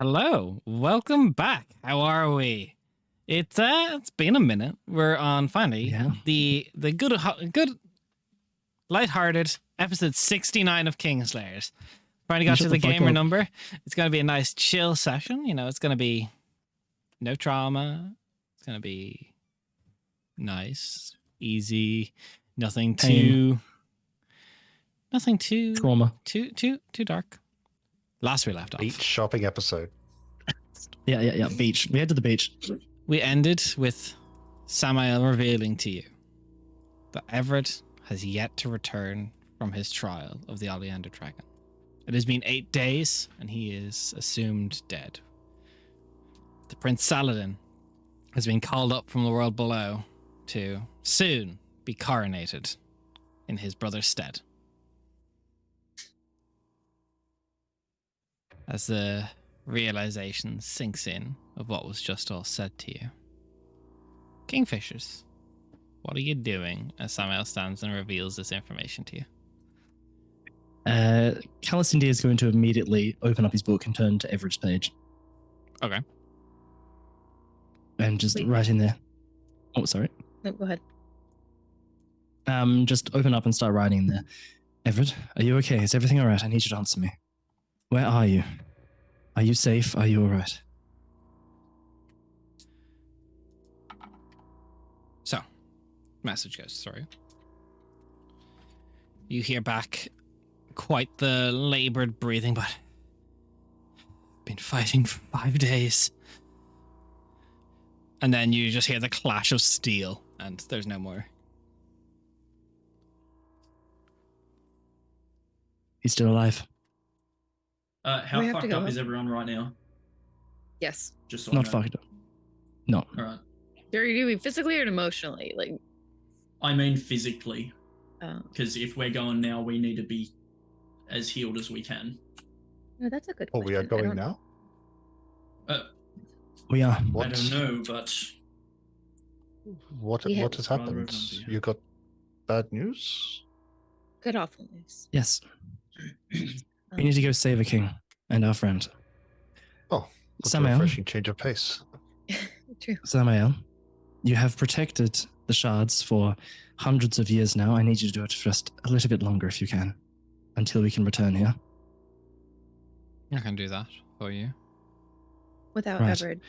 Hello, welcome back. How are we? It's been a minute. We're on finally Yeah. the good lighthearted episode 69 of Kingslayers. Finally got Shut to the the fuck gamer up. number. It's gonna be a nice chill session. It's gonna be no trauma. It's gonna be nice, easy, nothing Pain. nothing too Trauma. too dark. Last we left off. Beach shopping episode. Yeah. Beach. We head to the beach. We ended with Samael revealing to you that Everett has yet to return from his trial of the Oleander Dragon. It has been 8 days, and he is assumed dead. The Prince Saladin has been called up from the world below to soon be coronated in his brother's stead. As the realization sinks in of what was just all said to you. Kingfishers, what are you doing as Samael stands and reveals this information to you? Callus India is going to immediately open up his book and turn to Everett's page. Okay. And just Wait. write in there. Oh, sorry. No, go ahead. Just open up and start writing in there. Everett, are you okay? Is everything all right? I need you to answer me. Where are you? Are you safe? Are you all right? So, message goes through. You hear back quite the labored breathing, but been fighting for 5 days. And then you just hear the clash of steel, and there's no more. He's still alive. How We have to fucked go up up. is everyone right now? Yes. Just so Not I know. fucked up. No. All right. Are you doing physically or emotionally? I mean physically, Oh, because if we're going now, we need to be as healed as we can. no, that's a good Oh, question. we are I going don't- now? We are. What? I don't know, but What We have- has Rather happened? than be- You got bad news? Good awful news. Yes. We need to go save a king and our friend. Oh, what a Samael, refreshing change of pace. True. Samael, you have protected the shards for hundreds of years now. I need you to do it for just a little bit longer if you can, until we can return here. I can do that for you. Without Right. Everett,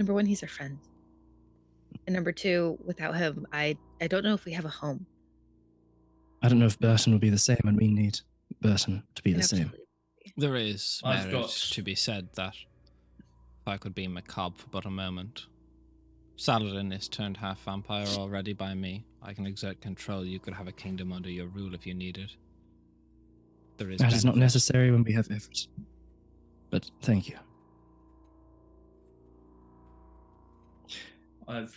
number one, he's our friend. And number two, without him, I don't know if we have a home. I don't know if Burton will be the same, and we need Burton to be It the same. absolutely- There is I've merit got- to be said that if I could be macabre for but a moment. Saladin is turned half vampire already by me. I can exert control. You could have a kingdom under your rule if you needed. There is That is not benefit. necessary when we have Everett. But thank you. I've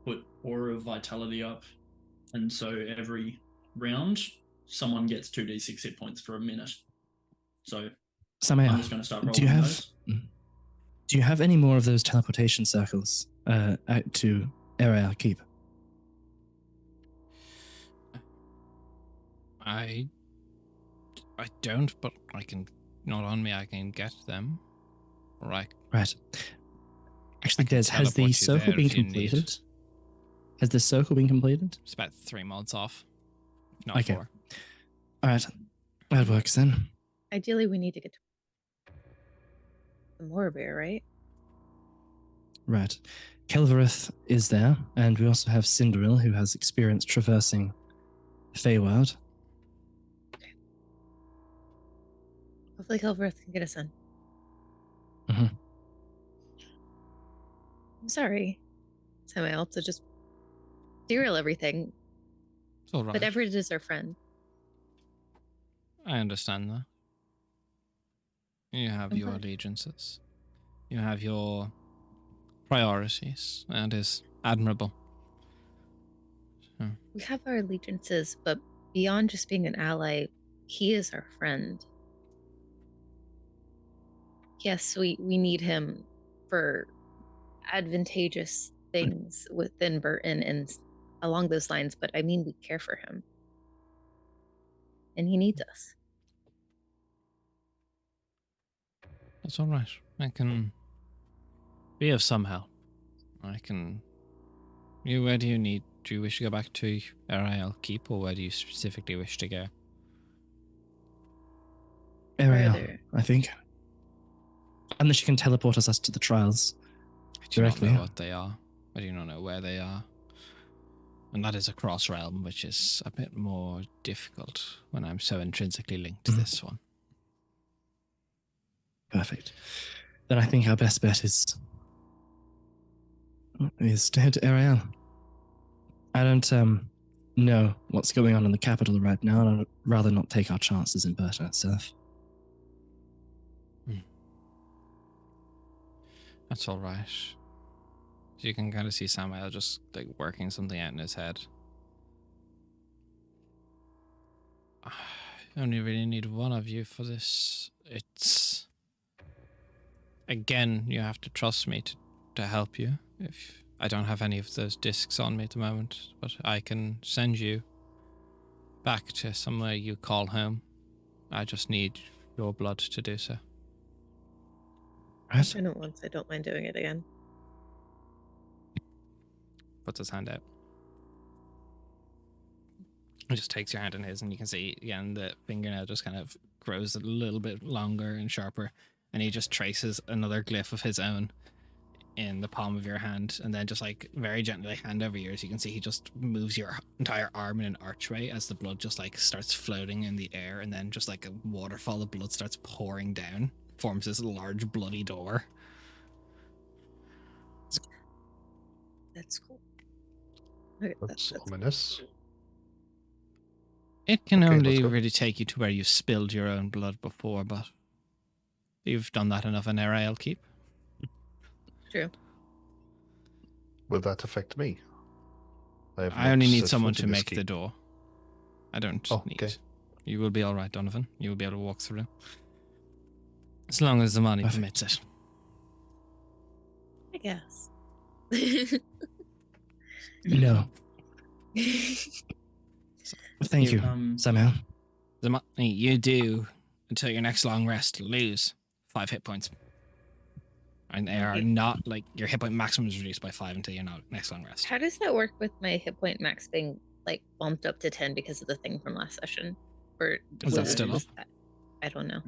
put Aura of Vitality up, and so every round, someone gets 2d6 hit points for a minute. So Samael, I'm just going to start rolling do you have those. do you have any more of those teleportation circles out to Ariel Keep? I don't, but I can. Not on me. I can get them. Right. Right. Actually, can Des, has teleport the you circle there been if you need. completed? Has the circle been completed? It's about 3 mods off. Not Okay. 4. All right. That works then. Ideally, we need to get to the Moorbear, right? Right. Kelverith is there, and we also have Cinderil, who has experience traversing Feywild. Hopefully, Kelverith can get us in. Mhm. I'm sorry, Samael, to just derail everything, It's all right. but Everett is our friend. I understand that. You have your Okay. allegiances. You have your priorities. That is admirable. We have our allegiances, but beyond just being an ally, he is our friend. Yes, we need him for advantageous things within Burton and along those lines, but I mean, we care for him. And he needs us. That's all right. I can be of some help. Where do you wish to go back to Ariel Keep, or where do you specifically wish to go? Ariel, Further. I think. Unless you can teleport us to the trials. I do not Directly. know what they are. I do not know where they are. And that is a cross realm, which is a bit more difficult when I'm so intrinsically linked to this one. Perfect. Then I think our best bet is to head to Ariel. I don't know what's going on in the capital right now, and I'd rather not take our chances in Burton itself. That's all right. You can kind of see Samuel just like working something out in his head. I only really need one of you for this. It's again, you have to trust me to help you. If I don't have any of those discs on me at the moment, but I can send you back to somewhere you call home. I just need your blood to do so. Right? I don't once. I don't mind doing it again. Puts his hand out. He just takes your hand in his, and you can see again the fingernail just kind of grows a little bit longer and sharper, and he just traces another glyph of his own in the palm of your hand, and then just like very gently, like hand over yours, you can see he just moves your entire arm in an archway as the blood just like starts floating in the air, and then just like a waterfall of blood starts pouring down, forms this large bloody door. That's cool. Okay, That's ominous. It can Okay, only let's go. really take you to where you spilled your own blood before, but you've done that enough in Ariel Keep. true. Will that affect me? have I not only need set someone foot to in this make the keep. door. I don't Oh, need. okay. You will be all right, Donovan. You will be able to walk through. As long as the money Perfect. permits it. I guess. No. Thank you, Samuel. The money you do until your next long rest lose 5 hit points. And they are not like your hit point maximum is reduced by 5 until your next long rest. How does that work with my hit point max being like bumped up to 10 because of the thing from last session? Or Is that was still up? I don't know.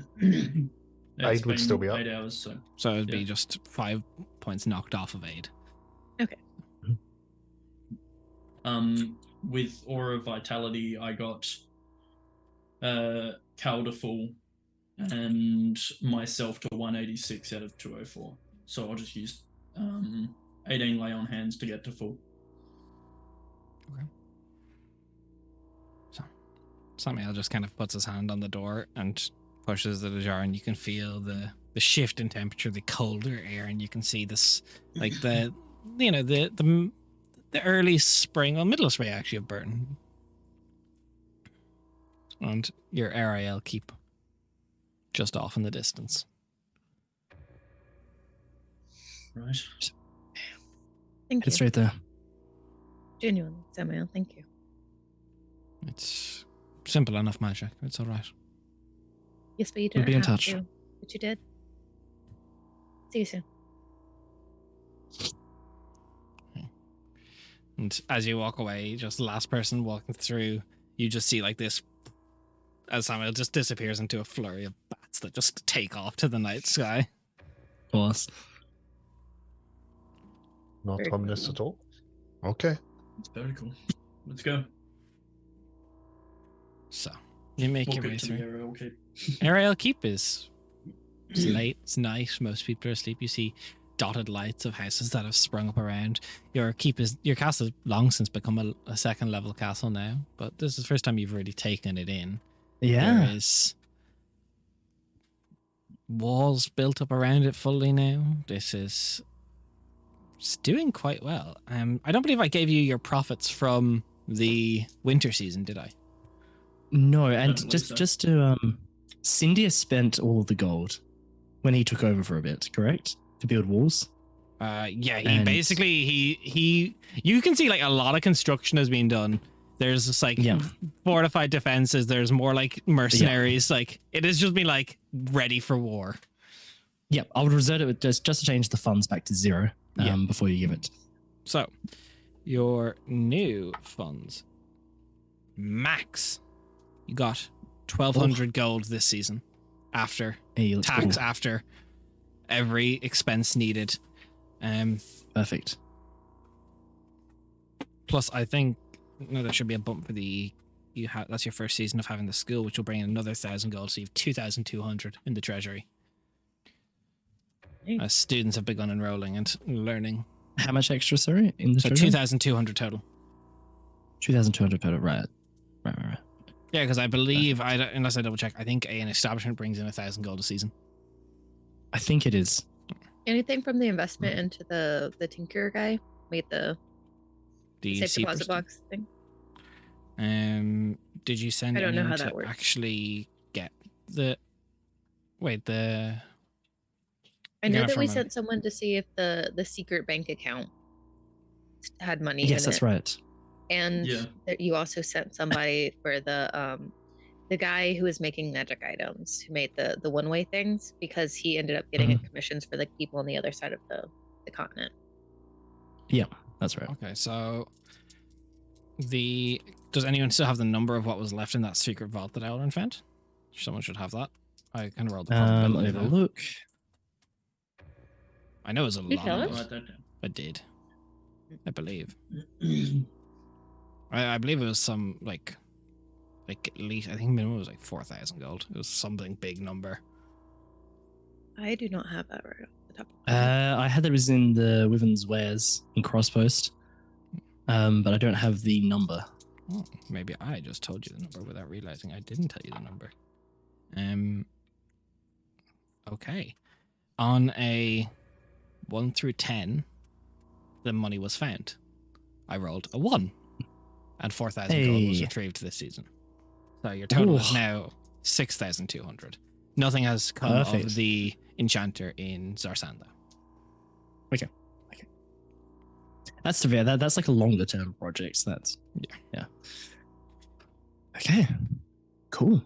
Aid would still be up. 8 hours, so So it'd be Yeah. just 5 points knocked off of aid. with Aura Vitality, I got Calder full and myself to 186 out of 204. So I'll just use 18 lay on hands to get to full. Samuel just kind of puts his hand on the door and pushes it ajar, and you can feel the shift in temperature, the colder air, and you can see this like the early spring, well, middle of spring actually of Burton, and your Ariel Keep just off in the distance. Right. Thank you. It's right there. Genuinely, Samuel, thank you. It's simple enough magic. It's all right. Yes, but you We'll didn't be in have touch. to. But you did. See you soon. And as you walk away, just the last person walking through, you just see like this, as Samuel just disappears into a flurry of bats that just take off to the night sky. Of course. Not Very ominous cool. at all. Okay. It's very cool. Let's go. So you make Walk your way it to the through. aerial keep. Ariel Keep is it's late, it's night, most people are asleep. You see dotted lights of houses that have sprung up around. Your castle has long since become a second level castle now, but this is the first time you've really taken it in. Yeah. There is walls built up around it fully now. It's doing quite well. I don't believe I gave you your profits from the winter season, did I? No, don't and believe just so. just to Cindy has spent all of the gold when he took over for a bit, correct? To build walls. Yeah, he And- basically he you can see like a lot of construction has been done. There's just like Yeah. fortified defenses, there's more like mercenaries, like it has just been like ready for war. Yep, I would reserve it just to change the funds back to 0 Yeah. before you give it. So, your new funds. Max. You got 1,200 gold this season. After Hey, let's tax, go. after every expense needed. Perfect. Plus, I think there should be a bump for that's your first season of having the school, which will bring in another 1,000 gold, so you have 2,200 in the treasury. Nice. As students have begun enrolling and learning. How much extra, sorry, in the So treasury? 2,200 total. 2,200 total, right. Yeah, because I believe, unless I double check, I think an establishment brings in 1,000 gold a season. I think it is. Anything from the investment into the tinker guy made the safe C deposit box thing? Did you send I don't know anyone how that to works. actually get the? Wait, the. I know Yeah, that we from a- sent someone to see if the secret bank account had money Yes, in that's it. right. And Yeah. that you also sent somebody for the guy who was making magic items, who made the one-way things, because he ended up getting commissions for the people on the other side of the continent. Yeah, that's right. Okay, so does anyone still have the number of what was left in that secret vault that Elrond found? Someone should have that. I kind of rolled the Let me probability have a now. look. I know it was a You lot tell of us? it. Write that down. I did. I believe. Mm. I believe it was some like at least, I think minimum was like 4,000 gold. It was something big number. I do not have that right off the top of my head. I had that was in the Wyvern's Wares in Crosspost, but I don't have the number. Oh, maybe I just told you the number without realizing I didn't tell you the number. Okay. On a 1 through 10, the money was found. I rolled a 1, and 4,000 gold was Hey. retrieved this season. So your total is Ooh. now 6,200. Nothing has come of Perfect. the enchanter in Zarsanda. That's severe. That's like a longer term project. So that's yeah. Okay, cool.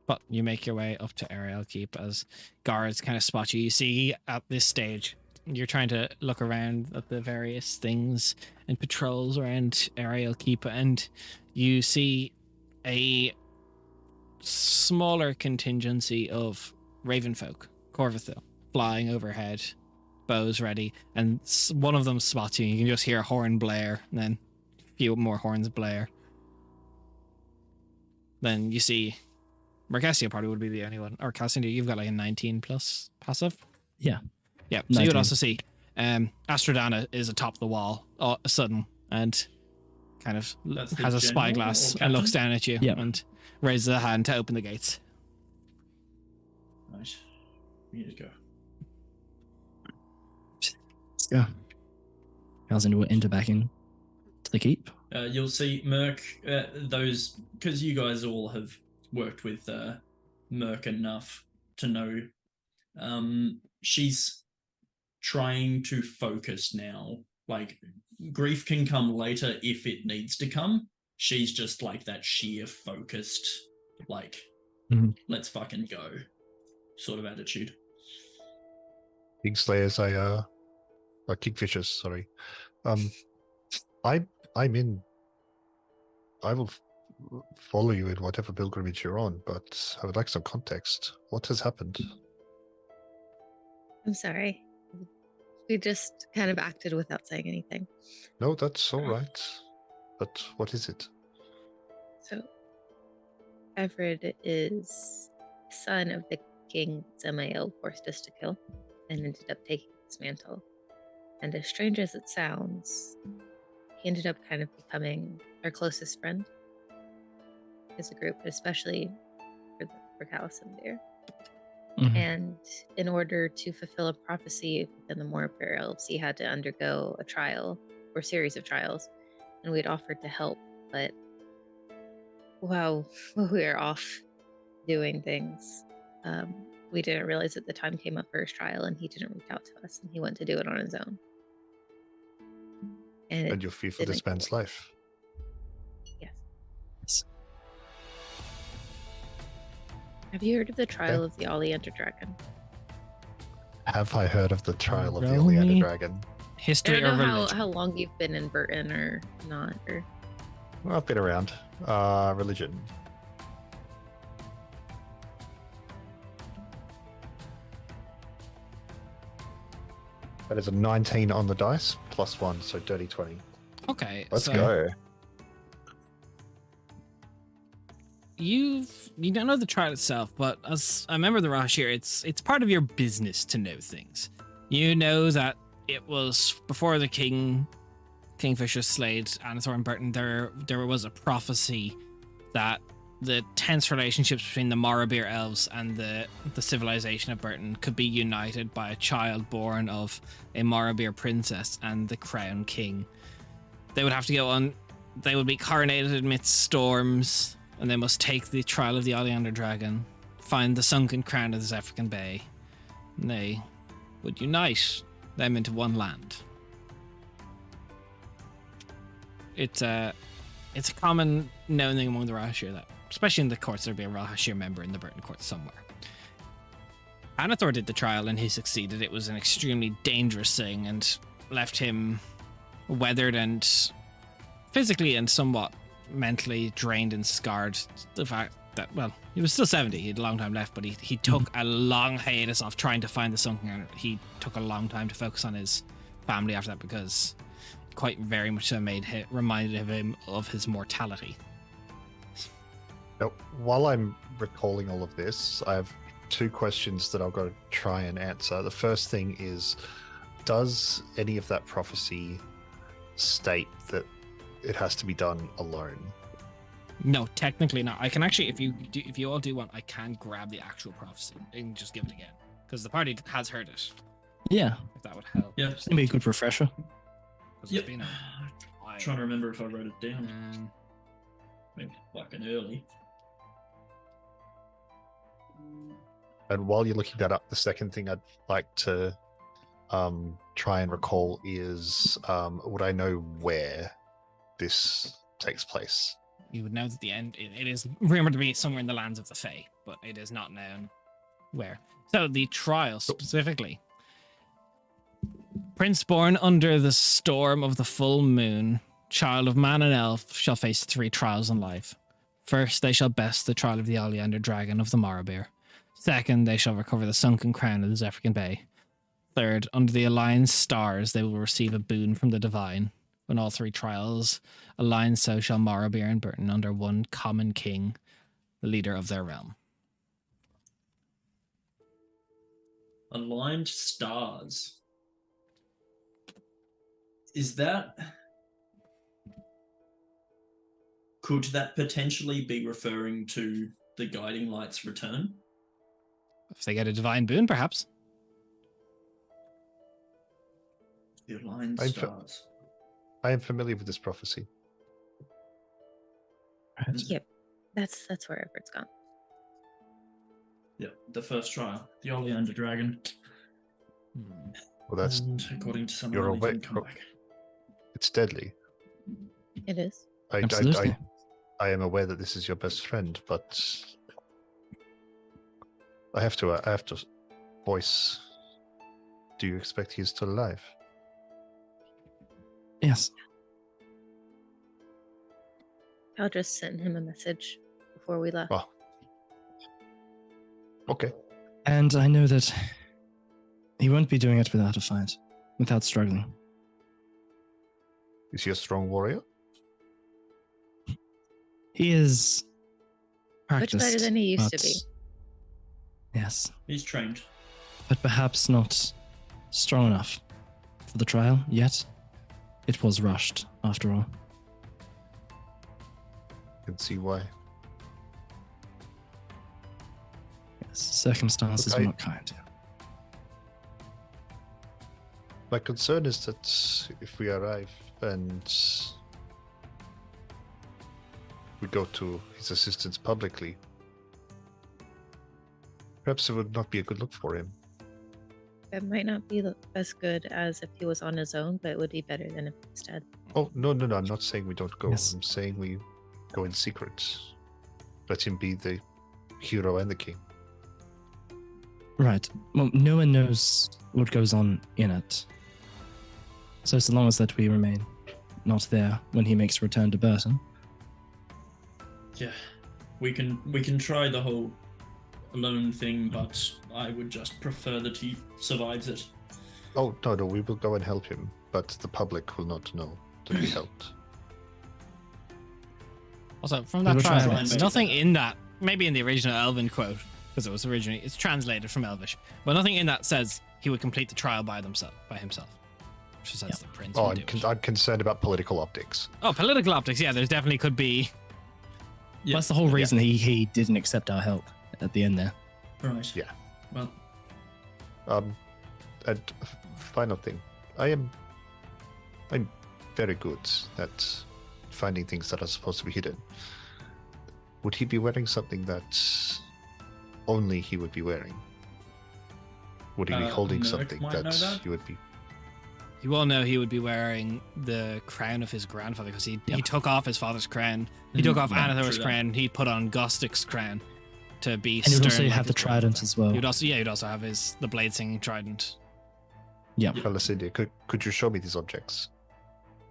But you make your way up to Ariel Keep as guards kind of spot you. You see at this stage, you're trying to look around at the various things and patrols around Ariel Keep, and you see a smaller contingency of Ravenfolk, Corvathil, flying overhead, bows ready, and one of them spots you. You can just hear a horn blare, and then a few more horns blare. Then you see Mercassia probably would be the only one. Or Cassidy, you've got like a 19 plus passive. Yeah. Yeah. So you would 19. also see Astrodana is atop the wall all of a sudden and kind of That's the has a general spyglass or and looks captain? down at you Yep. and raises a hand to open the gates. Right. We need to go. Let's go. Alzin will enter back in to the keep. You'll see Merc, those, because you guys all have worked with Merc enough to know she's trying to focus now. Like, grief can come later if it needs to come. She's just like that sheer focused, like, let's fucking go sort of attitude. Kingslayers, Kingfishers, sorry. I'm in. I will follow you in whatever pilgrimage you're on, but I would like some context. What has happened? I'm sorry. We just kind of acted without saying anything. No, that's all right. But what is it? So, Everett is son of the king Samael forced us to kill and ended up taking his mantle. And as strange as it sounds, he ended up kind of becoming our closest friend as a group, especially for Calisandre. And in order to fulfill a prophecy within the Morpur Elves, he had to undergo a trial or series of trials, and we'd offered to help, but wow, we were off doing things. We didn't realize that the time came up for his trial, and he didn't reach out to us, and he went to do it on his own. And you fear for this didn't go man's well. life. Yes. Have you heard of the trial of the Oleander Dragon? Have I heard of the trial of the Roll Oleander me. Dragon? I History don't or know religion? how long you've been in Burton or not. Or Well, I've been around. Religion. That is a 19 on the dice, plus 1, so dirty 20. Okay, Let's so go. you don't know the trial itself, but as a member of the Rashir, it's part of your business to know things. You know that it was before the Kingfisher slayed Anathor and Burton. There was a prophecy that the tense relationships between the Morrowbeer elves and the civilization of Burton could be united by a child born of a Morrowbeer princess and the crown king. They would have to go on. They would be coronated amidst storms, and they must take the trial of the Oleander Dragon, find the sunken crown of the Zephyrian Bay, and they would unite them into one land. It's a common known thing among the Rashir that, especially in the courts, there'd be a Rashir member in the Burton courts somewhere. Anathor did the trial and he succeeded. It was an extremely dangerous thing and left him weathered and physically and somewhat mentally drained and scarred. The fact that, well, he was still 70, he had a long time left, but he took a long hiatus off trying to find the sunken crown. He took a long time to focus on his family after that because quite very much so reminded him of his mortality. Now, while I'm recalling all of this, I have 2 questions that I'll go try and answer. The first thing is, does any of that prophecy state that it has to be done alone? No, technically not. I can actually, if you all do want, I can grab the actual prophecy and just give it again because the party has heard it. Yeah, If that would help. Yeah. it's gonna be a good refresher. 'Cause Yep. it's been a while. Trying to remember if I wrote it down. Maybe like an early. And while you're looking that up, the second thing I'd like to try and recall is, would I know where this takes place? You would know that the end. It is rumored to be somewhere in the lands of the Fae, but it is not known where. So the trial specifically. Prince born under the storm of the full moon, child of man and elf, shall face 3 trials in life. First, they shall best the trial of the Oleander Dragon of the Morrowbeer. Second, they shall recover the sunken crown of the Zephyrian Bay. Third, under the aligned stars, they will receive a boon from the divine. When all 3 trials align, so shall Morrowbeer and Burton under one common king, the leader of their realm. Aligned stars. Is that... Could that potentially be referring to the Guiding Light's return? If they get a divine boon, perhaps. The aligned I'm stars. I am familiar with this prophecy. yep, that's where Everett's gone. Yeah, the first trial. The Oleander Dragon. Well, that's And according to some you're of them, awake. come back. It's deadly. It is. Absolutely. I am aware that this is your best friend, but I have to voice. Do you expect he is still alive? Yes. I'll just send him a message before we left. Oh. Okay. And I know that he won't be doing it without a fight, without struggling. Is he a strong warrior? He is Much practiced. better than he used to but- be. Yes, He's trained. but perhaps not strong enough for the trial yet. It was rushed, after all. Can see why. Yes, circumstances Look, were I- not kind. My concern is that if we arrive and we go to his assistance publicly, perhaps it would not be a good look for him. It might not be as good as if he was on his own, but it would be better than if instead. Oh, no, I'm not saying we don't go. Yes. I'm saying we go in secret. Let him be the hero and the king. Right. Well, no one knows what goes on in it. So long as that we remain not there when he makes a return to Burton. Yeah, we can try the whole alone thing, but I would just prefer that he survives it. Oh, no, we will go and help him, but the public will not know that we helped. Also, from We that will try trial, our there's best. nothing in that, maybe in the original Elven quote, because it's translated from Elvish, but nothing in that says he would complete the trial by himself. Which says the prince Oh, would do it. I'm concerned about political optics. Oh, political optics, yeah, there's definitely could be. Yeah. That's the whole reason he didn't accept our help at the end there. Right. Yeah. Well, And final thing, I'm very good at finding things that are supposed to be hidden. Would he be wearing something that only he would be wearing? Would he be holding Merc something might know that that. he would be? You all know he would be wearing the crown of his grandfather because he took off his father's crown. He took off Yeah, Anathor's true that. crown. He put on Gostic's crown to be And he would stern. also like have the his trident grandfather. as well. He'd also have the blade singing trident. Yeah, Felicity, could you show me these objects?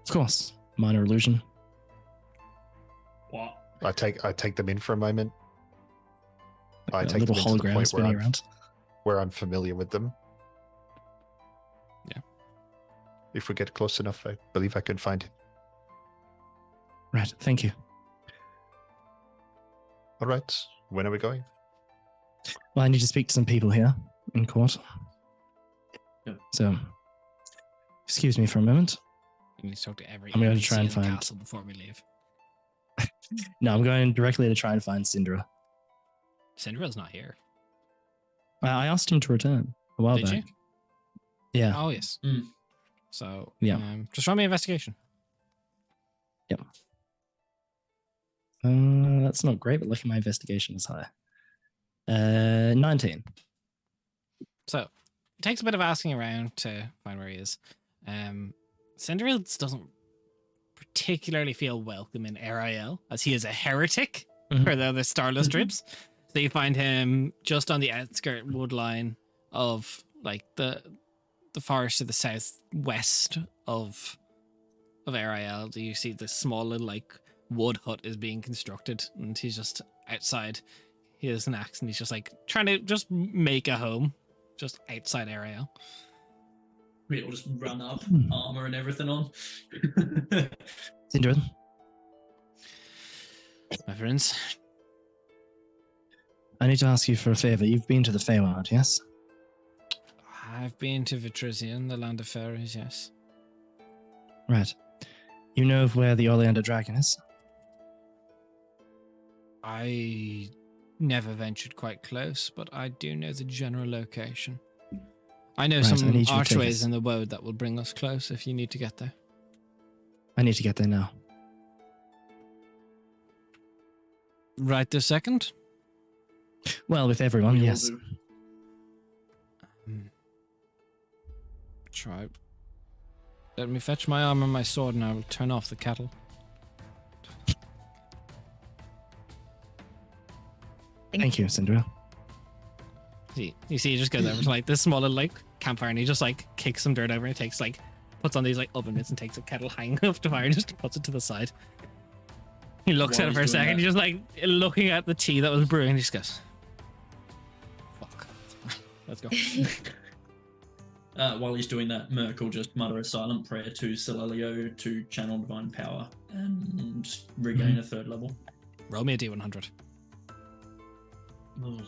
of course. Minor illusion. what? I take them in for a moment. I A take little them into the hologram point spinning around. where I'm familiar with them. Yeah. If we get close enough, I believe I can find him. Right, thank you. All right. When are we going? Well, I need to speak to some people here in court. Yep. So, excuse me for a moment. You need to talk to every I'm going to NPC try and in the find- castle before we leave. No, I'm going directly to try and find Syndra. Cinderella's not here. I asked him to return a while Did back. you? Yeah. Oh yes. Mm. So Yeah. Just run me an investigation. That's not great, but lucky my investigation is high. 19. So it takes a bit of asking around to find where he is. Cinderella doesn't particularly feel welcome in Ariel as he is a heretic Mhm. for the other Starless Mhm. troops. So you find him just on the outskirt wood line of like the forest to the southwest of Ariel. You see this small little like wood hut is being constructed, and he's just outside. He has an axe, and he's just like trying to just make a home just outside Ariel. We all just run up, Hmm. armor and everything on. Syndra, My friends, I need to ask you for a favor. You've been to the Feywild, yes? I've been to Vitrisian, the land of fairies. Yes, Right. You know of where the Oleander Dragon is? I never ventured quite close, but I do know the general location. I know Right, I some need you to take archways us. in the woad that will bring us close if you need to get there. I need to get there now. Right this second. Well, with everyone, We all yes. do. Try. Let me fetch my armor and my sword, and I will turn off the kettle. Thank you, Syndra. You see, he just goes over to like this small little like campfire, and he just like kicks some dirt over, and takes like puts on these like oven mitts and takes a kettle hanging off the fire and just puts it to the side. He looks While at it for a he's doing second, that- he's just like looking at the tea that was brewing, and he just goes, "Fuck, let's go." While he's doing that, Merc will just mutter a silent prayer to Celelio to channel divine power and regain a third level. Roll me a d100. Ugh.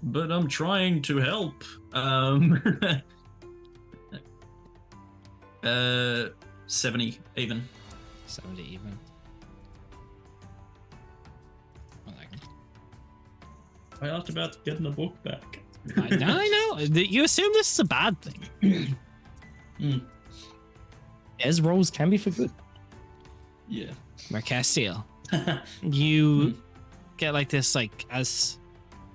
But I'm trying to help. 70 even. 70 even. One second. I asked about getting the book back. I know. You assume this is a bad thing. As rolls can be for good. Yeah. Mercastiel, you get like this, like as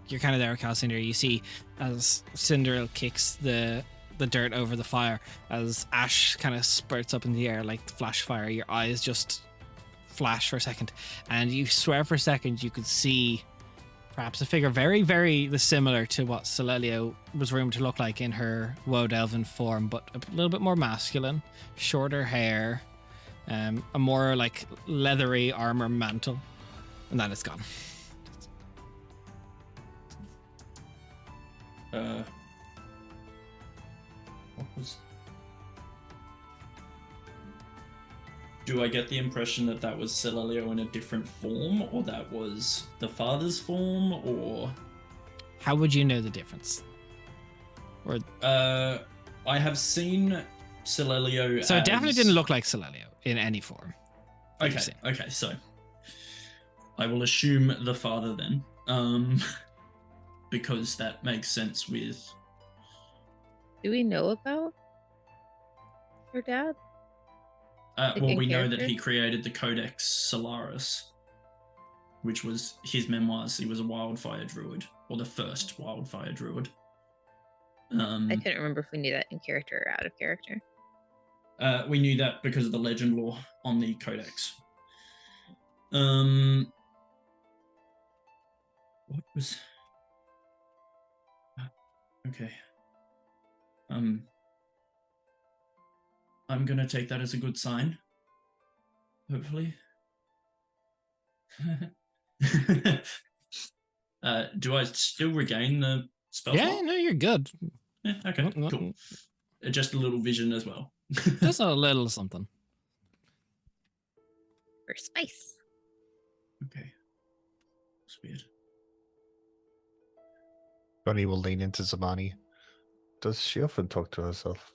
you're kind of there with Calcinder, you see as Cinderella kicks the dirt over the fire, as ash kind of spurts up in the air like flash fire, your eyes just flash for a second, and you swear for a second you could see perhaps a figure very, very similar to what Celelio was rumored to look like in her Woad Elven form, but a little bit more masculine, shorter hair, a more like leathery armor mantle, and then it's gone. What was? Do I get the impression that that was Celelio in a different form, or that was the father's form, or? How would you know the difference? Or I have seen Celelio. so it definitely didn't look like Celelio in any form. Okay, so I will assume the father then, because that makes sense with. Do we know about her dad? Well, we know that character? he created the Codex Solaris, which was his memoirs. He was a wildfire druid, or the first wildfire druid. I couldn't remember if we knew that in character or out of character. We knew that because of the legend lore on the Codex. What was? Okay. I'm gonna take that as a good sign. Hopefully. Do I still regain the spell Yeah, slot? no, you're good. Yeah, okay, cool. Just a little vision as well. Just a little something. For spice. Okay. That's weird. Ronnie will lean into Zamani. Does she often talk to herself?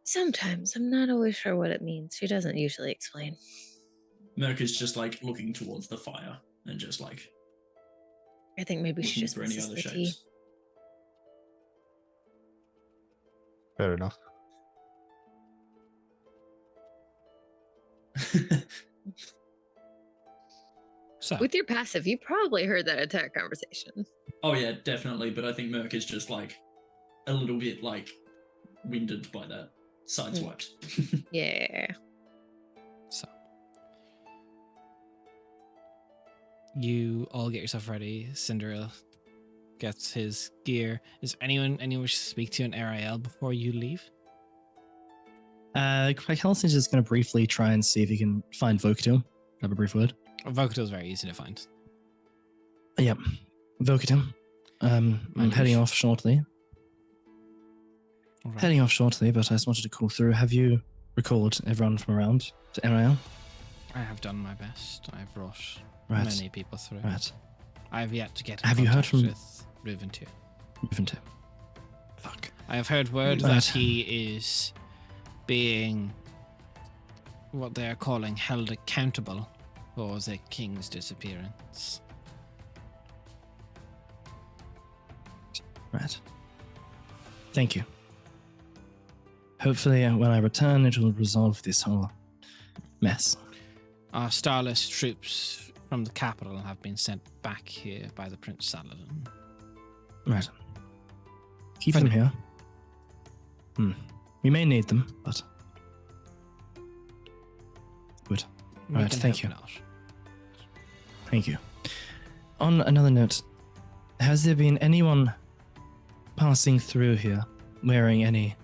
Sometimes. I'm not always sure what it means. She doesn't usually explain. Merc is just like looking towards the fire and just like I think maybe she looking just for any misses other the tea. shapes. Fair enough. So With your passive, you probably heard that entire conversation. Oh yeah, definitely. But I think Merc is just like a little bit like winded by that, sideswiped. Yeah. So you all get yourself ready. Cinderella gets his gear. Is anyone wish to speak to an Ariel before you leave? Craig Helsing's just going to briefly try and see if he can find Vocatil. Have a brief word. Vocatil is very easy to find. Yep. Vocatil. I'm heading off shortly. All right. Heading off shortly, but I just wanted to call through. Have you recalled everyone from around to Ariel? I have done my best. I've brought Right. many people through. Right. I have yet to get in Have you heard contact from- with Reuven too. Moving to. Fuck. I have heard word Right. that he is being what they are calling held accountable for the king's disappearance. Right. Thank you. Hopefully, when I return, it will resolve this whole mess. Our starless troops from the capital have been sent back here by the Prince Saladin. Right. Keep For them now. here. We may need them, but good. We Right, can thank hope you. not. Thank you. On another note, has there been anyone passing through here wearing any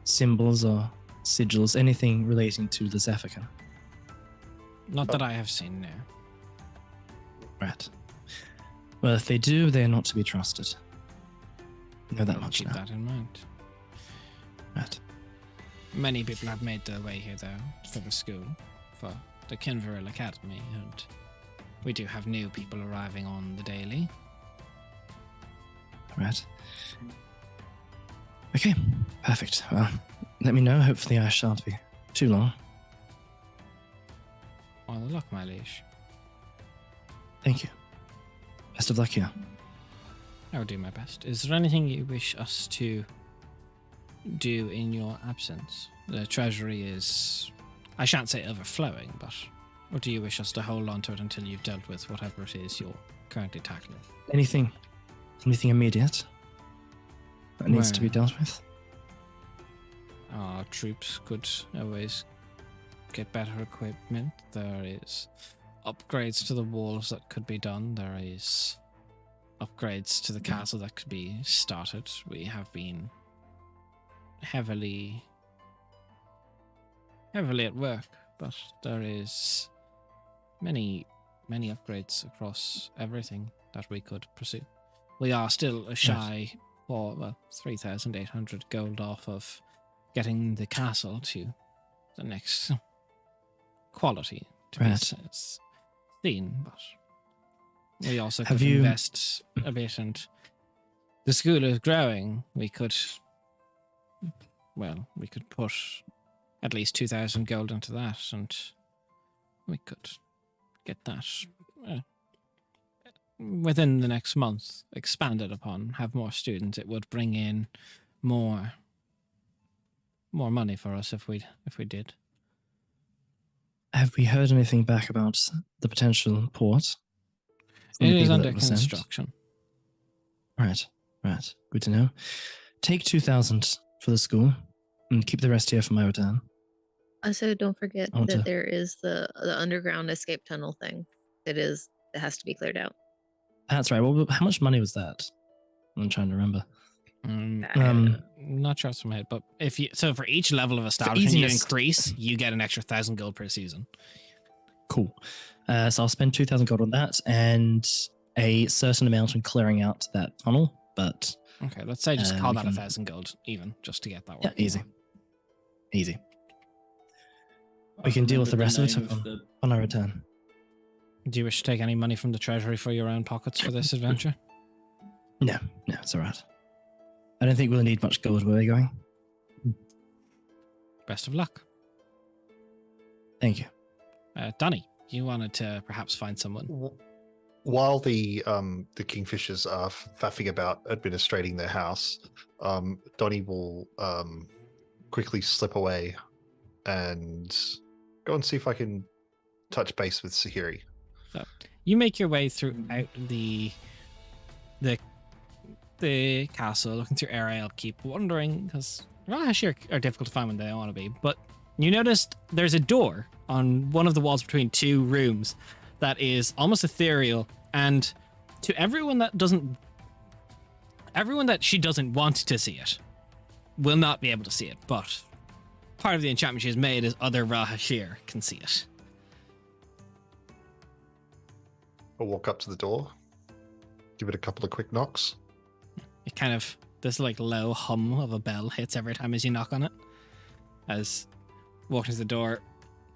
symbols or sigils, anything relating to the Zephyr? Not that I have seen now. Right. Well, if they do, they are not to be trusted. Know that I'll much keep now. that in mind. Right. Many people have made their way here, though, for the school, for the Kinveril Academy, and we do have new people arriving on the daily. Right. Okay. Perfect. Well, let me know. Hopefully, I shan't be too long. All the luck, my liege. Thank you. Best of luck here. I will do my best. Is there anything you wish us to do in your absence? The treasury is, I shan't say overflowing, but or do you wish us to hold on to it until you've dealt with whatever it is you're currently tackling? Anything immediate that needs to be Well- dealt with? Our troops could always get better equipment. There is upgrades to the walls that could be done. There is upgrades to the castle that could be started. We have been heavily at work, but there is many upgrades across everything that we could pursue. We are still shy for 3,800 gold off of getting the castle to the next quality to be seen, but we also could invest a bit, and the school is growing. We could put at least 2,000 gold into that, and we could get that within the next month expanded upon, have more students. It would bring in more money for us if we did. Have we heard anything back about the potential port? It is under construction. Right. Good to know. Take 2,000 for the school and keep the rest here for my return. Also, don't forget that there is the underground escape tunnel thing that has to be cleared out. That's right. Well, how much money was that? I'm trying to remember. Not sure off my head, but for each level of establishment you increase, you get an extra 1,000 gold per season. Cool. So I'll spend 2,000 gold on that and a certain amount on clearing out that tunnel. But okay, let's say just call that 1,000 gold, even just to get that work. Yeah, easy. We can deal with the rest of it on our return. Do you wish to take any money from the treasury for your own pockets for this adventure? No, it's all right. I don't think we'll need much gold where we're going. Best of luck. Thank you. Donnie, you wanted to perhaps find someone. While the Kingfishers are faffing about administrating their house, Donnie will quickly slip away and go and see if I can touch base with Sahiri. So you make your way throughout the castle, looking through Ariel Keep, wondering, because Rahashir are difficult to find when they want to be, but you noticed there's a door on one of the walls between two rooms that is almost ethereal, and to everyone that she doesn't want to see it will not be able to see it, but part of the enchantment she has made is other Rahashir can see it. I'll walk up to the door, give it a couple of quick knocks. It kind of, this like low hum of a bell hits every time as you knock on it. As walking to the door,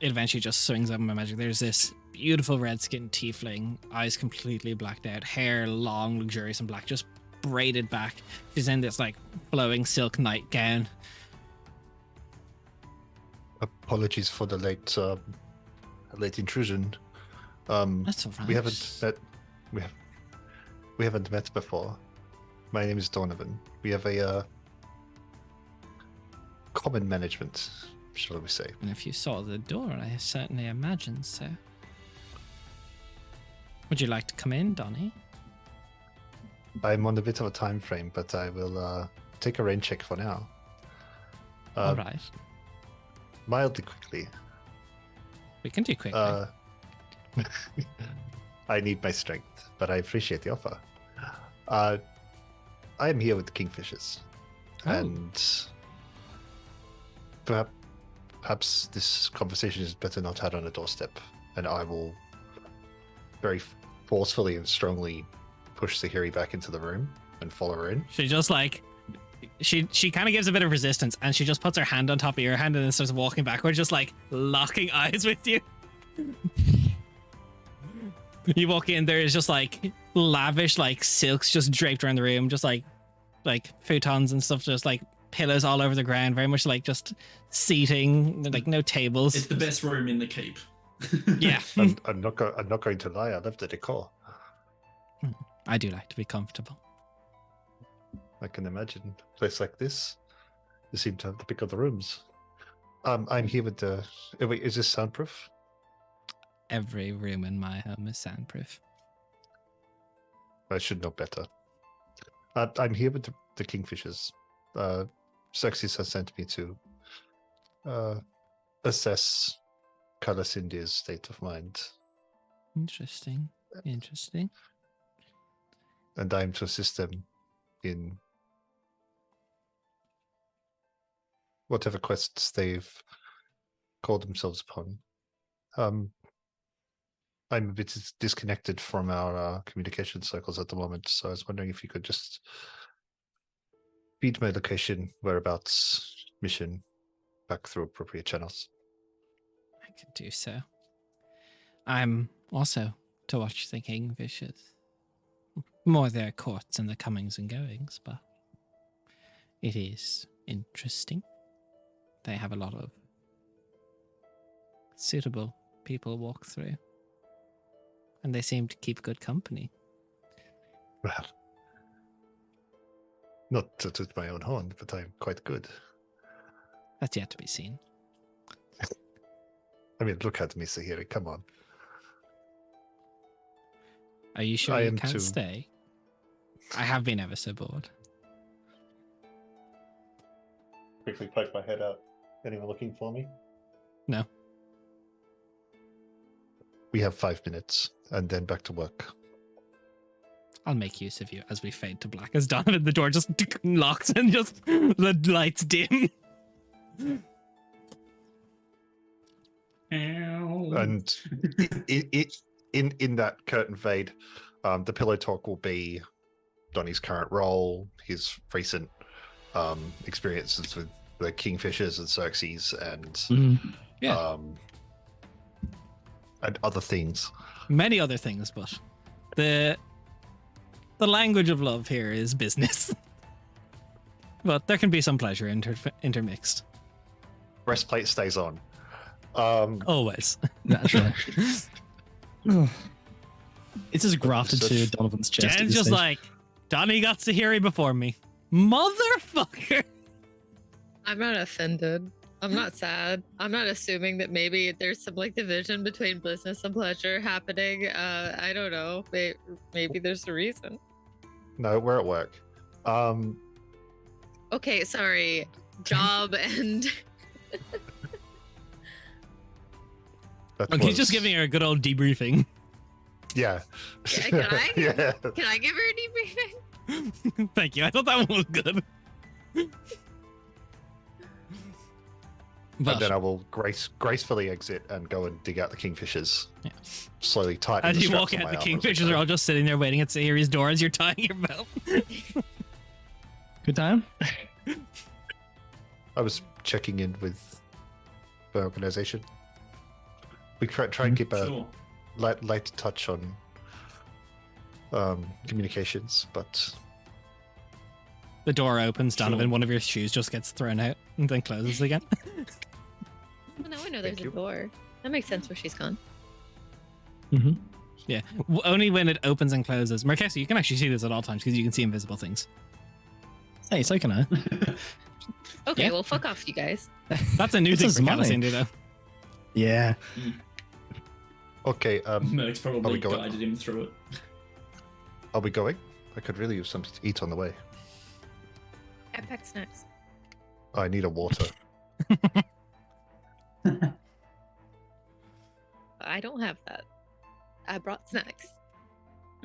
it eventually just swings open by magic. There's this beautiful red-skinned tiefling, eyes completely blacked out, hair long, luxurious and black, just braided back. She's in this like flowing silk nightgown. Apologies for the late intrusion. That's all right. We haven't met before. My name is Donovan. We have a common management, shall we say. And if you saw the door, I certainly imagine so. Would you like to come in, Donnie? I'm on a bit of a time frame, but I will take a rain check for now. All right. Mildly quickly. We can do quickly. I need my strength, but I appreciate the offer. I am here with the Kingfishers, and perhaps this conversation is better not had on a doorstep, and I will very forcefully and strongly push Sahiri back into the room and follow her in. She just like, she kind of gives a bit of resistance, and she just puts her hand on top of your hand and then starts walking backwards, just like locking eyes with you. You walk in, there is just like lavish like silks just draped around the room, just like futons and stuff, just like pillows all over the ground, very much like just seating, like no tables. It's the best room in the keep. Yeah. I'm not going to lie, I love the decor. I do like to be comfortable. I can imagine a place like this. You seem to have the pick of the rooms. I'm here with the... Wait, is this soundproof? Every room in my home is soundproof. I should know better. I'm here with the Kingfishers. Xerxes has sent me to assess Kalasindi's state of mind. Interesting. Interesting. And I am to assist them in whatever quests they've called themselves upon. I'm a bit disconnected from our communication circles at the moment, so I was wondering if you could just feed my location, whereabouts, mission back through appropriate channels. I could do so. I'm also to watch the Kingfishers. More their courts and the comings and goings, but it is interesting. They have a lot of suitable people walk through. And they seem to keep good company. Well, not to toot my own horn, but I'm quite good. That's yet to be seen. I mean, look at me, Sahiri, come on. Are you sure I you am can't too. stay? I have been ever so bored. Quickly poke my head out. Anyone looking for me? No. We have 5 minutes, and then back to work. I'll make use of you as we fade to black as Donovan, the door just locks and just the lights dim. And in that curtain fade, the pillow talk will be Donnie's current role, his recent experiences with the Kingfishers and Xerxes, and Yeah. And other things. Many other things, but the language of love here is business. But there can be some pleasure intermixed. Breastplate stays on. Always. Naturally. It's just grafted to Donovan's chest. at Jen's this just stage. like, Donnie got Sahiri before me. Motherfucker! I'm not offended. I'm not sad. I'm not assuming that maybe there's some like division between business and pleasure happening. I don't know. Maybe there's a reason. No, we're at work. Okay, sorry. Job and That He's just giving her a good old debriefing. Yeah. Can I? Yeah. Can I give her a debriefing? Thank you. I thought that one was good. But And then I will gracefully exit and go and dig out the Kingfishers. Yeah. Slowly tighten as the you straps walk on out, my the armor as I Kingfishers go. are all just sitting there waiting at Sahiri's door as you're tying your belt. Good time? I was checking in with the organization. We try and keep a Sure. light touch on communications, but The door opens, Donovan. Sure. One of your shoes just gets thrown out and then closes again. Well, now I know there's Thank a you. door. That makes sense where she's gone. Mm-hmm. Yeah, only when it opens and closes. Marquesa, you can actually see this at all times because you can see invisible things. Hey, so can I. Okay, Yeah. well, fuck off, you guys. That's a new This thing is for mine. Calicindy, though. Yeah. okay. Merck's probably going? guided him through it. Are we going? I could really use something to eat on the way. I packed snacks. I need a water. I don't have that. I brought snacks.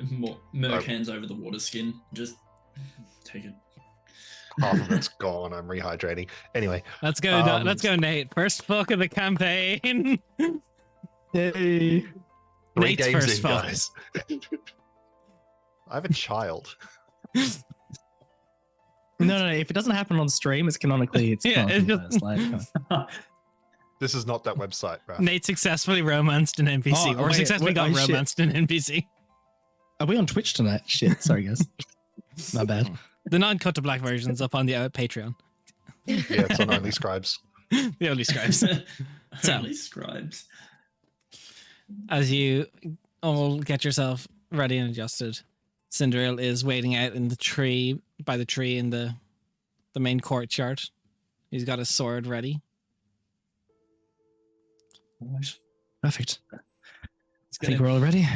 Merck Oh. hands over the water skin. Just take it. Half of it's gone. I'm rehydrating. Anyway, Let's go, let's go, Nate. First fuck of the campaign. Yay. 3 Nate's games first in, fuck. guys. I have a child. No. If it doesn't happen on stream, it's canonically it's Yeah, it's canonically just- like, This is not that website, right? Nate successfully romanced an NPC, Oh, or wait, successfully got shit. romanced an NPC. Are we on Twitch tonight? Shit, sorry guys. My bad. The non-cut to black version's up on the Patreon. Yeah, it's on Only Scribes. The only scribes. So- Only scribes. As you all get yourself ready and adjusted, Cinderella is waiting out in the tree, by the tree in the main courtyard. He's got his sword ready. Right. Perfect. Let's I get think it. we're all ready.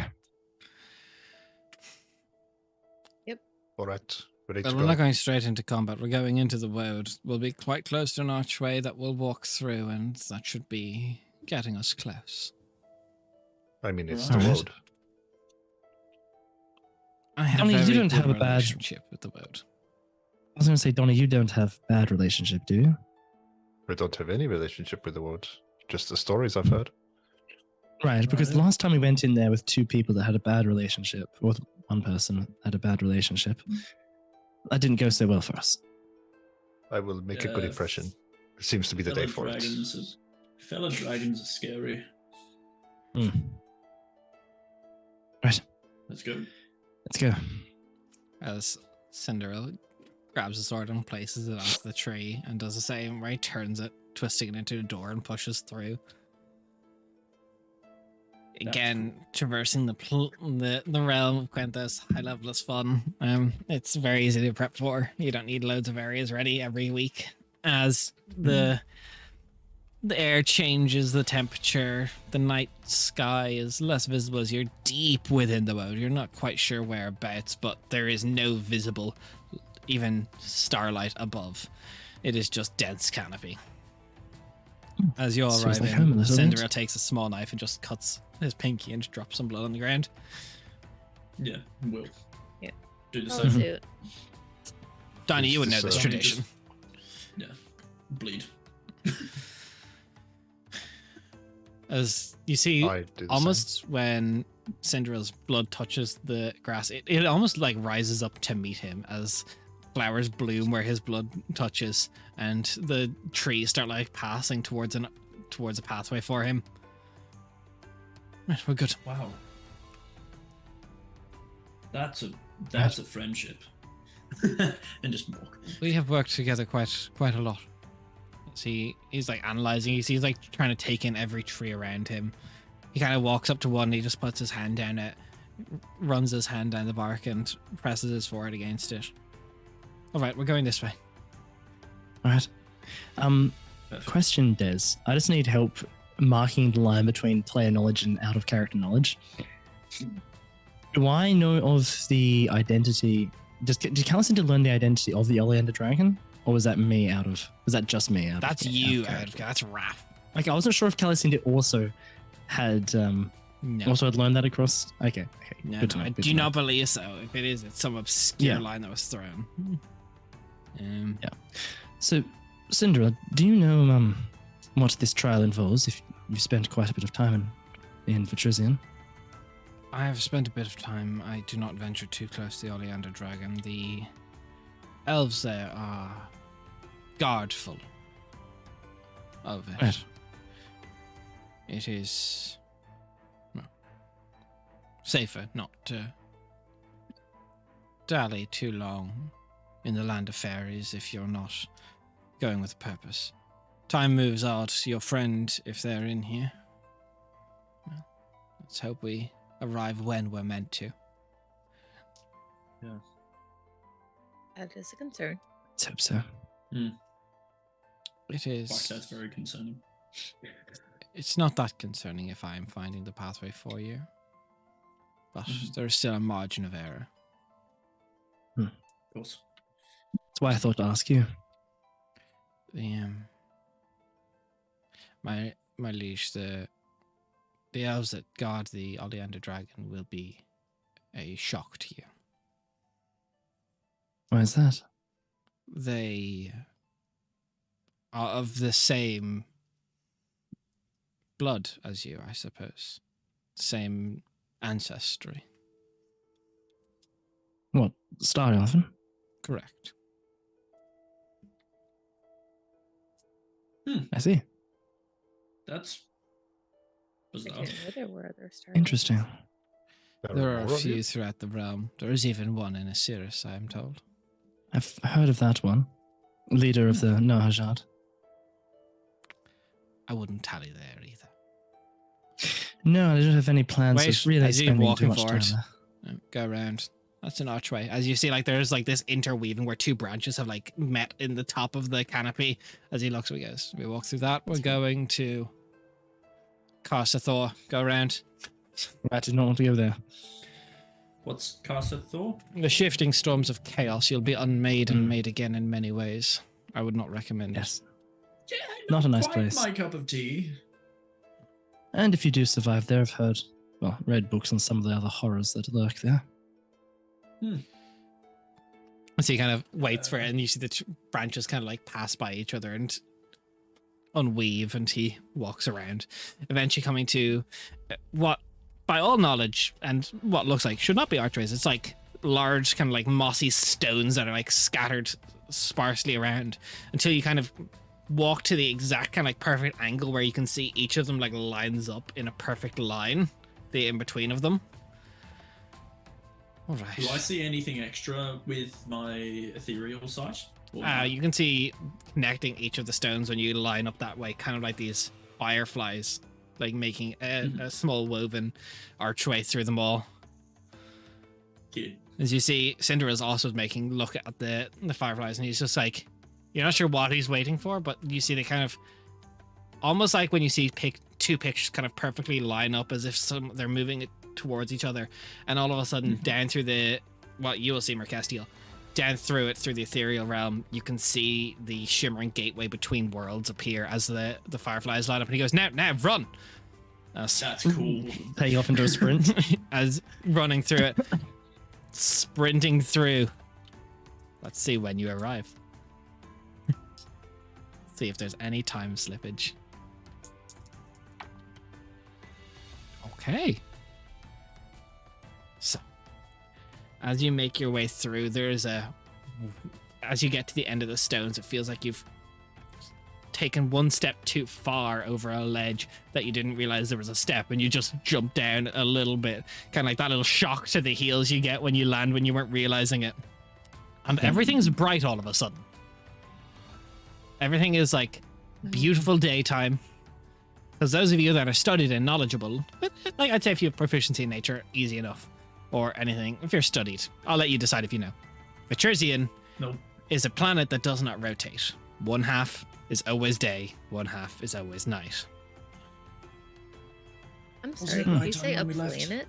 All right, ready But to we're go. not going straight into combat. We're going into the wood. We'll be quite close to an archway that we'll walk through, and that should be getting us close. I mean, it's All the right. road. I have Donnie, a you very don't good have a bad- relationship with the world. I was going to say, Donnie, you don't have bad relationship, do you? I don't have any relationship with the world. Just the stories I've heard. Right, because Right. last time we went in there with two people that had a bad relationship, or one person had a bad relationship, that didn't go so well for us. I will make a good Yeah, impression. It seems to be the day for it. Fellow dragons are scary. Hmm. Right, Let's go. let's go. As Cinderella grabs the sword and places it onto the tree and does the same, right? Turns it, twisting it into the door and pushes through. Again, traversing the realm of Quentos, high level is fun. It's very easy to prep for. You don't need loads of areas ready every week. As the air changes, the temperature, the night sky is less visible as you're deep within the world. You're not quite sure whereabouts, but there is no visible, even starlight above. It is just dense canopy. As you all Sounds arrive like home a in, little Cinderella bit. takes a small knife and just cuts his pinky and drops some blood on the ground. Yeah, we'll Yeah. do the Follow same. suit. Donnie, It's you would know just, this uh, tradition. Yeah, bleed. As you see, I do the almost when Cinderella's blood touches the grass, it almost like rises up to meet him as flowers bloom where his blood touches, and the trees start like passing towards a pathway for him. Right, we're good. Wow. That's a friendship. And just walk. We have worked together quite a lot. He's like analyzing. He's like trying to take in every tree around him. He kind of walks up to one and he just puts his hand down it, runs his hand down the bark and presses his forehead against it. All right, we're going this way. All right. Perfect. Question, Des. I just need help marking the line between player knowledge and out of character knowledge. Do I know of the identity? Did Callison learn the identity of the Oleander dragon, or was that me out of? Was that just me out? That's of, you. Out of character? That's Raph. Like I wasn't sure if Callison also had No. also had learned that across. Okay. No, Good to know, I good do to know. not believe so. If it is, it's some obscure Yeah. line that was thrown. So, Cinderella, do you know what this trial involves? If you've spent quite a bit of time in Vitrisian. I have spent a bit of time. I do not venture too close to the Oleander dragon. The elves there are guardful of it. Right. It is safer not to dally too long in the land of fairies if you're not going with a purpose. Time moves on. Your friend, if they're in here. Well, let's hope we arrive when we're meant to. That is a concern. Let's hope so. It is. Fuck, that's very concerning. It's not that concerning if I'm finding the pathway for you. But Mhm. there's still a margin of error. Of course. That's why I thought to ask you. The my liege, the elves that guard the Oleander dragon will be a shock to you. Why is that? They are of the same blood as you, I suppose. Same ancestry. What? Star Elephant? Correct. I see. That's I bizarre. didn't know there were other stars. Interesting. There are a more of few you? throughout the realm. There is even one in Osiris, I am told. I've heard of that one. Leader of the Nahajad. I wouldn't tally there either. No, I don't have any plans Wait, of really as you spending too walking much forward. time there. Go around. That's an archway. As you see, like there's like this interweaving where two branches have like met in the top of the canopy. As he looks, he goes, we walk through that. We're going to Carsathor. Go around. I did not want to go there. What's Casa Thor? The shifting storms of chaos. You'll be unmade and made again in many ways. I would not recommend Yes. Yeah, Not a nice quite place. my cup of tea. And if you do survive there, I've heard, well, read books on some of the other horrors that lurk there. So he kind of waits for it, and you see the branches kind of like pass by each other and unweave, and he walks around, eventually coming to what, by all knowledge, and what looks like should not be archways. It's like large, kind of like mossy stones that are like scattered sparsely around, until you kind of walk to the exact kind of like perfect angle where you can see each of them like lines up in a perfect line, the in between of them. All right. Do I see anything extra with my ethereal sight? You can see connecting each of the stones when you line up that way, kind of like these fireflies, like making a small woven archway through them all. Good. As you see, Cinderella's also making look at the fireflies, and he's just like, you're not sure what he's waiting for, but you see they kind of, almost like when you see two pictures kind of perfectly line up as if they're moving towards each other, and all of a sudden down through what you will see, Mercastiel, down through it, through the ethereal realm, you can see the shimmering gateway between worlds appear as the fireflies line up, and he goes, now run. That's cool. Pay off into a sprint. As running through it, sprinting through. Let's see when you arrive. See if there's any time slippage. Okay. So, as you make your way through, as you get to the end of the stones, it feels like you've taken one step too far over a ledge that you didn't realize there was a step, and you just jump down a little bit, kind of like that little shock to the heels you get when you land when you weren't realizing it. And everything's bright all of a sudden. Everything is like beautiful daytime. Because those of you that are studied and knowledgeable, like I'd say if you have proficiency in nature, easy enough. Or anything, if you're studied, I'll let you decide if you know. Vetrisian is a planet that does not rotate. One half is always day, one half is always night. I'm sorry, did you say a planet?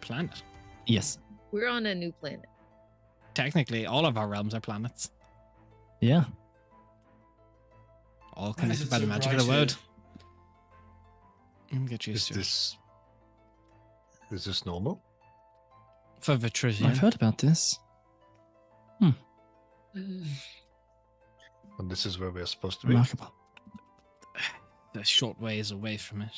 Planet? Yes. We're on a new planet. Technically, all of our realms are planets. Yeah. All connected by the magic of the world. Get used to it. Is this normal? For Vetrisian. I've heard about this. And this is where we're supposed to be. Remarkable. They're short ways away from it.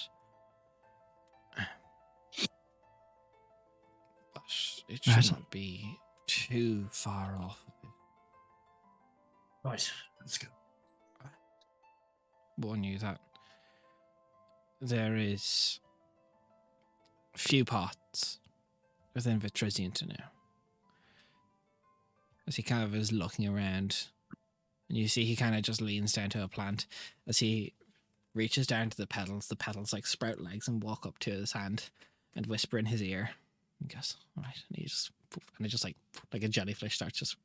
But it shouldn't be too far off of it. Right, let's go. Warn you that there is few parts within Vetrisian to know. As he kind of is looking around, and you see he kind of just leans down to a plant. As he reaches down to the petals like sprout legs and walk up to his hand and whisper in his ear. And goes, all right. And he just, and it just like a jellyfish starts just,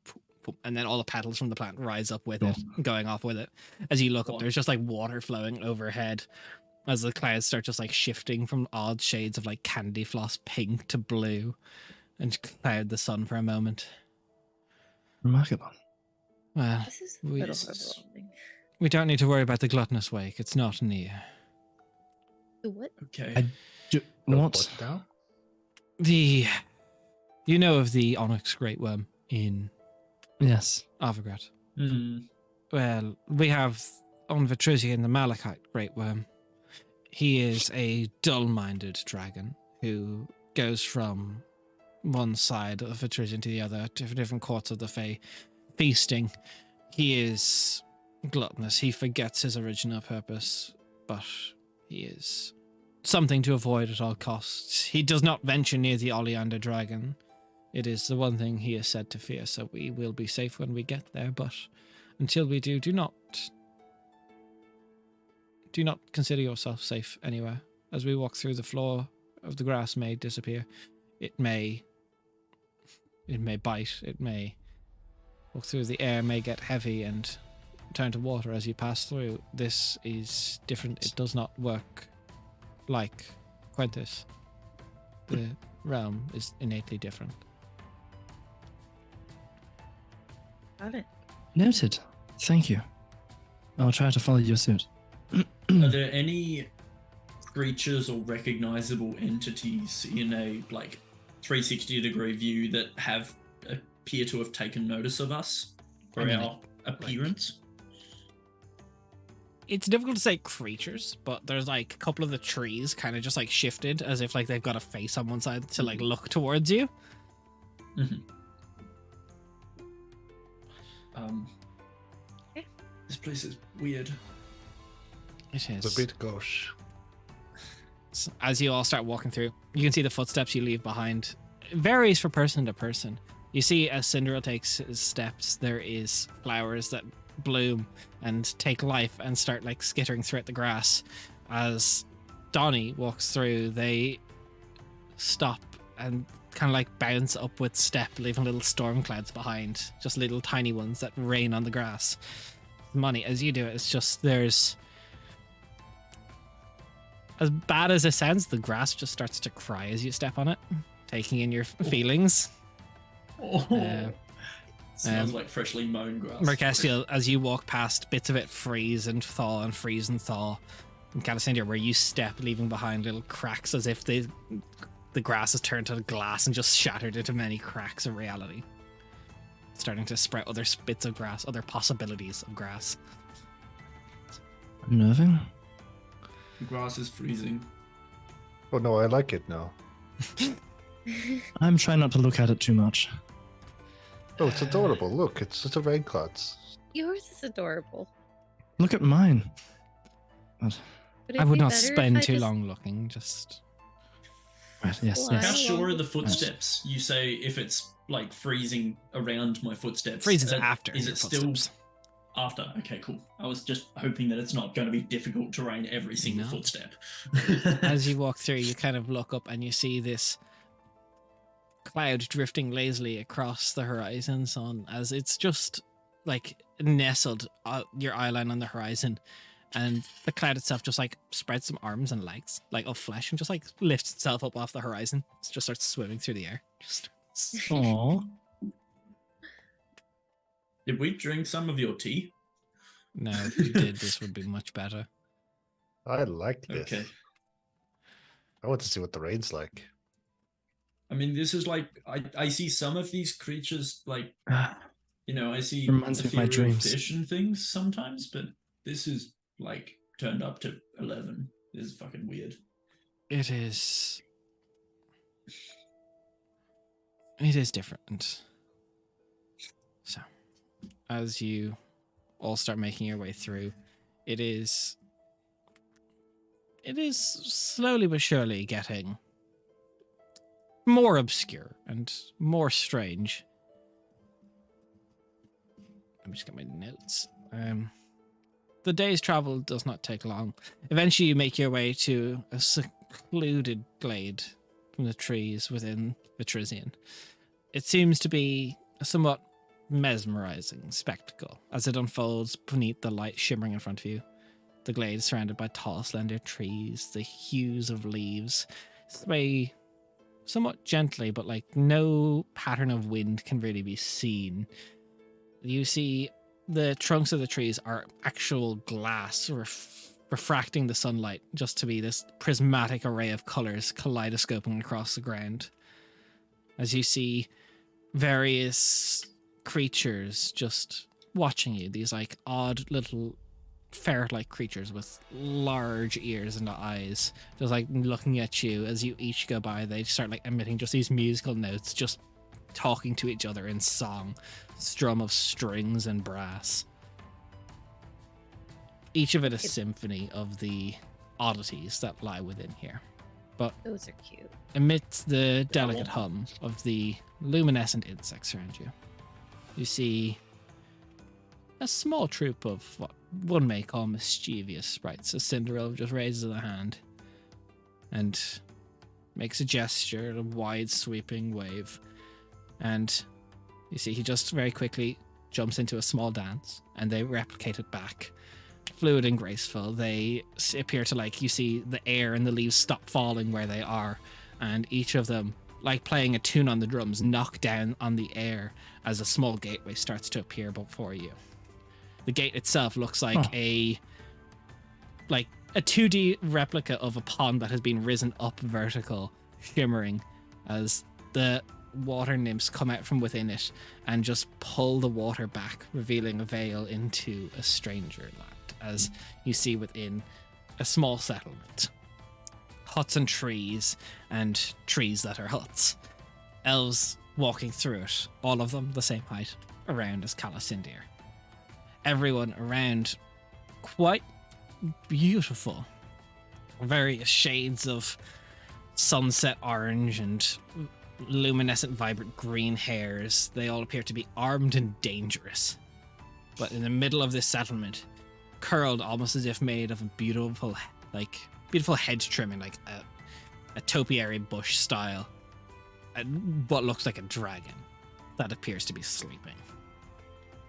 and then all the petals from the plant rise up with it, going off with it. As you look up, there's just like water flowing overhead as the clouds start just like shifting from odd shades of like candy floss pink to blue and cloud the sun for a moment. Remarkable. Well, This is a little overwhelming. we don't need to worry about the gluttonous wake. It's not near. The what? Okay. What? Now? You know of the Onyx Great Worm in Yes. Avograt? Hmm. Well, we have on Vetrisian the Malachite Great Worm. He is a dull-minded dragon who goes from one side of Vetrisian to the other, to different courts of the Fae, feasting. He is gluttonous. He forgets his original purpose, but he is something to avoid at all costs. He does not venture near the Oleander dragon. It is the one thing he is said to fear, so we will be safe when we get there, but until we do, do not consider yourself safe anywhere. As we walk through, the floor of the grass may disappear. It may bite. It may walk through. The air may get heavy and turn to water as you pass through. This is different. It does not work like Quentis. The realm is innately different. Got it. Noted. Thank you. I'll try to follow your suit. Are there any creatures or recognizable entities in a like 360-degree view that have appear to have taken notice of us for I mean, our appearance? It's difficult to say creatures, but there's like a couple of the trees kind of just like shifted as if like they've got a face on one side to like look towards you. Mm-hmm. Okay. This place is weird. It is. It's a bit gauche. As you all start walking through, you can see the footsteps you leave behind. It varies from person to person. You see, as Cinderella takes his steps, there is flowers that bloom and take life and start like skittering throughout the grass. As Donnie walks through, they stop and kind of like bounce up with step, leaving little storm clouds behind, just little tiny ones that rain on the grass. Money, as you do it, it's just there's. As bad as it sounds, the grass just starts to cry as you step on it, taking in your feelings. Oh. Smells like freshly mown grass. Mercestial, as you walk past, bits of it freeze and thaw and freeze and thaw. And Calicindia, where you step, leaving behind little cracks as if the grass has turned to glass and just shattered into many cracks of reality. Starting to sprout other bits of grass, other possibilities of grass. Unnerving. The grass is freezing. Oh no, I like it now. I'm trying not to look at it too much. Oh, it's adorable. Look, it's the rain clouds. Yours is adorable. Look at mine. But, Would I it would be not better if spend I too just- long looking, just... right, yes, Why? How yes. sure are the footsteps? You say if it's like freezing around my footsteps. Freezes after Is your it still footsteps. after? Okay, cool. I was just hoping that it's not going to be difficult terrain every single No. footstep. As you walk through, you kind of look up and you see this cloud drifting lazily across the horizon, son, as it's just like nestled your eye line on the horizon, and the cloud itself just like spreads some arms and legs like of flesh and just like lifts itself up off the horizon. It just starts swimming through the air. Just Aww. Did we drink some of your tea? no, if you did, this would be much better. I like this. Okay. I want to see what the rain's like. I mean, this is like I see some of these creatures like I see Reminds me of my ethereal dreams. fish and things sometimes, but this is like turned up to 11. This is fucking weird. It is different. So, as you all start making your way through, it is slowly but surely getting more obscure and more strange. Let me just get my notes. The day's travel does not take long. Eventually, you make your way to a secluded glade from the trees within Vitrisian. It seems to be a somewhat mesmerizing spectacle as it unfolds beneath the light shimmering in front of you. The glade is surrounded by tall, slender trees. The hues of leaves sway somewhat gently, but like no pattern of wind can really be seen. You see the trunks of the trees are actual glass refracting the sunlight just to be this prismatic array of colors kaleidoscoping across the ground. As you see various creatures just watching you, these like odd little ferret-like creatures with large ears and eyes, just like looking at you as you each go by. They start like emitting just these musical notes, just talking to each other in song, strum of strings and brass. Each of it a symphony of the oddities that lie within here. But Those are cute. amidst the delicate hum of the luminescent insects around you, you see a small troop of what one may call mischievous sprites. As Cinderella just raises a hand and makes a gesture, a wide sweeping wave. And you see he just very quickly jumps into a small dance and they replicate it back. Fluid and graceful. They appear to, like, you see the air and the leaves stop falling where they are, and each of them, like playing a tune on the drums, knock down on the air as a small gateway starts to appear before you. The gate itself looks like a 2D replica of a pond that has been risen up vertical, shimmering as the water nymphs come out from within it and just pull the water back, revealing a veil into a stranger land, as you see within a small settlement. Huts and trees that are huts. Elves walking through it, all of them the same height, around as Calasindir. Everyone around quite beautiful. Various shades of sunset orange and luminescent vibrant green hairs. They all appear to be armed and dangerous. But in the middle of this settlement, curled almost as if made of a beautiful head trimming, like a topiary bush style, what looks like a dragon that appears to be sleeping,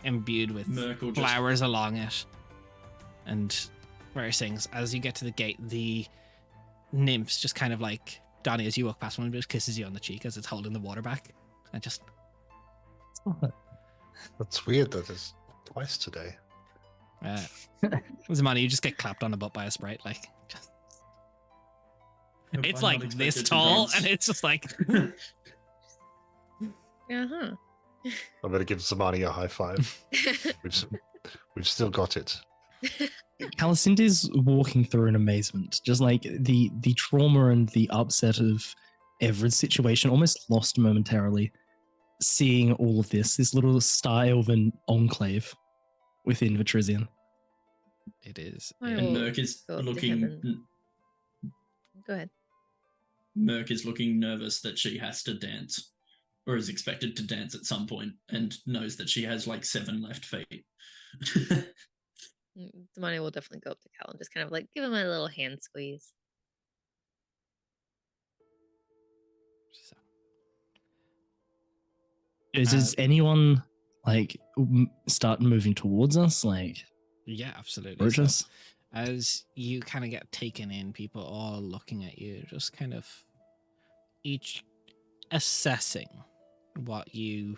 imbued with flowers along it and various things. As you get to the gate, the nymphs just kind of like, Donnie, as you walk past one, just kisses you on the cheek as it's holding the water back, and just That's weird that there's twice today. Zamani, you just get clapped on the butt by a sprite, like just, it's like this tall, and it's just like Uh-huh. I'm going to give Zamani a high five. We've still got it. Calasinda's walking through in amazement, just like the trauma and the upset of Everett's situation, almost lost momentarily. Seeing all of this little star elven enclave within Vitrizion. it is. And Merc is Go up to looking. him Go ahead. Merc is looking nervous that she has to dance, or is expected to dance at some point, and knows that she has like 7 left feet. Damani will definitely go up to Cal and just kind of like give him a little hand squeeze. Does anyone like start moving towards us? Like, Yeah, absolutely. approach us? As you kind of get taken in, people all looking at you, just kind of each assessing what you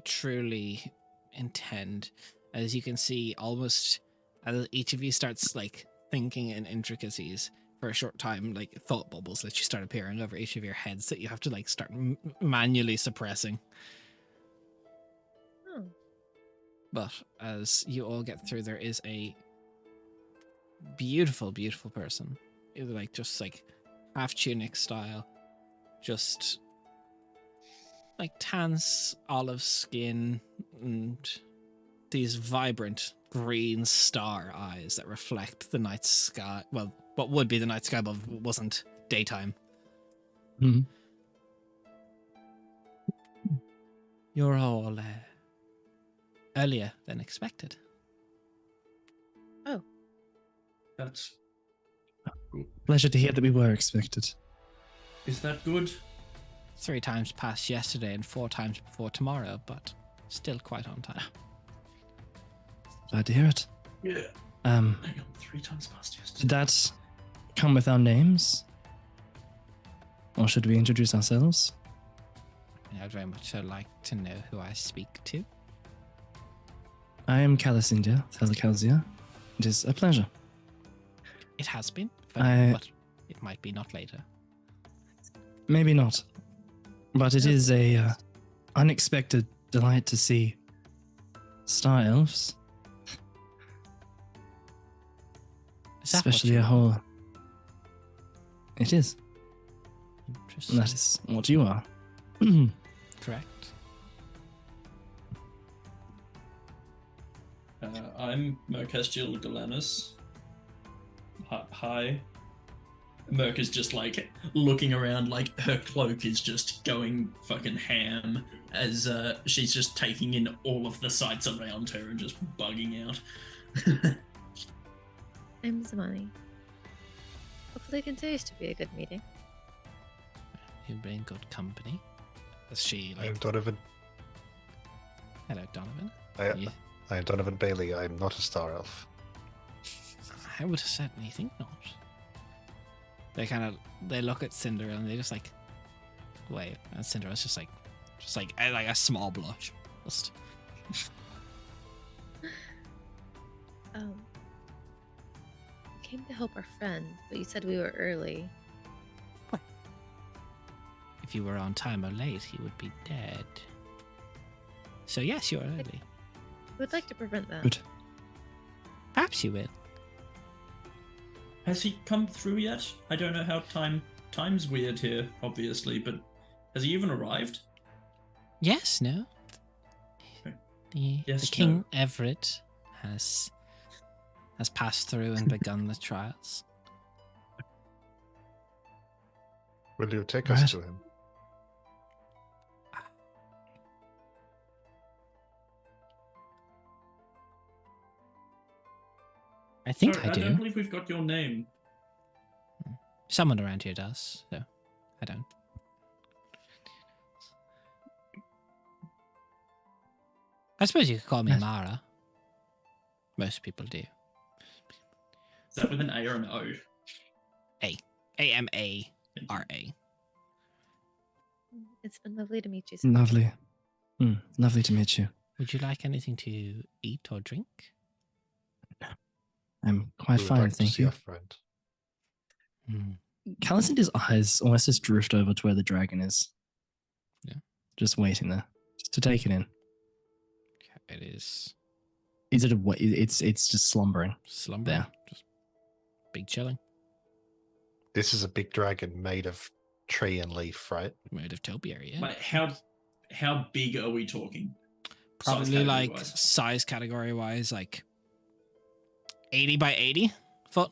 truly intend. As you can see, almost as each of you starts like thinking in intricacies for a short time, like thought bubbles literally start appearing over each of your heads that you have to like start manually suppressing. Oh. But as you all get through, there is a beautiful, beautiful person, either like just like half tunic style, just like tan olive skin and these vibrant green star eyes that reflect the night sky. Well, what would be the night sky, but wasn't daytime. Mm-hmm. You're all earlier than expected. That's Pleasure to hear that we were expected. is that good? 3 times past yesterday and 4 times before tomorrow, but still quite on time. Glad to hear it. Yeah. Um, Hang on, 3 times past yesterday. did that come with our names? Or should we introduce ourselves? I'd very much like to know who I speak to. I am Calasindia, Thalakazia. It is a pleasure. It has been, I- but it might be not later. Maybe not. But it is a unexpected delight to see star elves. Is that what Especially you a are? whole... It is. Interesting. That is what you are. Correct. I'm Mercastiel Galanus. Hi. Merc is just like looking around, like her cloak is just going fucking ham as she's just taking in all of the sights around her and just bugging out. I'm Zamani. Hopefully it continues to be a good meeting. You've been in good company. As she I am like, Donovan. hello Donovan. I am Donovan Bailey. I am not a star elf. I would certainly think not. They look at Cinder and they just like wait, and Cinderella's just like a small blush. Just We came to help our friend, but you said we were early. if you were on time or late, he would be dead. So yes, you're early. I would like to prevent that. Good. Perhaps you will. Has he come through yet? I don't know how time's weird here, obviously, but has he even arrived? Yes, no. Okay. The Yes, King Everett has passed through and begun the trials. Will you take Right. us to him? I think Sorry, I I don't do. believe we've got your name. Someone around here does, so I don't. I suppose you could call me Yes. Mara. Most people do. Is that with an A or an O? A-M-A-R-A. It's been lovely to meet you. Sam. Lovely. Lovely to meet you. Would you like anything to eat or drink? I'm quite We would fine, like to thank see you. our friend. Callistan's eyes almost just drift over to where the dragon is. Yeah. Just waiting there. Just to take it in. It is Is it it's just slumbering. slumbering. Yeah. Just big chilling. This is a big dragon made of tree and leaf, right? Made of topiary, yeah. Like, how big are we talking? Probably Size like category-wise? size category wise, like 80 by 80 foot.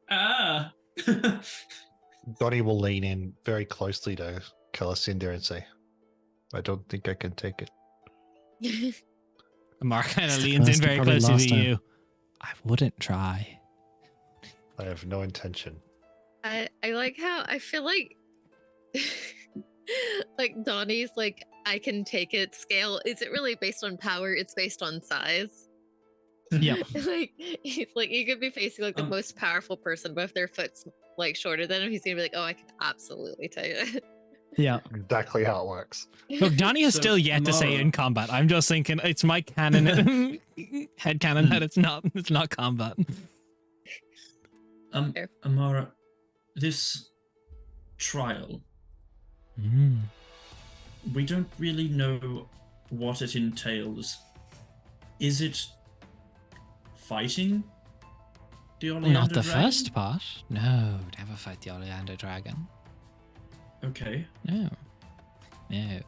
Ah! Donnie will lean in very closely to Calacinda and say, I don't think I can take it. Mark kind of leans in First, very probably closely last to time. you. I wouldn't try. I have no intention. I like how I feel like like Donnie's like I can take it scale. Is it really based on power? It's based on size. Yeah. Like he's like you could be facing like the most powerful person, but if their foot's like shorter than him, he's gonna be like, oh, I can absolutely tell you. Yeah. Exactly how it works. Look, Donnie has So, still yet to say Amara- in combat. I'm just thinking it's my canon head canon that it's not combat. Fair. Amara, this trial, we don't really know what it entails. Is it fighting the Oleander Not the Dragon? first part. No, never fight the Oleander Dragon. Okay. No. No.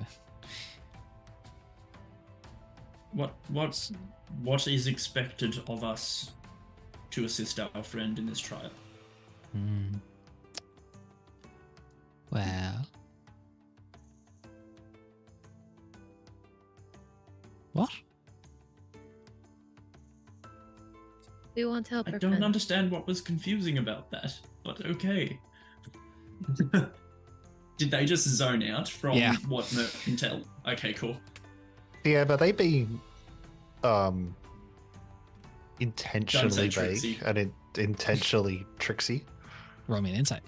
What is expected of us to assist our friend in this trial? Well. What? We want to help I our don't friend. understand what was confusing about that, but okay. Did they just zone out from Yeah. what Merc can tell? Okay, cool. Yeah, but they being intentionally tricksy. vague and intentionally tricksy. Roll me an insight.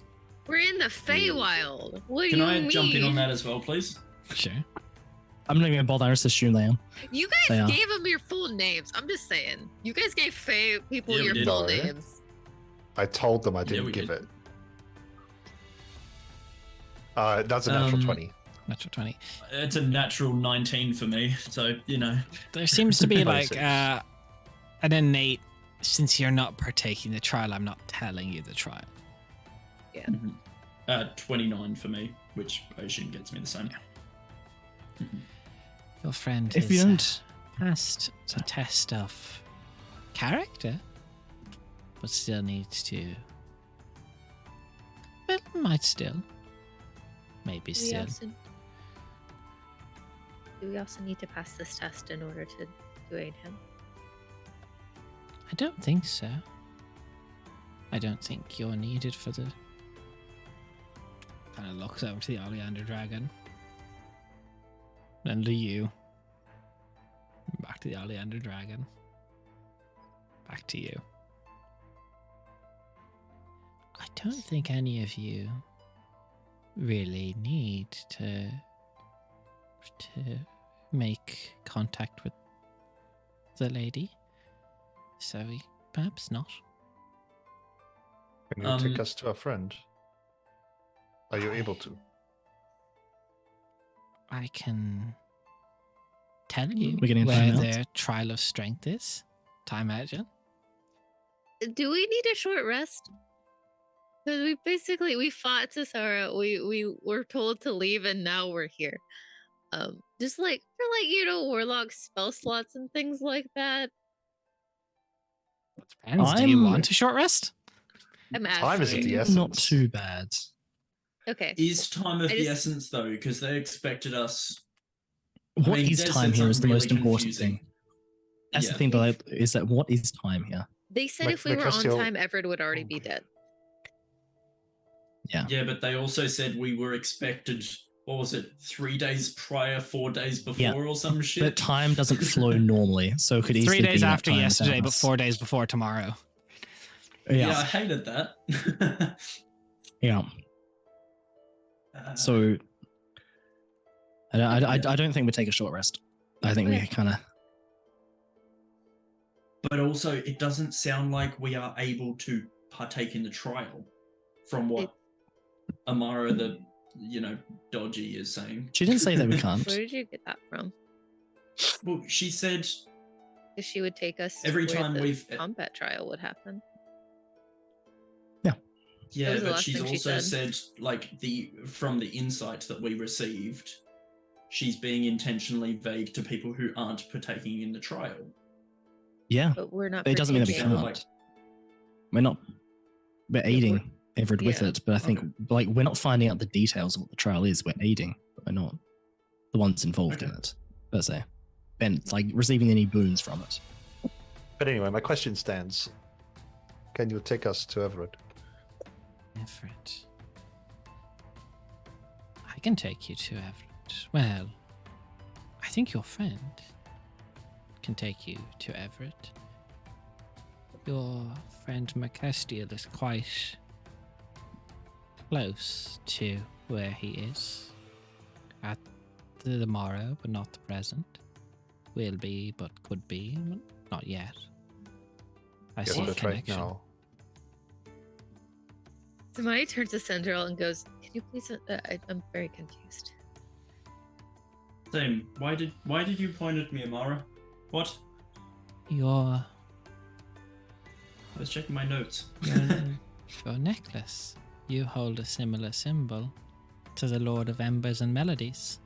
We're in the Feywild. What Can do I you mean? jump in on that as well, please? Sure. I'm not even gonna bother. I just assume they am. You They guys are. gave them your full names. I'm just saying. You guys gave Fey people Yeah, we your did. full No. names. I told them I Yeah, didn't we give did. it. That's a natural 20. Natural 20. It's a natural 19 for me, so, you know. There seems to be like 26. an innate, since you're not partaking the trial, I'm not telling you the trial. 29 for me, which I assume gets me the same. Your friend If you has don't, passed a test of character, but still needs to. Well, might still. Maybe still. Do we also need to pass this test in order to aid him? I don't think so. I don't think you're needed for the. Kind of looks over to the Oleander Dragon. Then to you. Back to the Oleander Dragon. Back to you. I don't think any of you really need to make contact with the lady. So perhaps not. Can you take us to our friend? Are you able to? I can tell you We're getting where time out. their trial of strength is. Time out, Jen. Do we need a short rest? Because we fought Cesara, we were told to leave, and now we're here. Just like for warlock spell slots and things like that. Depends. Do you want a short rest? I'm Time is of the asking. essence. Not too bad. Okay. Is time of I the just- essence though? Because they expected us. What is Des time said here is the something most really important confusing. thing. That's Yeah. the thing that is that what is time here? They said Like, if we were on Mercutio- time, Everett would already be dead. Yeah. Yeah, but they also said we were expected. What was it? 3 days prior, 4 days before, or some shit. But time doesn't flow normally, so it could 3 easily days be after that time yesterday, without but us. 4 days before tomorrow. Yeah, I Yeah. hated that. Yeah. So I don't think we take a short rest. I think we Okay. kind of. But also, it doesn't sound like we are able to partake in the trial, from what Amara, the dodgy, is saying. She didn't say that we can't. Where did you get that from? Well, she said Because she would take us Every to where time the we've- combat trial would happen. Yeah, was the but last she's thing she also said. said, like, from the insight that we received, she's being intentionally vague to people who aren't partaking in the trial. Yeah. But we're not. But it doesn't mean that we partaking. partaking. can't. We're not. We're aiding Everett with yeah. it, but I think Okay. we're not finding out the details of what the trial is. We're aiding, but we're not the ones involved in Okay. it per se. And receiving any boons from it. But anyway, my question stands. Can you take us to Everett? Everett. I can take you to Everett. Well, I think your friend can take you to Everett. Your friend Mercestial is quite close to where he is at the morrow, but not the present. Will be, but could be, not yet. I see a But right connection. now, Somebody turns to Central and goes, "Can you please?" I'm very confused. Same. Why did you point at me, Amara? What? Your I was checking my notes. your necklace. You hold a similar symbol to the Lord of Embers and Melodies.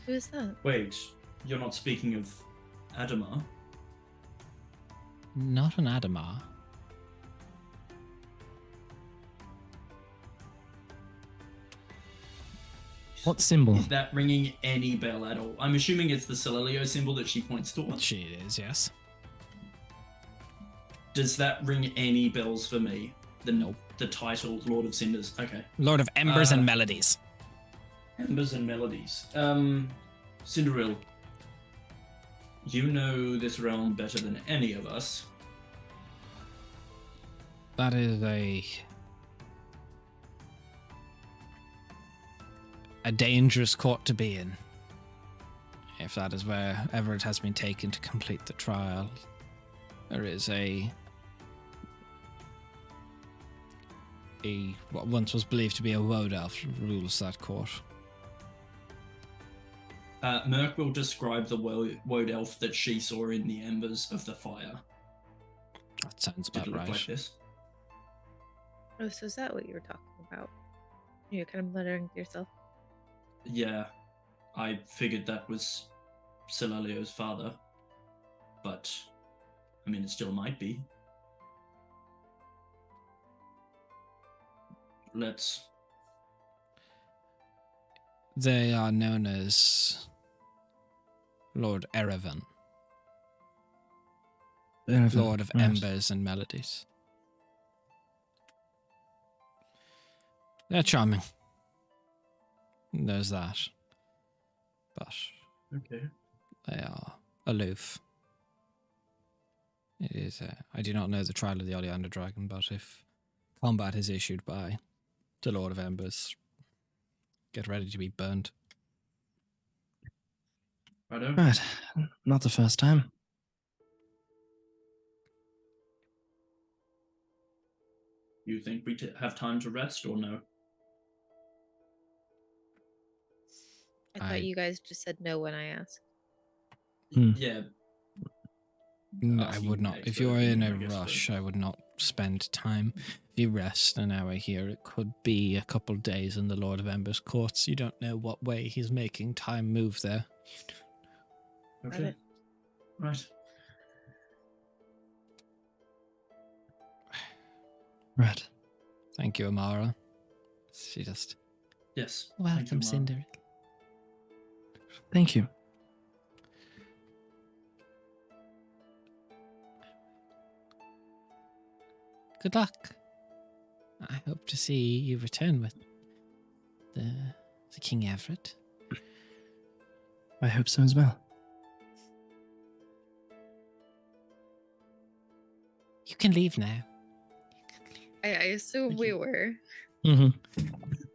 Who is that? Wait, you're not speaking of Adama? Not an Adamar. What symbol? Is that ringing any bell at all? I'm assuming it's the Celelio symbol that she points towards. She is, yes. Does that ring any bells for me? The title, Lord of Cinders. Okay. Lord of Embers and Uh, Melodies. Embers and Melodies. Cinderil, you know this realm better than any of us. That is a dangerous court to be in. If that is where Everett has been taken to complete the trial, there is what once was believed to be a woad elf rules that court. Merc will describe the woad elf that she saw in the embers of the fire. That sounds Did about it look right. like this? Oh, so is that what you were talking about? You're kind of muttering to yourself. Yeah, I figured that was Celalio's father, but I mean, it still might be. They are known as Lord Erevan, Lord of Right. Embers and Melodies. They're charming. There's that. But Okay. they are aloof. It is. I do not know the trial of the Oleander Dragon, but if combat is issued by the Lord of Embers, get ready to be burned. Righto. Right. Not the first time. You think we have time to rest or no? I thought you guys just said no when I asked. Yeah. I Asking would not. If expert you're in opinion, a I guess, rush, I would not spend time. If you rest an hour here, it could be a couple days in the Lord of Ember's courts. You don't know what way he's making time move there. Okay. it. Right. Right. Thank you, Amara. She just... Yes. Thank you, Welcome, Mara. Cinder. Thank you. Good luck. I hope to see you return with the King Everett. I hope so as well. You can leave now. I assume Thank we you. were. Mm-hmm.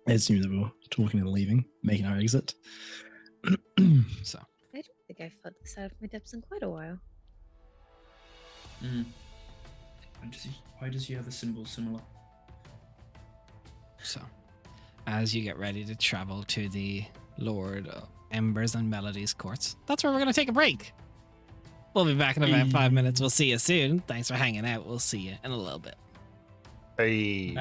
I assume that we were talking and leaving, making our exit. So, I don't think I felt this out of my depths in quite a while. Mm. Why does he have a symbol similar? so, as you get ready to travel to the Lord of Embers and Melodies courts, that's where we're going to take a break. We'll be back in about 5 minutes. We'll see you soon. Thanks for hanging out. We'll see you in a little bit. Hey.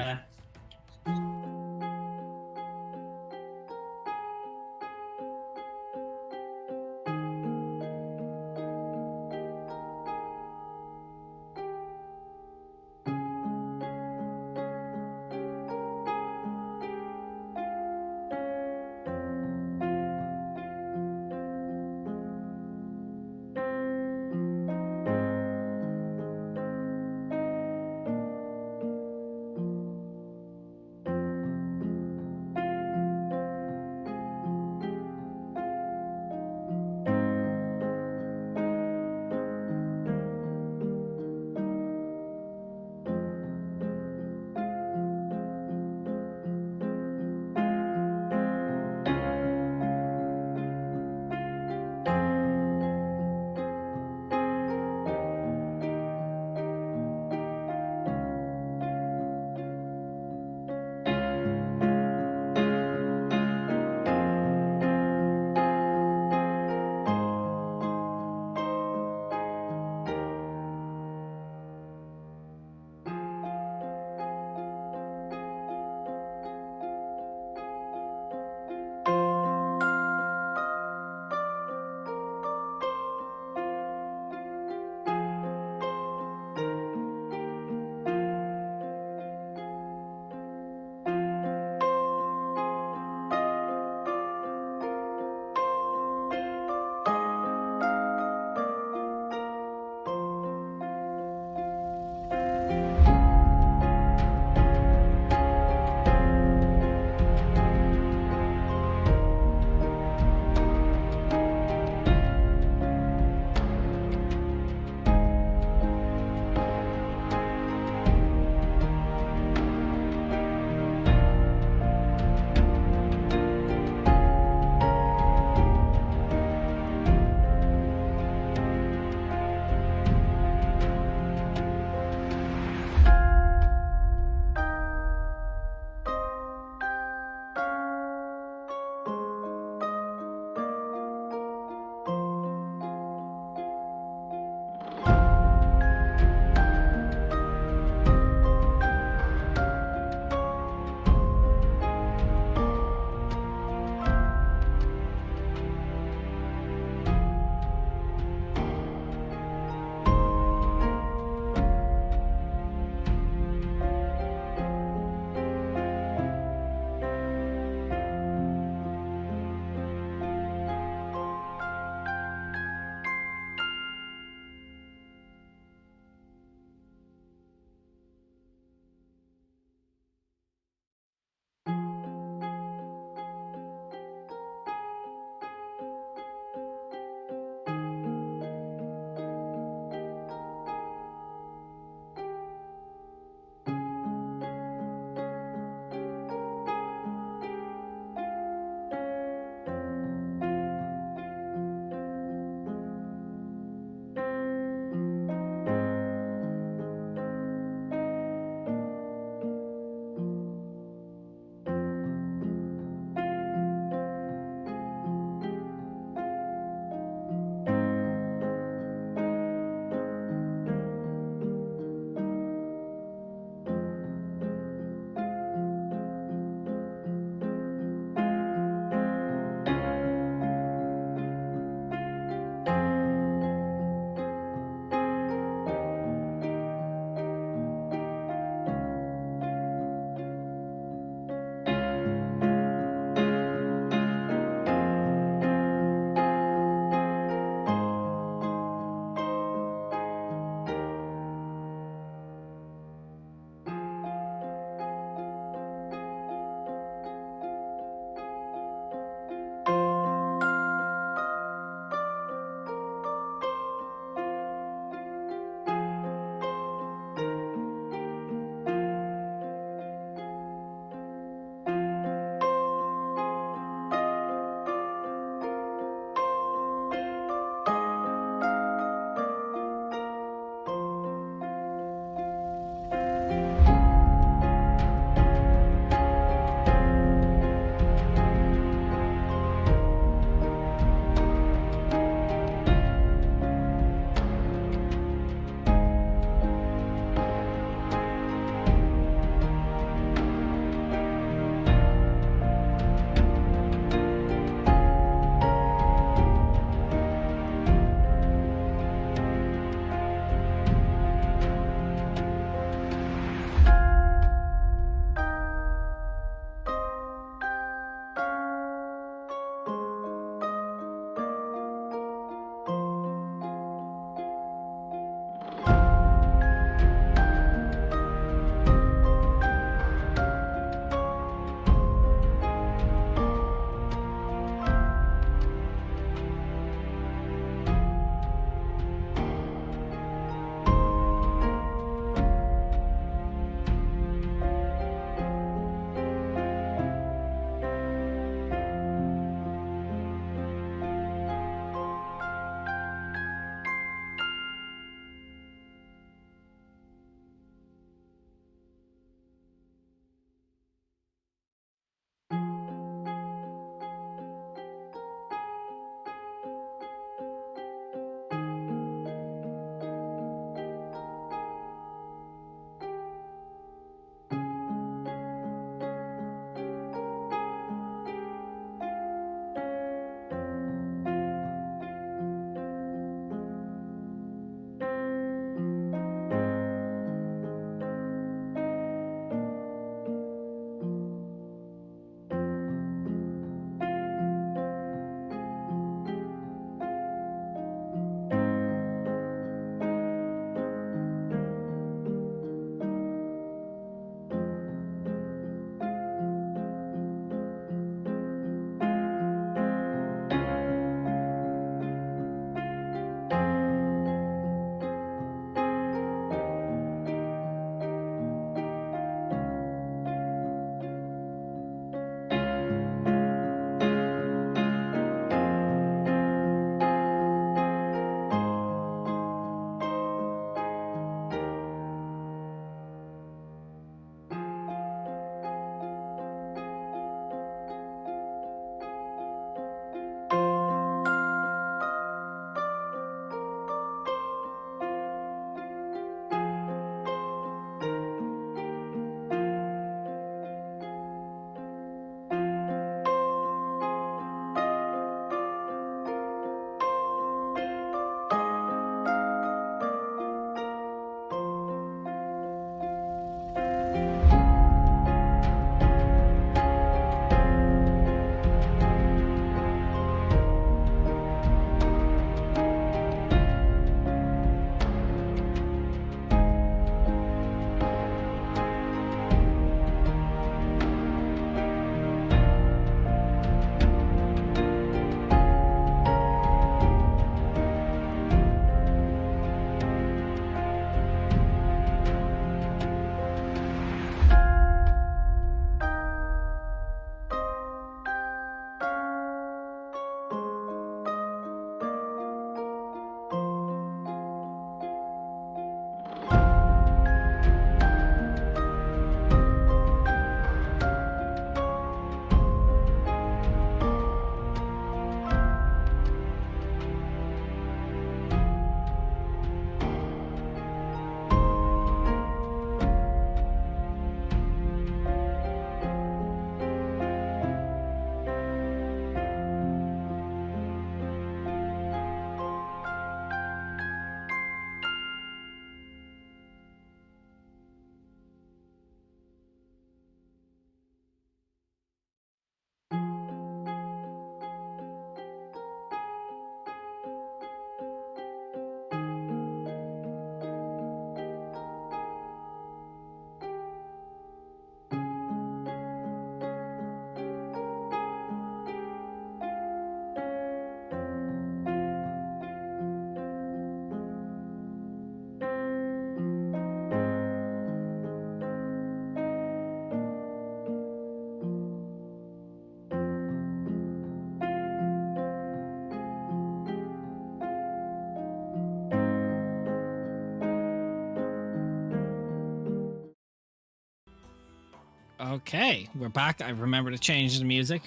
Okay, we're back. I remember to change the music.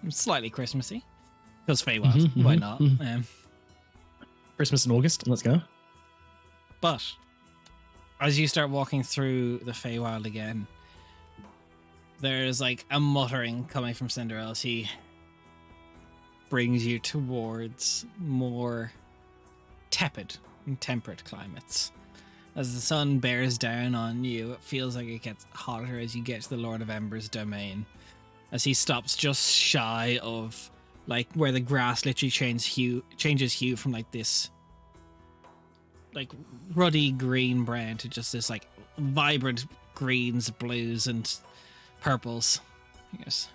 It's slightly Christmassy. Because Feywild, why not? Christmas in August. Let's go. But as you start walking through the Feywild again, there's like a muttering coming from Cinderella as he brings you towards more tepid and temperate climates. As the sun bears down on you, it feels like it gets hotter as you get to the Lord of Ember's domain. As he stops just shy of like where the grass literally changes hue from like this like ruddy green brown to just this like vibrant greens, blues, and purples. Yes.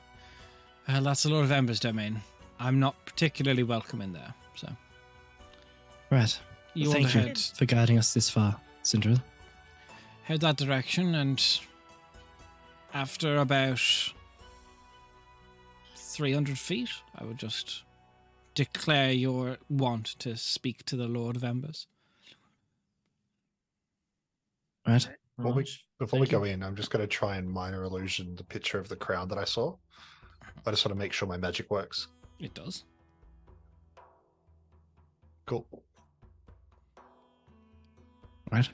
Well, that's the Lord of Ember's domain. I'm not particularly welcome in there, so. Right. You Thank you for guiding us this far, Cinderella. Head that direction, and after about 300 feet, I would just declare your want to speak to the Lord of Embers. Right. Before we go in, I'm just going to try and minor illusion the picture of the crown that I saw. I just want to make sure my magic works. It does. Cool. Right.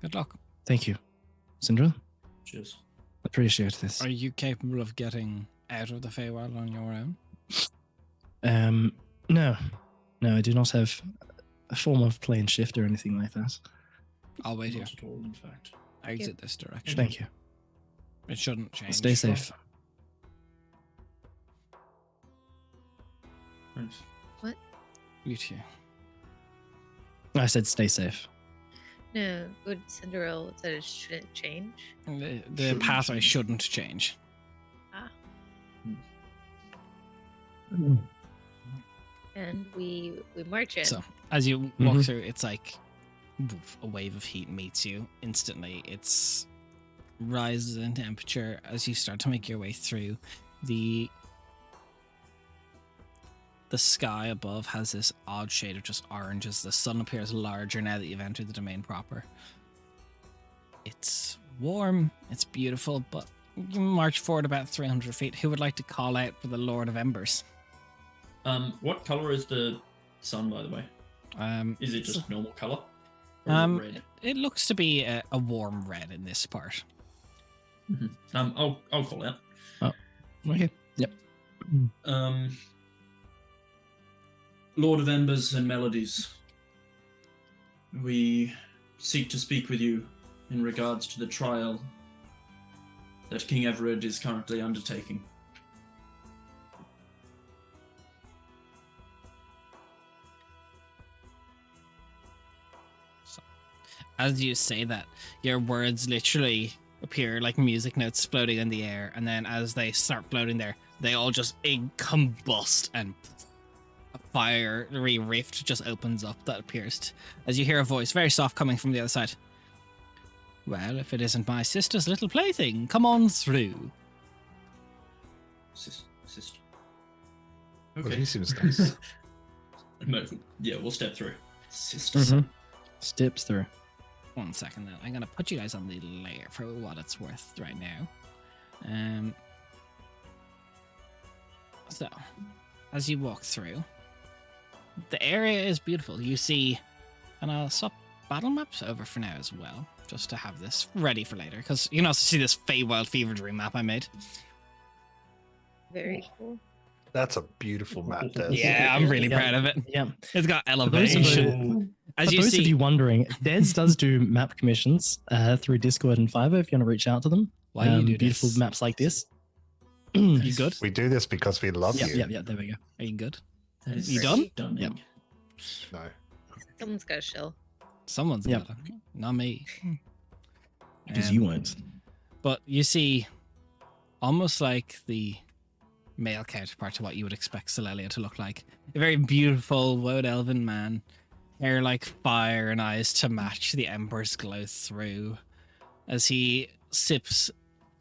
Good luck. Thank you, Cinderella. Cheers. Appreciate this. Are you capable of getting out of the Feywild on your own? No. No, I do not have a form of plane shift or anything like that. I'll wait here. Not at all, in fact. Exit this direction. Thank you. It shouldn't change. Stay safe. Thanks. What? You too. I said stay safe. No, good Cinderella said it shouldn't change. The Shouldn't pathway change. shouldn't change. Ah. And we march in. So as you walk through, it's like woof, a wave of heat meets you instantly. It's rises in temperature as you start to make your way through. The sky above has this odd shade of just orange as the sun appears larger now that you've entered the domain proper. It's warm, it's beautiful, but you march forward about 300 feet. Who would like to call out for the Lord of Embers? What color is the sun, by the way? Is it just normal color? Or is it red? It looks to be a warm red in this part. I'll call out. Okay. Yep. Lord of Embers and Melodies, we seek to speak with you in regards to the trial that King Everard is currently undertaking. As you say that, your words literally appear like music notes floating in the air, and then as they start floating there, they all just combust, and a fiery rift just opens up that appears as you hear a voice, very soft, coming from the other side. Well, if it isn't my sister's little plaything, come on through. Sister. Well, Okay. he seems nice. Yeah, we'll step through. Sister. Steps through. 1 second then. I'm going to put you guys on the layer for what it's worth right now. So, as you walk through, the area is beautiful. You see, and I'll swap battle maps over for now as well, just to have this ready for later, because you can also see this Feywild Fever Dream map I made. Very cool. That's a beautiful map, Des. Yeah, I'm really proud of it. Yeah. It's got For those elevation. As For you those see, of you wondering, Des does do map commissions through Discord and Fiverr if you want to reach out to them. why do you do beautiful this? maps like this. You good? We do this because we love you. Yeah, there we go. Are you good? That is You done? stunning. Yep. No. Someone's got to shill. Someone's Yep. got it. Not me. Because you won't. But you see, almost like the male counterpart to what you would expect Celelia to look like. A very beautiful, woad elven man. Hair like fire and eyes to match the embers glow through. As he sips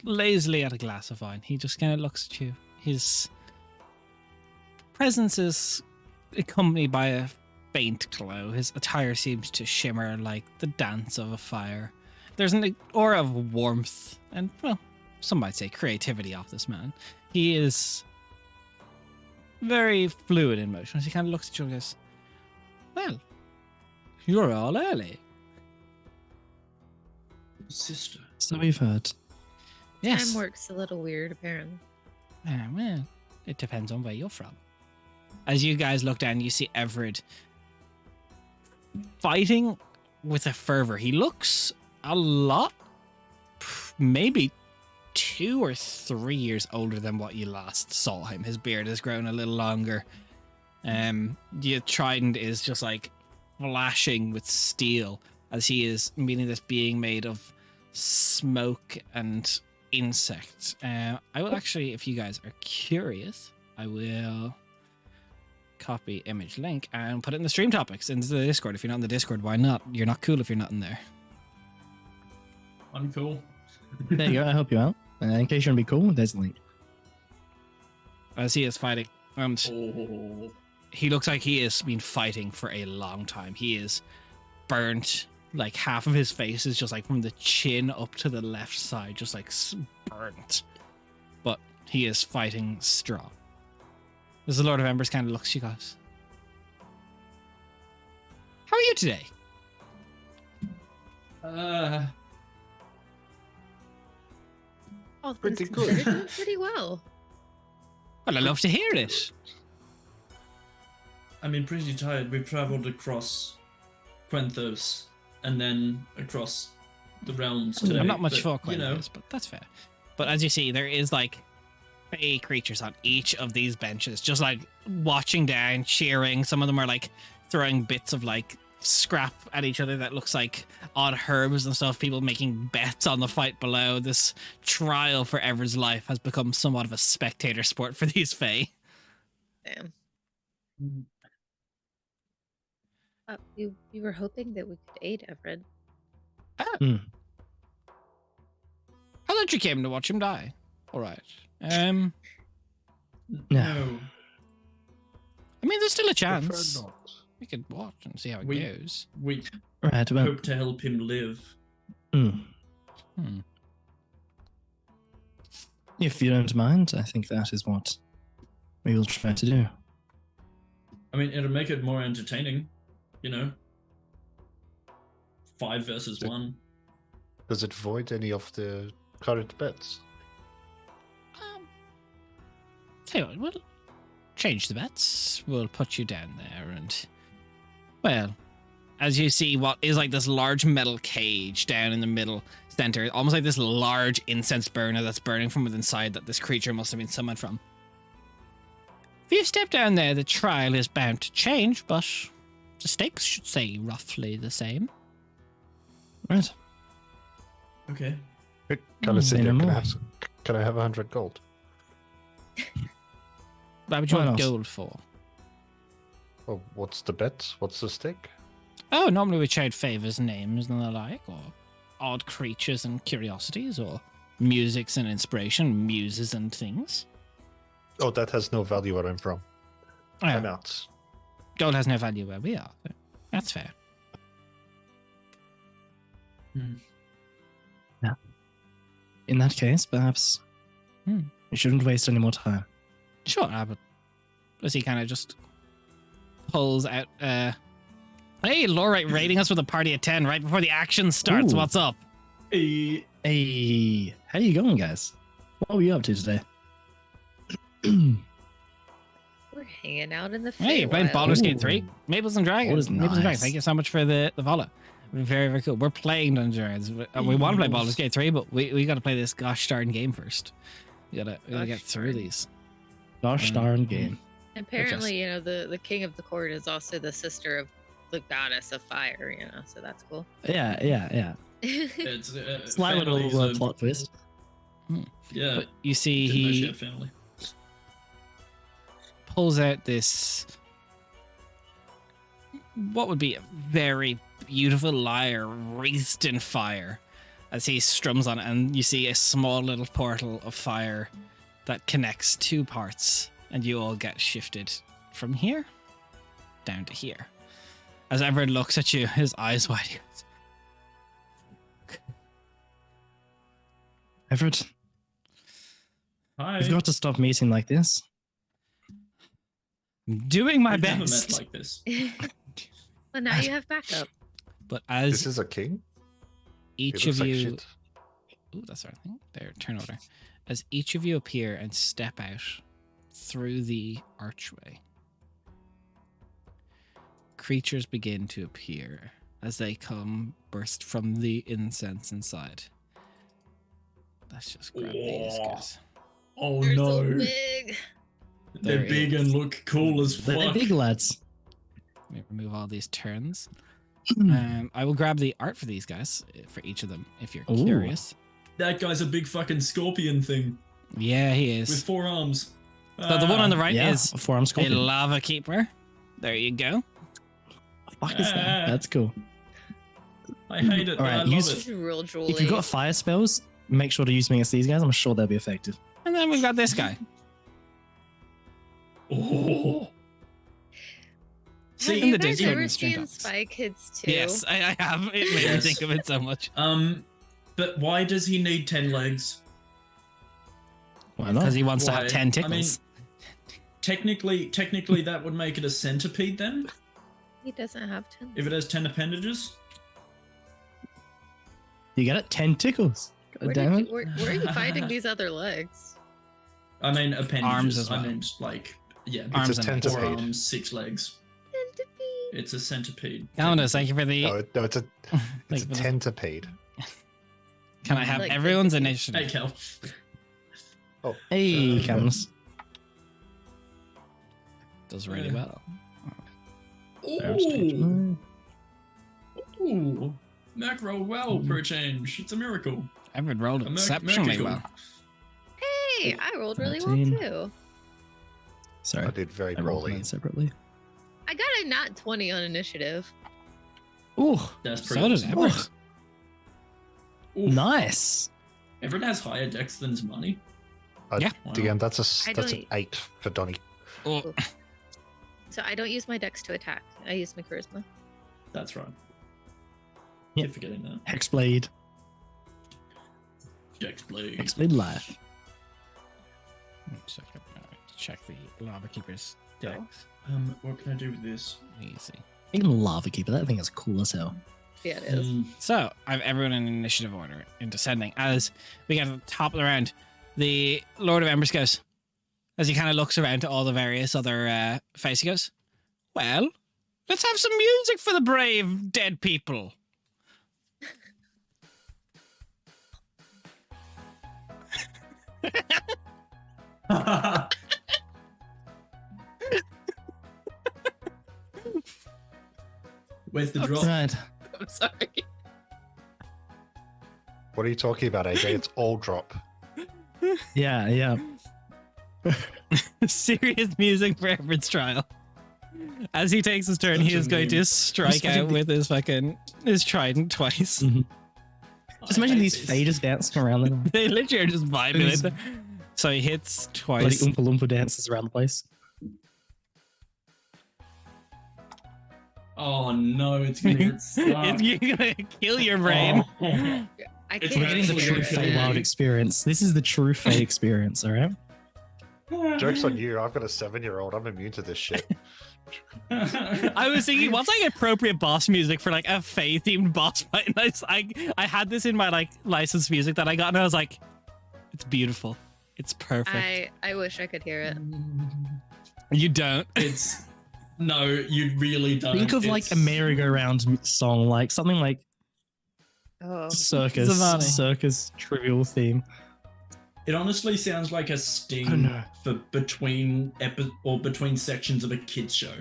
lazily at a glass of wine, he just kind of looks at you. His presence is accompanied by a faint glow. His attire seems to shimmer like the dance of a fire. There's an aura of warmth and, well, some might say creativity off this man. He is very fluid in motion. As he kind of looks at you and goes, "Well, you're all early." Sister. So we've heard. Yes. Time works a little weird, apparently. Well, it depends on where you're from. As you guys look down, you see Everett fighting with a fervor. He looks a lot, maybe 2 or 3 years older than what you last saw him. His beard has grown a little longer. The trident is just like flashing with steel as he is meeting this being made of smoke and insects. I will actually, if you guys are curious, I will copy image link and put it in the stream topics into the Discord. If you're not in the Discord, why not? You're not cool if you're not in there. I'm cool. There you go. I help you out. In case you want to be cool, there's a link. As he is fighting, Oh. he looks like he has been fighting for a long time. He is burnt. Like half of his face is just like from the chin up to the left side, just like burnt. But he is fighting strong. As the Lord of Embers kind of looks, she goes, "How are you today?" All Pretty things good. considered, doing pretty well. Well, I love to hear it. I mean, pretty tired. We've traveled across Quenthos and then across the realms today. I'm not much but, for Quenthos, but that's fair. But as you see, there is like fey creatures on each of these benches, just like watching down, cheering. Some of them are like throwing bits of like scrap at each other that looks like odd herbs and stuff. People making bets on the fight below. This trial for Ever's life has become somewhat of a spectator sport for these fey. Damn. We were hoping that we could aid Everett. I thought you came to watch him die. All right. No. I mean, there's still a Prefer chance. not. We could watch and see how it We- goes. We Right. Well, hope to help him live. if you don't mind, I think that is what we will try to do. I mean, it'll make it more entertaining, you know? 5 versus 1. Does it void any of the current bets? Tell you what, we'll change the bets. We'll put you down there and, well, as you see what is like this large metal cage down in the middle center, almost like this large incense burner that's burning from within inside that this creature must have been summoned from. If you step down there, the trial is bound to change, but the stakes should stay roughly the same. Right. Okay. Can I sit say there? no Can I more. have can I have 100 gold? What would you Why want not? gold for? Oh, what's the bet? What's the stake? Oh, normally we trade favors, names, and the like, or odd creatures and curiosities, or musics and inspiration, muses and things. Oh, that has no value where I'm from. I'm Oh, out. gold has no value where we are. That's fair. In that case, perhaps we shouldn't waste any more time. Sure, but as he kind of just pulls out, hey, Lorite rating us with a party of 10 right before the action starts. Ooh. What's up? Hey, how you going, guys? What were you up to today? We're hanging out in the Hey, you're playing Feywild. Baldur's Gate Ooh. 3. Maples and Dragons. That is Maples and Dragons. nice. Thank you so much for the follow. Very, very cool. We're playing Dungeons and Dragons. We want to play Baldur's Gate 3, but we got to play this gosh darn game first. We gotta Gosh get through darn. these. Gosh darn game. Apparently, you know, the king of the court is also the sister of the goddess of fire, you know, so that's cool. Yeah. It's Slight little families, plot twist. Yeah. But you see, Didn't know she he had family. pulls out this, what would be a very beautiful lyre wreathed in fire as he strums on it, and you see a small little portal of fire that connects 2 parts, and you all get shifted from here down to here. As Everett looks at you, his eyes wide, he goes, Everett, Hi. We've got to stop meeting like this. Doing my We've never best. met like this. Well, now you have backup. But This as is a king? each It of looks like you, shit. ooh, that's the right thing. There, turn order. As each of you appear and step out through the archway, creatures begin to appear as they come burst from the incense inside. Let's just grab these guys. Oh They're no. so big. They're There big is- and look cool as They're fuck. big lads. Let me remove all these turns. Hmm. I will grab the art for these guys, for each of them, if you're Ooh. curious. That guy's a big fucking scorpion thing Yeah, he is. with 4 arms. So the one on the right Yeah, is a forearm a scorpion. lava keeper. There you go. Fuck is that? That's cool. I hate it, but Alright, I love use- This it. is real jewelry. If you've got fire spells, make sure to use them against these guys. I'm sure they'll be effective. And then we've got this guy. Oh. Have See, in you the guys Disney ever Dragons drink seen ups. Spy Kids 2? Yes, I have. It made me Yes. think of it so much. But why does he need 10 legs? Why Because not? he wants to Why? have 10 I tickles. Technically, that would make it a centipede then, He doesn't have 10. if it has 10 appendages. You get it? 10 tickles. God Where, damn it. where are you finding these other legs? I mean, appendages. Arms as well. I meant like, yeah, Arms It's a and legs. 4 centipede. arms, 6 legs. Centipede. It's a centipede. Calendar, thank you for the. No, it's a thank you for the- centipede. Can I have Like everyone's centipede. initiative? Hey, Kel. Oh, Hey, Uh, Camus. Does really Yeah. well. Ooh. Ooh. Macro well for a change. It's a miracle. Everett rolled A exceptionally magical. well. Hey, I rolled really 13. well too. Sorry, I did very I rolled poorly. mine separately. I got a nat 20 on initiative. Ooh, That's pretty So does awesome. Everett. Ooh. nice. Everett has higher dex than his money. Yeah. DM, that's I that's an don't- 8 for Donnie. Oh, So I don't use my dex to attack. I use my charisma. That's right. Yeah. Keep forgetting that. Hexblade. Dex blade. Hexblade life. check the lava keeper's decks. What can I do with this? Easy. Even lava keeper. That thing is cool as hell. Yeah, it is. So I have everyone in initiative order in descending. As we get to the top of the round, the Lord of Embers goes, as he kind of looks around to all the various other faces, he goes, well, let's have some music for the brave dead people. Where's the drop? Right. I'm sorry. What are you talking about, AJ? It's all drop. Yeah, yeah. Serious music for Everett's trial. As he takes his turn, he Such a is going to meme. strike Just imagine out the- with his trident twice. Mhm. Just I imagine hate these this. faders dancing around them. They literally are just vibing It with is- it. So he hits Bloody twice. Oompa Loompa dances around the place. Oh no, it's gonna get stuck. You're gonna kill your brain. Oh. I It's can't We're getting the actually true really Fey good. Wild experience. This is the true Fey experience, alright? Joke's on you. I've got a 7-year-old. I'm immune to this shit. I was thinking, what's like appropriate boss music for like a Fae themed boss fight? And I had this in my like licensed music that I got, and I was like, it's beautiful. It's perfect. I wish I could hear it. You don't. It's no, you really don't. Think of like a merry-go-round song, like something like Oh, Zamani. circus trivial theme. It honestly sounds like a sting Oh, no. for between between sections of a kids show.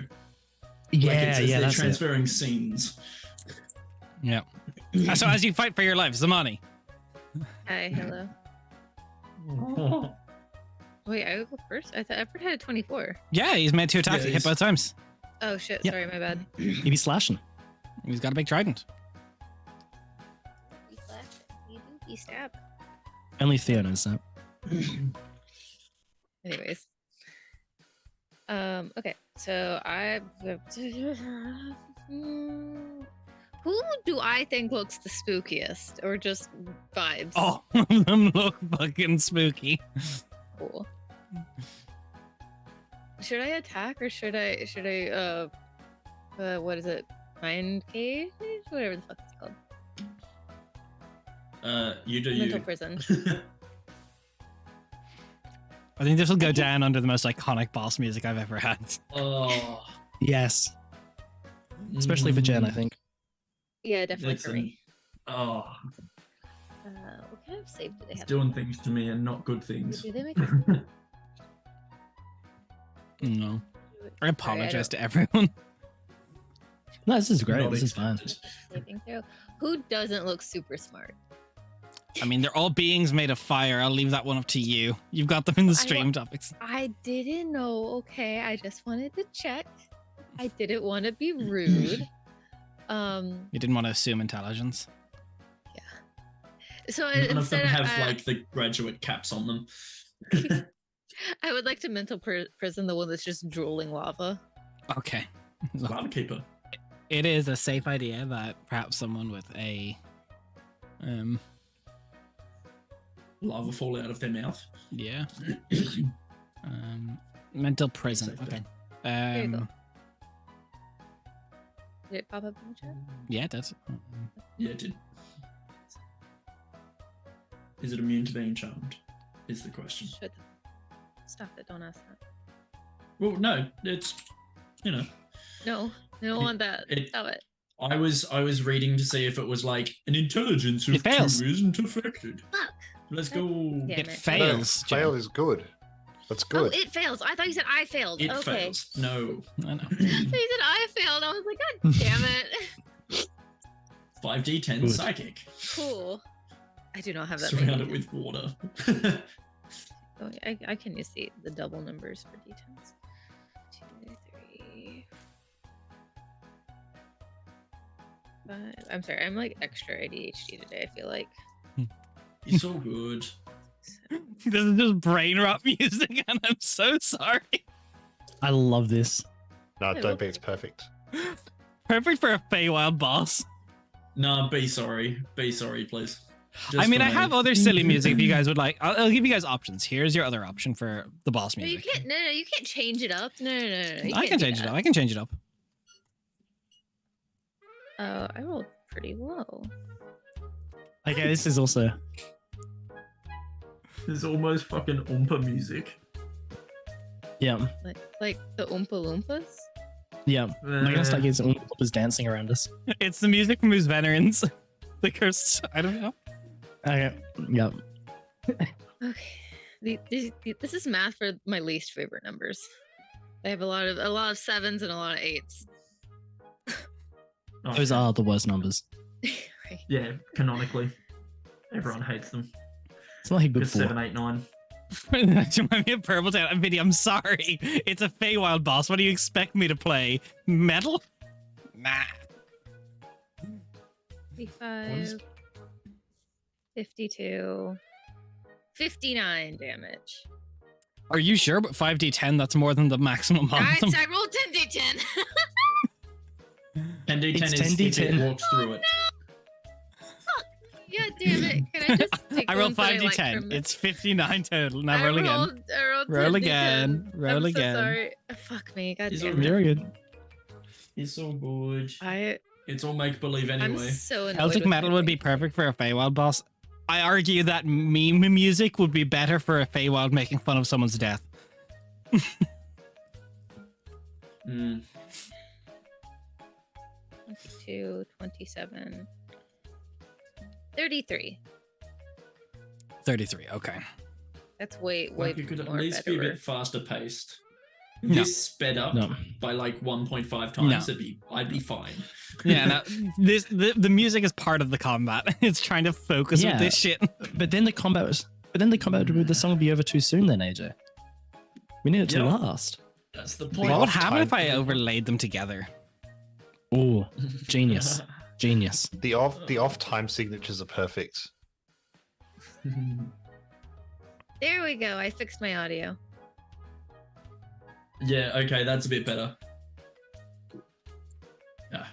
Yeah, like it's, yeah, they're that's it. transferring scenes. Yeah. So as you fight for your life, Zamani. hi, hello. Wait, I will go first? I thought Everett had a 24. Yeah, he's made 2 attacks. Yeah, He hit he's- both times. Oh shit, Yep. sorry, my bad. You be slashing. He's got a big trident. You slash, you do, you stab. Only Theo knows that. Anyways. Okay, so who do I think looks the spookiest, or just vibes? All of them look fucking spooky. Cool. Should I attack or should I what is it? Mind cage? Whatever the fuck it's called. You do Mental you. prison. I think this will go down under the most iconic boss music I've ever had. Oh. Yes. Especially for Jen, I think. Yeah, definitely It's for me. Oh, What kind of save do they it's have? doing things to me and not good things. Do they make a save? No. I Sorry, apologize don't- to everyone. No, this is great. Not This is fine. accepted. saving throw. Who doesn't look super smart? I mean, they're all beings made of fire. I'll leave that one up to you. You've got them in the stream topics. I didn't know. Okay, I just wanted to check. I didn't want to be rude. You didn't want to assume intelligence. So None of them instead, have like the graduate caps on them. I would like to mental prison the one that's just drooling lava. Okay. Lava keeper. It is a safe idea that perhaps someone with a Lava fall out of their mouth. yeah. Mental prison. Safe Okay. There you go. Did it pop up in the chat? Yeah, it does. Yeah, it did. Is it immune to being charmed? Is the question. Should stop it. Don't ask that. Well, no, it's No, I don't want that. Stop it. I was reading to see if it was like an intelligence of It fails. 2 isn't affected. Fuck. Let's go. Damn It it. fails. No, fail is good. That's Oh, good. it fails. I thought you said I failed. It okay. fails. No. I know. I thought you said I failed. I was like, God damn it. 5d10 Good. psychic. Cool. I do not have that Surround many. it with water. Oh, I can use the double numbers for d10s. 2, 3, 5. I'm sorry, I'm like extra ADHD today, I feel like. You're so good. This is just brain rot music, and I'm so sorry. I love this. No, I don't will- be. It's perfect. Perfect for a Feywild boss. Nah, be sorry. Be sorry, please. I Just mean, for I me. have other silly music if you guys would like. I'll give you guys options. Here's your other option for the boss No, you music. can't. No, you can't change it up. No. You I can't can do change it that. up. I can change it up. I rolled pretty low. Okay, this is also. There's almost fucking Oompa music. Yeah. Like the Oompa Loompas. Yeah. I'm gonna start getting some Oompas dancing around us. It's the music from Whose Veterans. The cursed. I don't know. Okay. Yeah. Okay. This is math for my least favorite numbers. I have a lot of 7s and a lot of 8s. Oh, Those are the worst numbers. Right. Yeah, canonically. Everyone hates them. It's not good Because for. 7, 8, 9. That reminds me of Purple Town. Vinny, I'm sorry. It's a Feywild boss. What do you expect me to play? Metal? Nah. 55, 52, 59 damage. Are you sure? But 5d10, that's more than the maximum Guys, bottom. I rolled 10d10. 10d10 It's is if 10d10. it walks through it. Yeah, damn it. Can I just take I the rolled ones that I like 5d10. from it? It's 59 total. Now I roll again. I rolled Roll 10d10. again. Roll I'm again. So sorry. Fuck me. God It's damn all it. Very good. It's all good. It's all make believe I'm anyway. so annoyed Celtic with metal my would be brain. perfect for a Feywild boss. I argue that meme music would be better for a Feywild making fun of someone's death. Mm. 22, 27, 33. 33, okay. That's way Like you could at more least be a better. bit faster paced. No. This sped up No. by like 1.5 times, No. I'd be fine. Yeah, no, the music is part of the combat. It's trying to focus with Yeah. this shit. But then the combat with the song would be over too soon. Then AJ, we need it to Yeah. last. That's the What point. would off happen time. if I overlaid them together? Oh, genius, genius. The off time signatures are perfect. There we go. I fixed my audio. Yeah, okay, that's a bit better. Ah,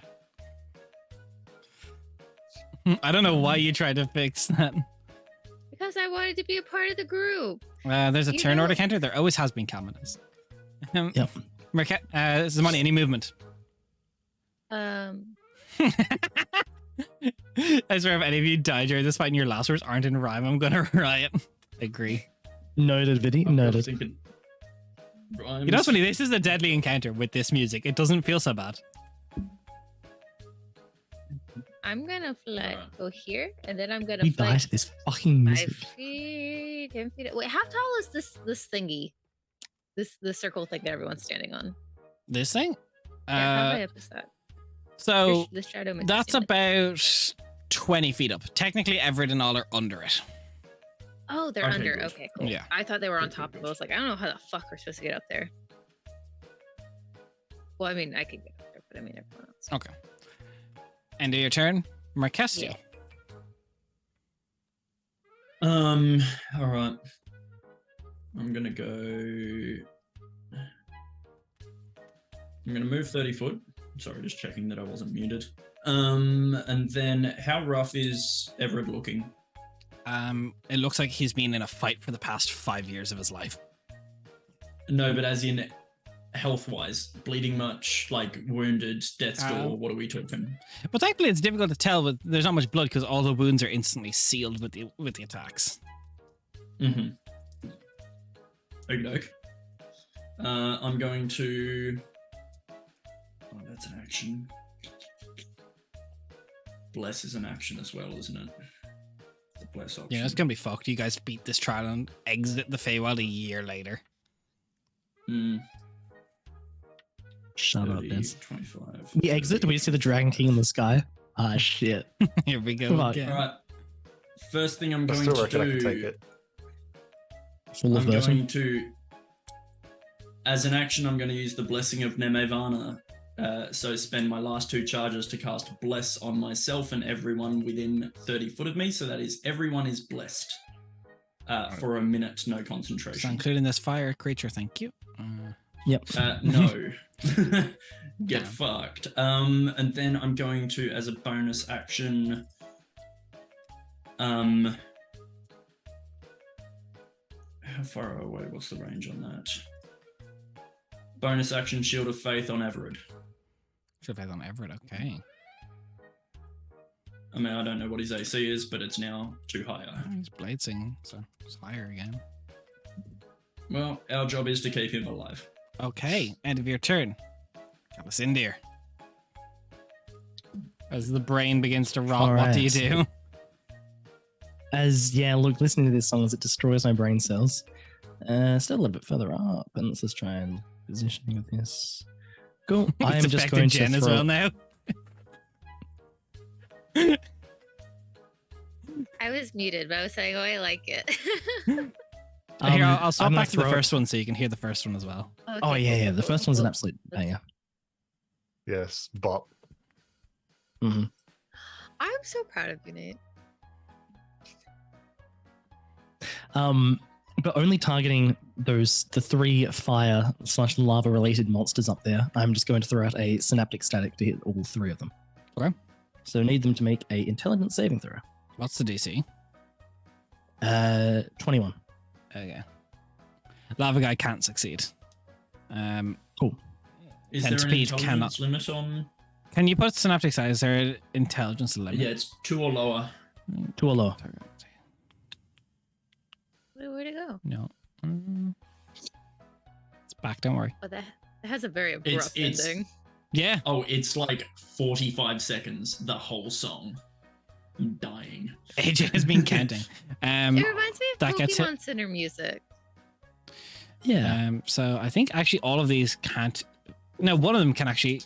I don't know why you tried to fix that. Because Because I wanted to be a part of the group. There's a You turn know- order counter. There always has been Caminus. Yep. This is money. Any movement? I swear, if any of you die during this fight and your last words aren't in rhyme, I'm gonna riot. Agree. Noted, Viddy. I'm Noted. thinking rhymes. You know what's funny? This is a deadly encounter with this music. It doesn't feel so bad. I'm gonna Alright. go here, and then I'm gonna We die fly to this fucking 5 music. feet, 10 feet. Wait, how tall is this thingy? The circle thing that everyone's standing on. This thing? Yeah, how high up is that? So The shadow. makes it that's seem like- about 20 feet up. Technically, Everett and all are under it. Oh, they're Okay, under. good. Okay, cool. Yeah. I thought they were on Okay, top of it. good. I was like, I don't know how the fuck we're supposed to get up there. Well, I mean, I could get up there, but I mean everyone else. Okay. End of your turn. Marquestia. Yeah. All right. I'm gonna go. I'm gonna move 30 foot. Sorry, just checking that I wasn't muted. And then how rough is Everett looking? It looks like he's been in a fight for the past 5 years of his life. No, but as in health-wise, bleeding much, like wounded, death's door. Um, What are we talking? But thankfully, it's difficult to tell, but there's not much blood because all the wounds are instantly sealed with the attacks. Mm-hmm. Okay. I'm going to. Oh, that's an action. Bless is an action as well, isn't it? The bless option. Yeah, it's gonna be fucked. You guys beat this trial and exit the Feywild a year later. Mm, Shut up, 30, Des. 25. We exit. We see the Dragon King in the sky. Ah, shit. Here we go Come on. again. All right. First thing I'm I going still to reckon I do. can take it. Full of I'm version. going to, as an action, I'm going to use the Blessing of Nemevana. So spend my last 2 charges to cast Bless on myself and everyone within 30 foot of me. So that is everyone is blessed for a minute, no So concentration. including this fire creature, thank you. Yep. No. Get Damn. fucked. And then I'm going to, as a bonus action, how far away? What's the range on that? Bonus action, Shield of Faith on Everett. Should have had on Everett. Okay. I mean, I don't know what his AC is, but it's now 2 higher. He's bladesing, so it's higher again. Well, our job is to keep him alive. Okay, end of your turn. Calicindir. As the brain begins to rot, what do you do? Look, listening to this song as it destroys my brain cells. Still a little bit further up, and let's just try and positioning with this. Cool. I am It's just affected going Jen to as throw. well now. I was muted, but I was saying, oh, I like it. Here, I'll swap I'm gonna back to the throw- first one so you can hear the first one as well. Okay, Oh yeah, cool, yeah. cool, The cool, first one's an cool. absolute banger. Yes, bop. Hmm. I'm so proud of you, Nate. But only targeting the 3 fire / lava related monsters up there. I'm just going to throw out a synaptic static to hit all 3 of them. Okay. So need them to make a intelligence saving throw. What's the DC? 21. Okay. Lava guy can't succeed. Cool. Is there an Centipede intelligence limit on? Can you put synaptic size? Is there an intelligence limit? Yeah, it's 2 or lower. 2 or lower. Where'd it go? No. It's back, don't worry. Oh, that has a very abrupt It's- ending. Yeah. Oh, it's like 45 seconds, the whole song. I'm dying. AJ has been counting. It reminds me of that gets it. Pokemon Center music. Yeah. So I think actually all of these can't. No, one of them can actually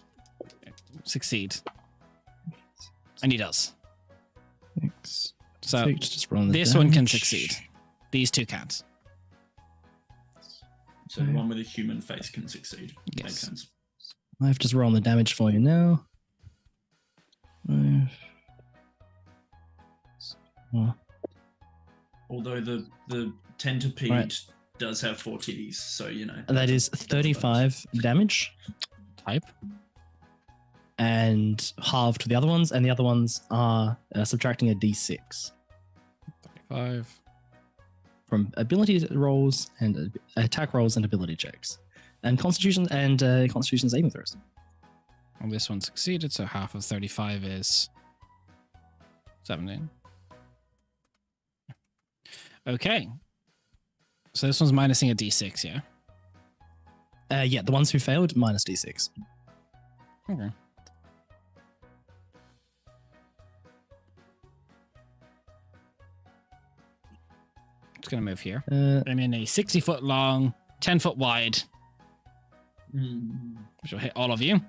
succeed, and he does. Six. So Six, just roll the this one can damage. succeed. These 2 can't. So the one with a human face can succeed. Yes. Makes sense. I've just rolled the damage for you now. 5. Well, Although the centipede Right. does have 4 titties, so you know. that is that's a 35 damage Type. and halved for the other ones, and the other ones are subtracting a d6. 35. from ability rolls and attack rolls and ability checks, and Constitution saving throws. Well, this one succeeded, so half of 35 is 17. Okay. So this one's minusing a d6, yeah? Yeah, the ones who failed minus d6. Okay. Just gonna move here. I'm in a 60-foot long, 10-foot wide, which will hit all of you.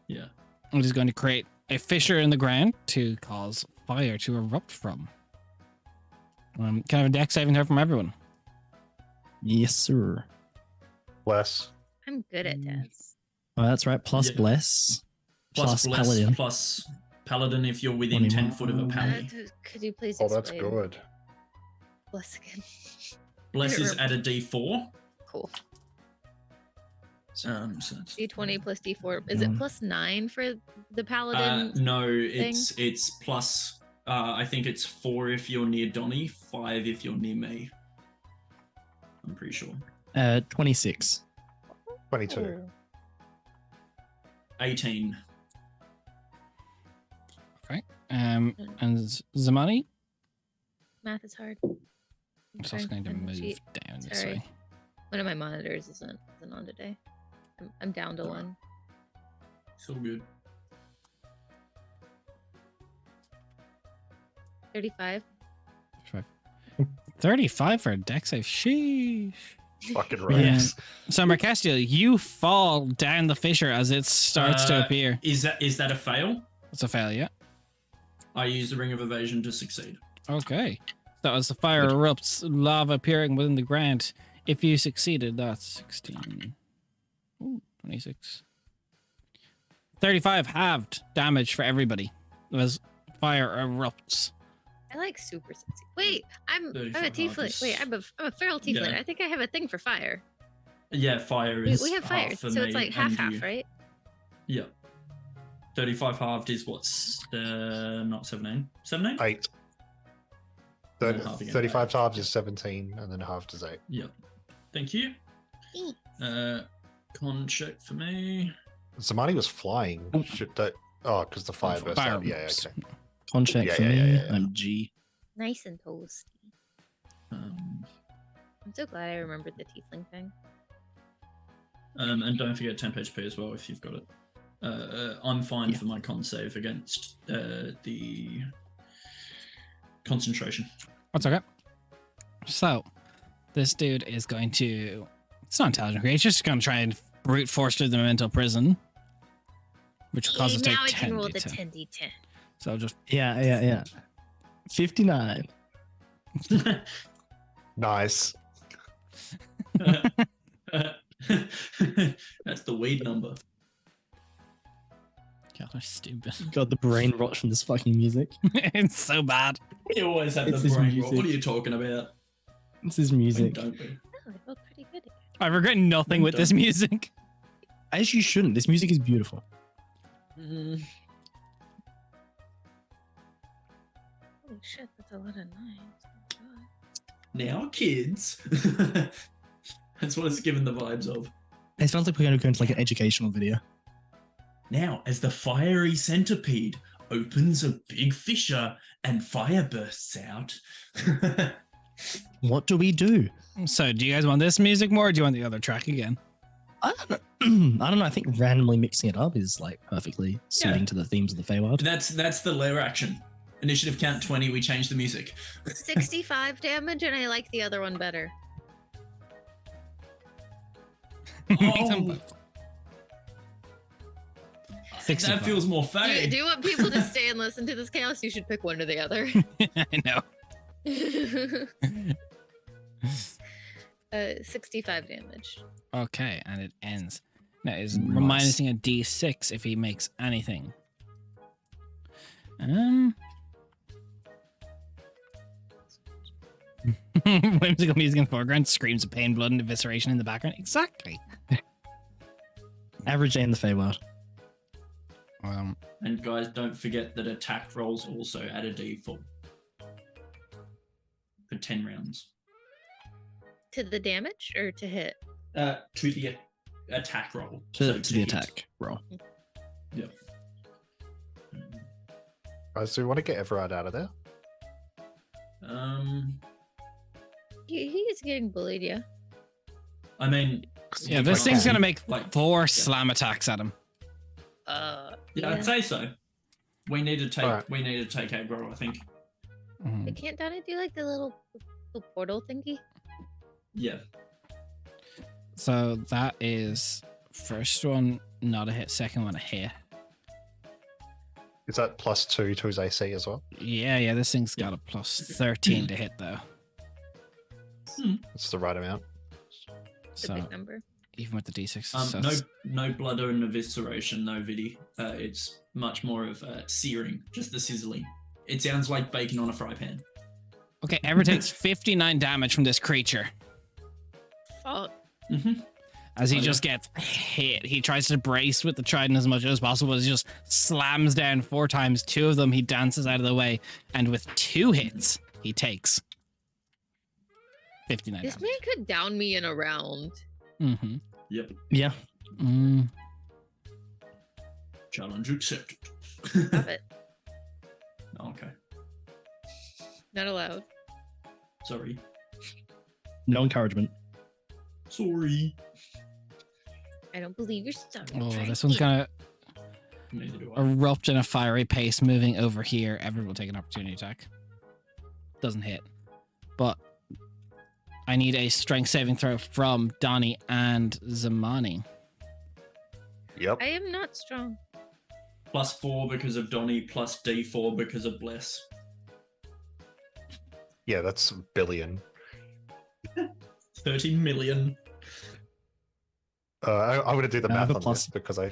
Yeah. I'm just going to create a fissure in the ground to cause fire to erupt from. Can I have a dex saving throw from everyone? Yes, sir. Bless. I'm good at this. Oh, that's right. Plus Yeah. bless. Plus bless, paladin. plus paladin if you're within 21. 10 foot of a pally. Could you please Oh, explain? that's good. Bless again. Bless is remember. at a d4. Cool. So it's- D20 plus D4. Is it plus 9 for the paladin? no, it's plus. I think it's 4 if you're near Donnie, 5 if you're near me. I'm pretty sure. 26. 22. 18. Okay. And Zamani? Math is hard. I'm just trying going to find the move sheet. down this Sorry. way. One of my monitors isn't on today. I'm down to Alright. one. It's all good. 35. 35 for a dex save. Sheesh. Fucking Yeah. right. So, Mercastiel, you fall down the fissure as it starts to appear. Is that a fail? It's a failure. I use the ring of evasion to succeed. Okay. So as the fire erupts, lava appearing within the ground. If you succeeded, that's 16. Ooh, 26. 35 halved damage for everybody as fire erupts. I like super sexy. Wait, I'm a 35 tiefling. Wait, I'm a feral tiefling. Yeah. I think I have a thing for fire. Yeah, fire We, is. we have fire, half for so it's me like half, and you. right? Yeah. 35 halved is what's not 17? 17? 8. And then half again. 35 times is 17, and then half is 8. Yep. Thank you. Con check for me. Zamani was flying. Should that? Oh, because the fire burst Fire out. Yeah, erupts. okay. Con check Yeah, for yeah, me. yeah, yeah, yeah. I'm G. Nice and toasty. Um, I'm so glad I remembered the tiefling thing. and don't forget temp HP as well if you've got it. I'm fine Yeah. for my con save against the concentration. That's okay. So, this dude is going to. It's not intelligent create. He's just going to try and brute force through the mental prison, which will cause us to now take I can 10 roll the D10. 10d10. So I'll just. Yeah. 59. Nice. That's the weed number. God, they're stupid. God, the brain rot from this fucking music. It's so bad. You always have It's the his brain rot. music. What are you talking about? This is When music. don't we? Oh, I felt pretty good. I regret nothing with this music. As you shouldn't. This music is beautiful. Holy shit, that's a lot of nines. Oh my God. Now, kids. That's what it's given the vibes of. It sounds like we're going to go into like an educational video. Now, as the fiery centipede opens a big fissure and fire bursts out. What do we do? So, do you guys want this music more, or do you want the other track again? I don't know. I don't know. I think randomly mixing it up is like perfectly suiting to the themes of the Feywild. That's the lair action. Initiative count 20, we change the music. 65 damage, and I like the other one better. Oh, 65. that feels more Do fair. you want people to stay and listen to this chaos? You should pick one or the other. I know. 65 damage. Okay, and it ends. Now, is minusing a d6 if he makes anything. Whimsical music in the foreground, screams of pain, blood, and evisceration in the background. Exactly. Average day in the Feywild. And guys, don't forget that attack rolls also add a d4 for 10 rounds. To the damage or to hit? To the attack roll. To the hit. attack roll. Yep. So we want to get Everard out of there. He is getting bullied, yeah. I mean, Yeah, this thing's gonna make like 4 slam attacks at him. Yeah, I'd say so. We need to take Alright. aggro, I think. Mhm. But can't Donnie do like the little portal thingy? Yeah. So that is first one not a hit, second one a hit. Is that +2 to his AC as well? Yeah, this thing's got a plus 13 to hit though. That's the right amount. It's a So big number. even with the d6, so No blood and evisceration, no vidi. It's much more of searing, just the sizzling. It sounds like bacon on a fry pan. okay, Ever takes 59 damage from this creature. Fuck. Mm-hmm. As he just gets hit, he tries to brace with the trident as much as possible, but he just slams down 4 times. 2 of them, he dances out of the way, and with 2 hits, he takes 59 This damage. man could down me in a round. Mm-hmm. Yep. Yeah. Challenge accepted. Stop it. Okay. Not allowed. Sorry. No encouragement. Sorry. I don't believe you're sorry. Oh, Try this one's again. gonna Neither do I. erupt in a fiery pace, moving over here. Everyone will take an opportunity attack. Doesn't hit. But I need a strength saving throw from Donnie and Zamani. Yep. I am not strong. +4 because of Donnie, plus D4 because of Bless. Yeah, that's a billion. 30 million. I'm going to do the I have math a on plus. this because I...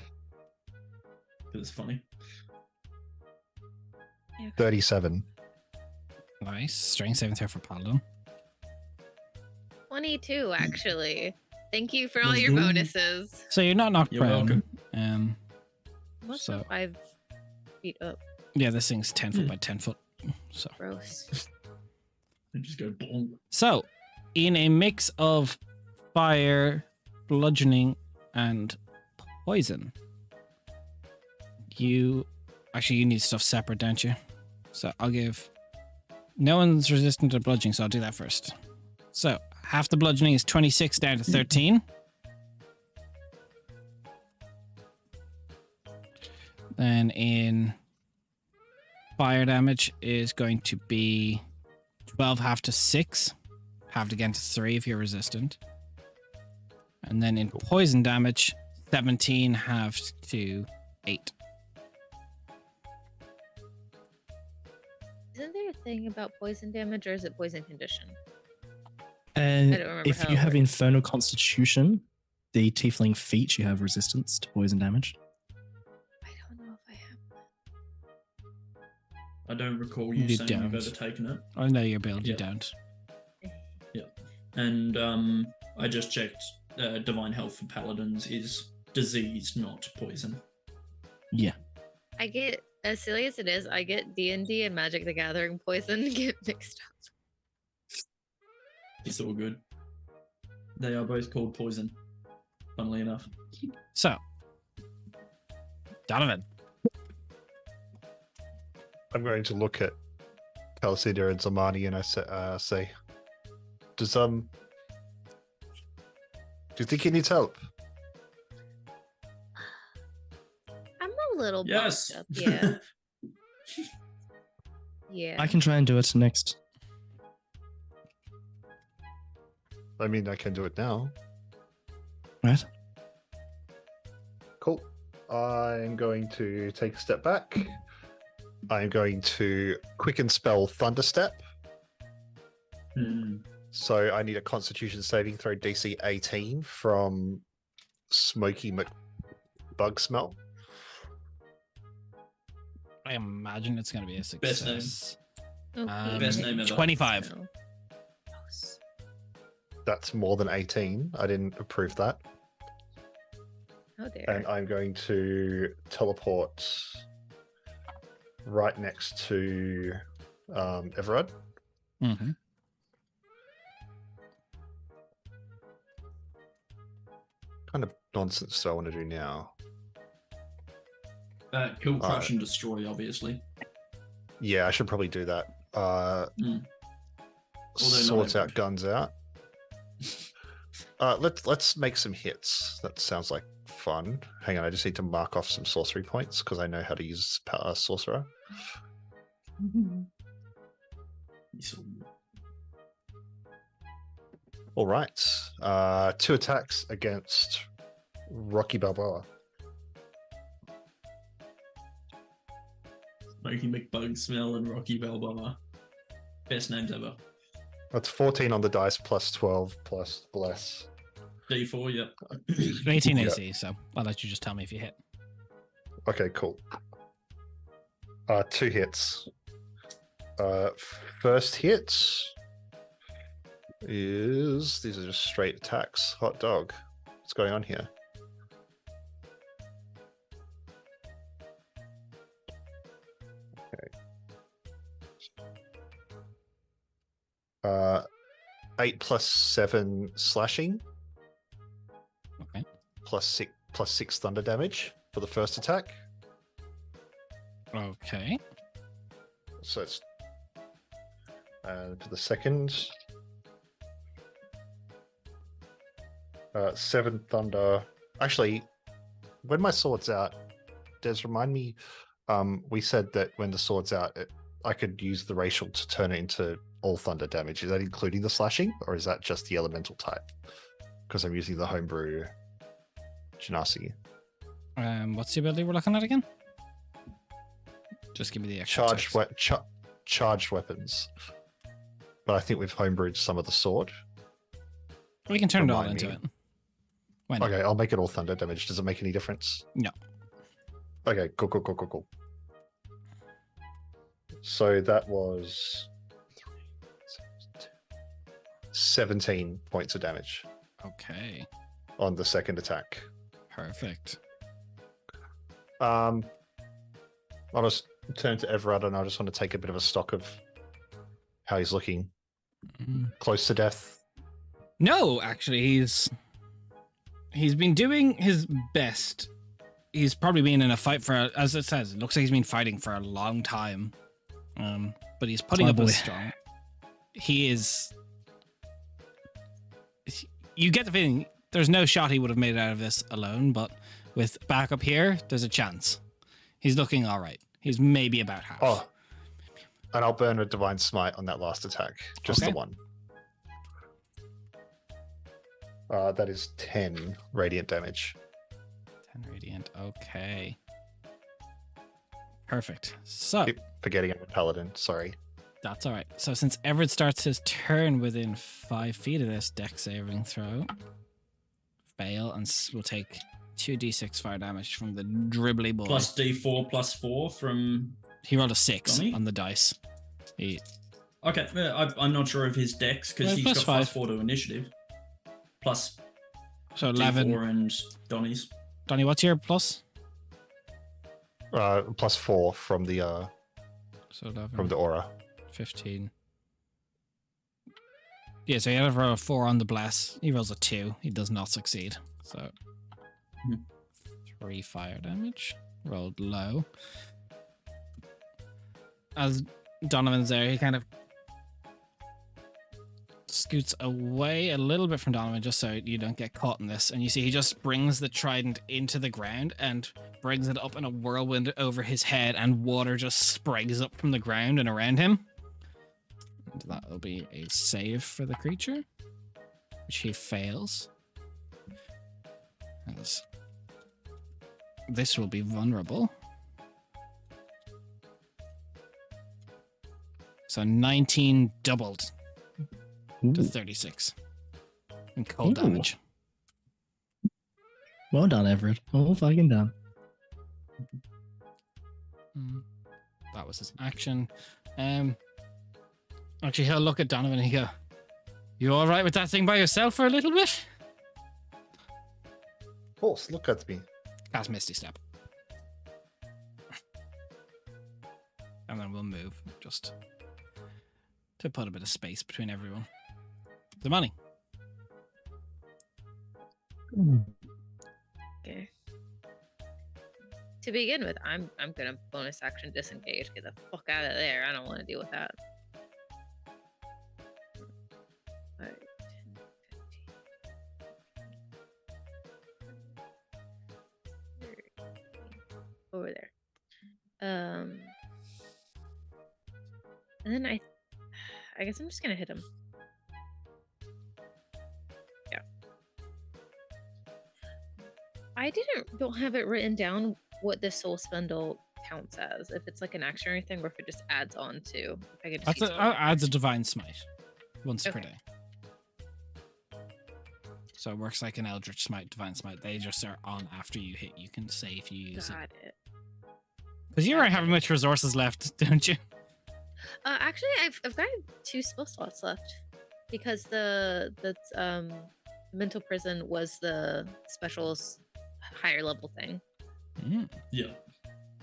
It's funny. 37. Nice. Strength saving throw for Paladin. 22, actually. Thank you for all Let's your go. bonuses. So you're not knocked You're prone. welcome. Most So- of 5 feet up. Yeah, this thing's 10 foot by 10 foot. So. Gross. And just go boom. So, in a mix of fire, bludgeoning, and poison, you need stuff separate, don't you? So I'll give. No one's resistant to bludgeoning, so I'll do that first. So half the bludgeoning is 26 down to 13. Then in fire damage is going to be 12 half to 6, halved again to 3 if you're resistant. And then in poison damage, 17 halved to 8. Isn't there a thing about poison damage, or is it poison condition? And don't remember if how you it have works. Infernal Constitution, the Tiefling feat, you have resistance to poison damage. I don't know if I have that. I don't recall you You saying don't. you've ever taken it. I know your build, you Yeah. don't. And I just checked Divine Health for Paladins is disease, not poison. Yeah. I get, as silly as it is, I get D&D and Magic the Gathering poison get mixed up. It's all good. They are both called poison, funnily enough. So, Donovan. I'm going to look at Calcida and Zamani and I say, do you think he needs help? I'm a little Yes. bumped up. Yeah. Yeah. I can try and do it next. I mean, I can do it now. Right? Cool. I'm going to take a step back. I'm going to quicken spell Thunderstep. Hmm. So I need a Constitution saving throw DC 18 from Smoky Bug Smell. I imagine it's going to be a Best name. success. Okay. Best name ever. 25. No. Gross. That's more than 18. I didn't approve that. How dare. And I'm going to teleport right next to Everard. Mm-hmm. kind of nonsense do I want to do now? Kill, crush, and destroy, obviously. Yeah, I should probably do that. Although Swords not out, guns out. Let's make some hits. That sounds like fun. Hang on, I just need to mark off some sorcery points because I know how to use sorcerer. All right. 2 attacks against Rocky Balboa. Smoky McBug Smell and Rocky Balboa. Best names ever. That's 14 on the dice plus 12 plus bless. D4, yep. 18 AC, so I'll let you just tell me if you hit. Okay, cool. 2 hits. First hit is... These are just straight attacks. Hot dog. What's going on here? Okay. 8 plus 7 slashing. Okay. Plus 6 thunder damage for the first attack. Okay. So it's... And for the second... 7 thunder. Actually, when my sword's out, Des, remind me, we said that when the sword's out, I could use the racial to turn it into all thunder damage. Is that including the slashing, or is that just the elemental type? Because I'm using the homebrew Genasi. What's the ability we're looking at again? Just give me the extra charged weapons. But I think we've homebrewed some of the sword. We can turn it all Remind into me. it. Why not? Okay, I'll make it all thunder damage. Does it make any difference? No. Okay, cool. So that was 17 points of damage Okay. on the second attack. Perfect. I'll just turn to Everard and I just want to take a bit of a stock of how he's looking. Close to death. No, actually, he's been doing his best. He's probably been in a fight for, as it says, it looks like he's been fighting for a long time. But he's putting up a strong. He is. You get the feeling there's no shot he would have made out of this alone, but with backup here, there's a chance. He's looking all right. He's maybe about half. Oh, and I'll burn a divine smite on that last attack, just Okay. the one. That is 10 radiant damage. 10 radiant. Okay. Perfect. So Keep forgetting I'm a paladin. Sorry. that's all right. So since Everett starts his turn within 5 feet of this dex saving throw, fail, and will take 2d6 fire damage from the dribbly boy. Plus D4 plus 4 from... He rolled a 6 Donnie? on the dice. Okay, I'm not sure of his dex, because Well, he's plus got plus 4 to initiative. Plus So 11. D4 and Donnie's. Donnie, what's your plus? Plus 4 from the So 11. from the aura. 15. Yeah, so he had to roll a 4 on the bless. He rolls a 2. He does not succeed. So 3 fire damage. Rolled low. As Donovan's there, he kind of scoots away a little bit from Donovan just so you don't get caught in this. And you see he just brings the trident into the ground and brings it up in a whirlwind over his head, and water just sprays up from the ground and around him. And that will be a save for the creature, which he fails. As this will be vulnerable. So 19 doubled to 36 in cold Ooh. damage. Well done, Everett. Well fucking done. That was his action. Actually, he'll look at Donovan and he go, "You all right with that thing by yourself for a little bit?" Of course, look at me. Cast Misty Step. And then we'll move just to put a bit of space between everyone. The money. To begin with, I'm gonna bonus action disengage. Get the fuck out of there. I don't want to deal with that. 5, 10, 15. 30. Over there. And then I guess I'm just gonna hit him. Yeah. I don't have it written down what the soul spindle counts as. If it's like an action or anything, or if it just adds on to. If I could just use Adds a divine smite once per Okay. day. So it works like an Eldritch Smite, Divine Smite. They just are on after you hit. You can say if you use it. Got it. Because you already have much resources left, don't you? Actually, I've got 2 spell slots left because the mental prison was the special higher level thing, Mm. Yeah.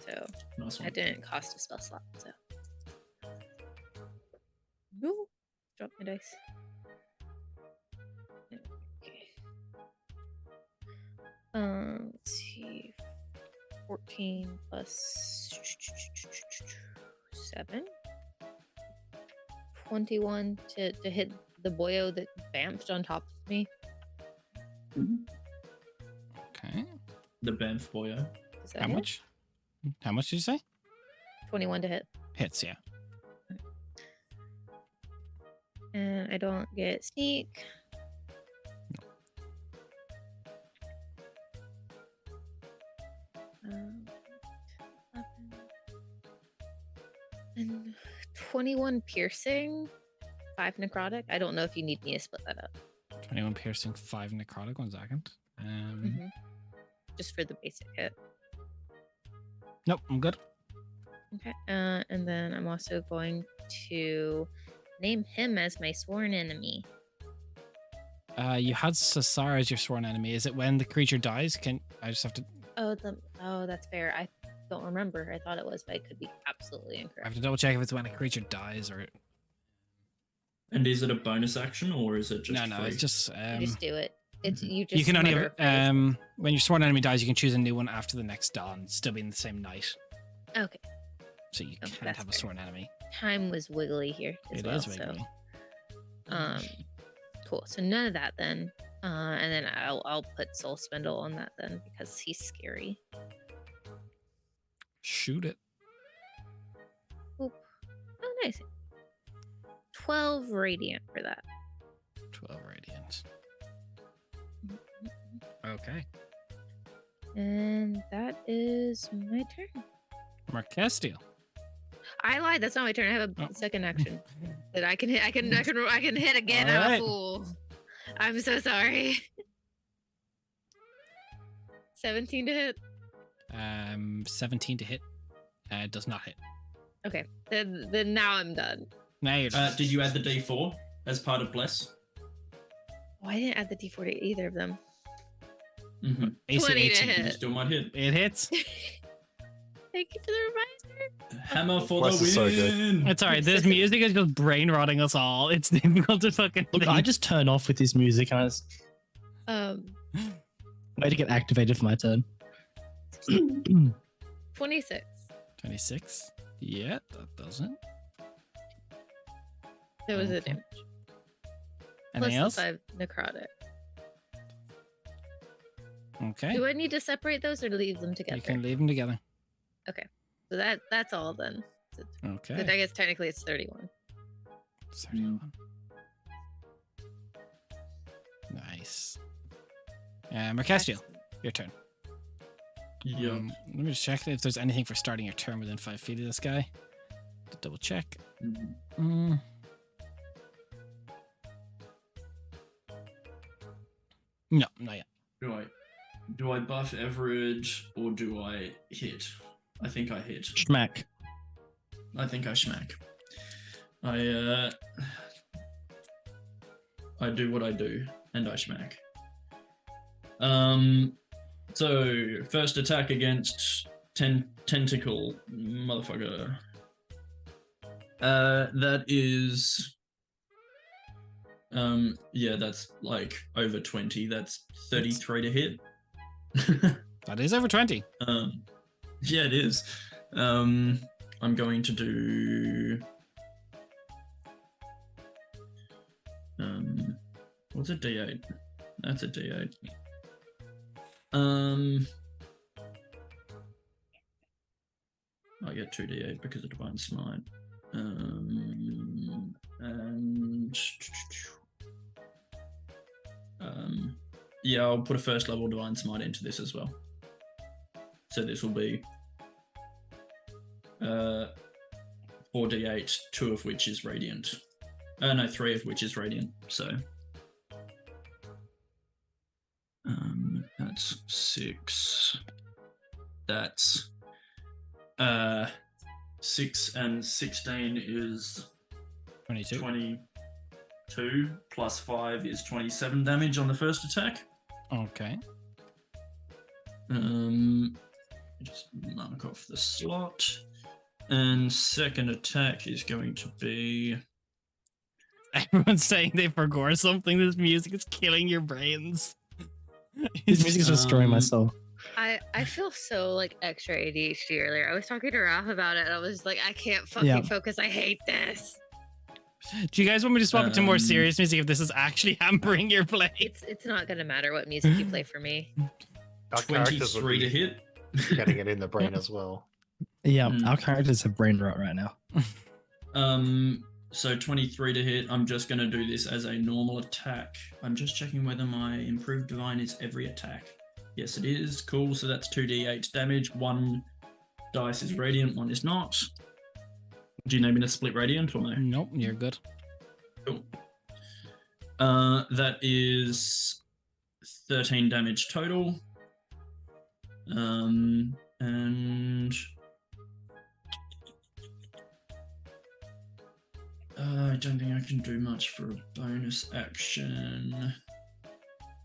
so Nice one. that didn't cost a spell slot. So, no, drop my dice. Okay. Let's see, 14 plus 7. 21 to hit the boyo that bamfed on top of me. Okay. The Banff boyo. Is that How it? much? How much did you say? 21 to hit. Hits, yeah. And I don't get sneak. Um, 11. And 21 piercing, 5 necrotic. I don't know if you need me to split that up. 21 piercing, 5 necrotic. 1 second. Just for the basic hit. Nope, I'm good. Okay. And then I'm also going to name him as my sworn enemy. You had Sassar as your sworn enemy. Is it when the creature dies? I just have to Oh, that's fair. I don't remember. I thought it was, but it could be absolutely I have incorrect. to double check if it's when a creature dies or And is it a bonus action or is it just no, free? it's just You just do it. It's you just. you can only mutter have a phrase. when your sworn enemy dies, you can choose a new one after the next dawn, still being the same night. Okay. So you Oh, can't that's have a fair. sworn enemy. Time was wiggly here as It well. is So, wiggly. cool. So none of that then. And then I'll put Soul Spindle on that then because he's scary. Shoot it. Oop. Oh, nice. 12 radiant for that. 12 radiant. Okay. And that is my turn. Marquestiel. I lied. That's not my turn. I have a Oh. second action that I can hit. I can hit again. All I'm right. a fool. I'm so sorry. 17 to hit. 17 to hit. Does not hit. Okay. Then now I'm done. Now you're Did you add the D4 as part of Bless? Oh, I didn't add the D4 to either of them. Mm-hmm. AC 20 to 18. hit. You still might hit. It hits. Thank you for the reminder. Hammer for Bless the is so good. win! It's alright. This music is just brain rotting us all. It's difficult to fucking Look, think. I just turn off with this music and I just wait to get activated for my turn. 26. 26. Yeah, that doesn't. That was the Okay. damage. Anything else? Plus the 5 necrotic. Okay. Do I need to separate those or leave them together? You can leave them together. So that's all then. So, Okay. but I guess technically it's 31. 31. Nice. Marquestiel, your turn. Yeah. Let me just check if there's anything for starting your turn within 5 feet of this guy. To double check. Mhm. No, not yet. Do I buff Everett or do I hit? I think I hit. Schmack. I think I smack. I do what I do, and I smack. So first attack against tentacle motherfucker. That is yeah, that's like over 20. That's 33 to hit. That is over 20. Yeah, it is. I'm going to do. What's a D8? That's a D8. I get 2d8 because of Divine Smite. Yeah, I'll put a first level Divine Smite into this as well. So this will be 4d8, 2 of which is Radiant. No, 3 of which is Radiant. So that's 6. That's 6 and 16 is 22. 22 plus 5 is 27 damage on the first attack. Okay. Just mark off the slot. And second attack is going to be. Everyone's saying they forgot something. This music is killing your brains. This music is destroying my soul. I feel so like extra ADHD earlier. I was talking to Raph about it and I was like, I can't fucking focus. I hate this. Do you guys want me to swap it to more serious music if this is actually hampering your play? It's not gonna matter what music you play for me. Our characters will 23 to be hit. getting it in the brain as well. Yeah, our characters have brain rot right now. So 23 to hit. I'm just going to do this as a normal attack. I'm just checking whether my improved divine is every attack. Yes, it is. Cool. So that's 2d8 damage. 1 dice is radiant, 1 is not. Do you name it a split radiant or no? Nope, you're good. Cool. That is 13 damage total. And I don't think I can do much for a bonus action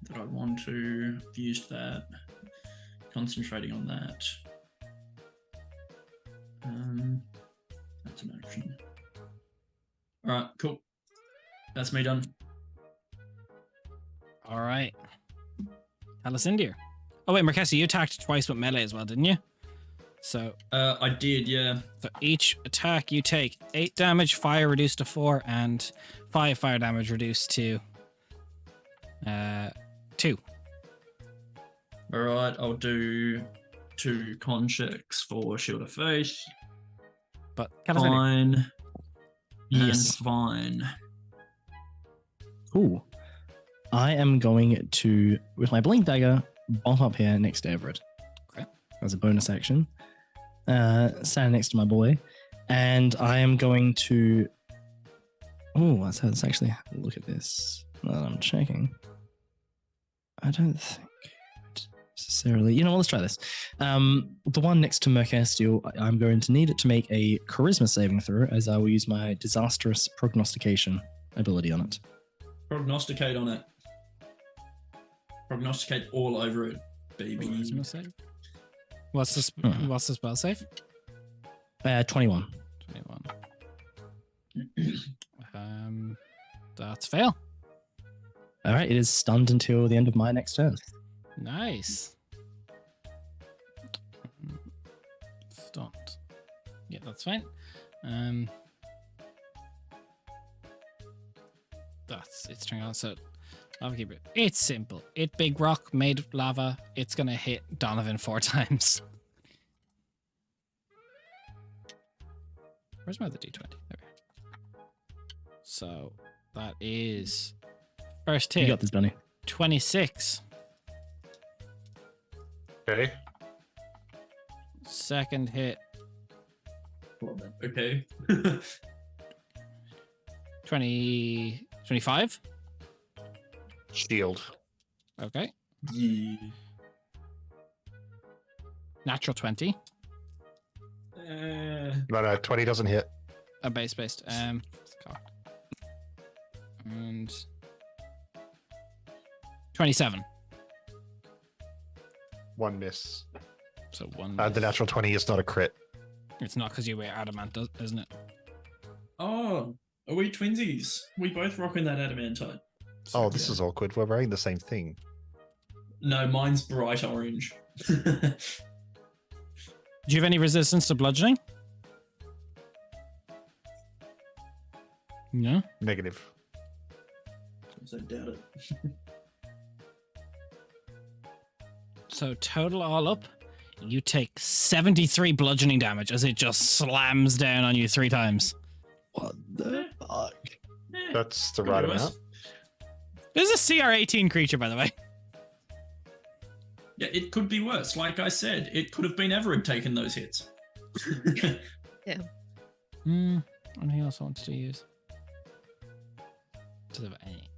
that I want to. I've used that. Concentrating on that. That's an action. Alright, cool. That's me done. All right. Alicindir. Oh, wait, Marquesa, you attacked twice with melee as well, didn't you? So I did, yeah. So each attack you take 8 damage, fire reduced to 4, and 5 fire damage reduced to 2. Alright, I'll do 2 con checks for Shield of Faith. But Fine. Yes. And fine. Cool. I am going to, with my blink dagger, bump up here next to Everett. Okay. As a bonus action. Stand next to my boy. And I am going to. Oh, let's actually look at this. Now that I'm checking. I don't think necessarily. You know what? Let's try this. The one next to Mercastiel, I'm going to need it to make a charisma saving throw, as I will use my disastrous prognostication ability on it. Prognosticate on it. Prognosticate all over it, baby. Charisma save? What's the spell save? 21. 21. That's fail. All right, it is stunned until the end of my next turn. Nice. Stunned. Yeah, that's fine. That's it's turning on. So Lava Keeper. It's simple. It big rock made of lava. It's gonna hit Donovan 4 times. Where's my other D20? There we go. So that is first hit. You got this, Bunny. 26. Okay. Second hit. Okay. 25. Shield. Okay. Yeah. Natural 20. No, 20 doesn't hit. A base-based. And 27. 1 miss. So 1. The natural 20 is not a crit. It's not because you wear adamant, isn't it? Oh, are we twinsies? We both rocking that adamantite. Oh, this is awkward. We're wearing the same thing. No, mine's bright orange. Do you have any resistance to bludgeoning? No? Negative. I doubt it. So total all up, you take 73 bludgeoning damage as it just slams down on you 3 times. What the fuck? That's the Could right be worse. amount. This is a CR18 creature, by the way. Yeah, it could be worse. Like I said, it could have been Everett taking those hits. Anything else I want to use?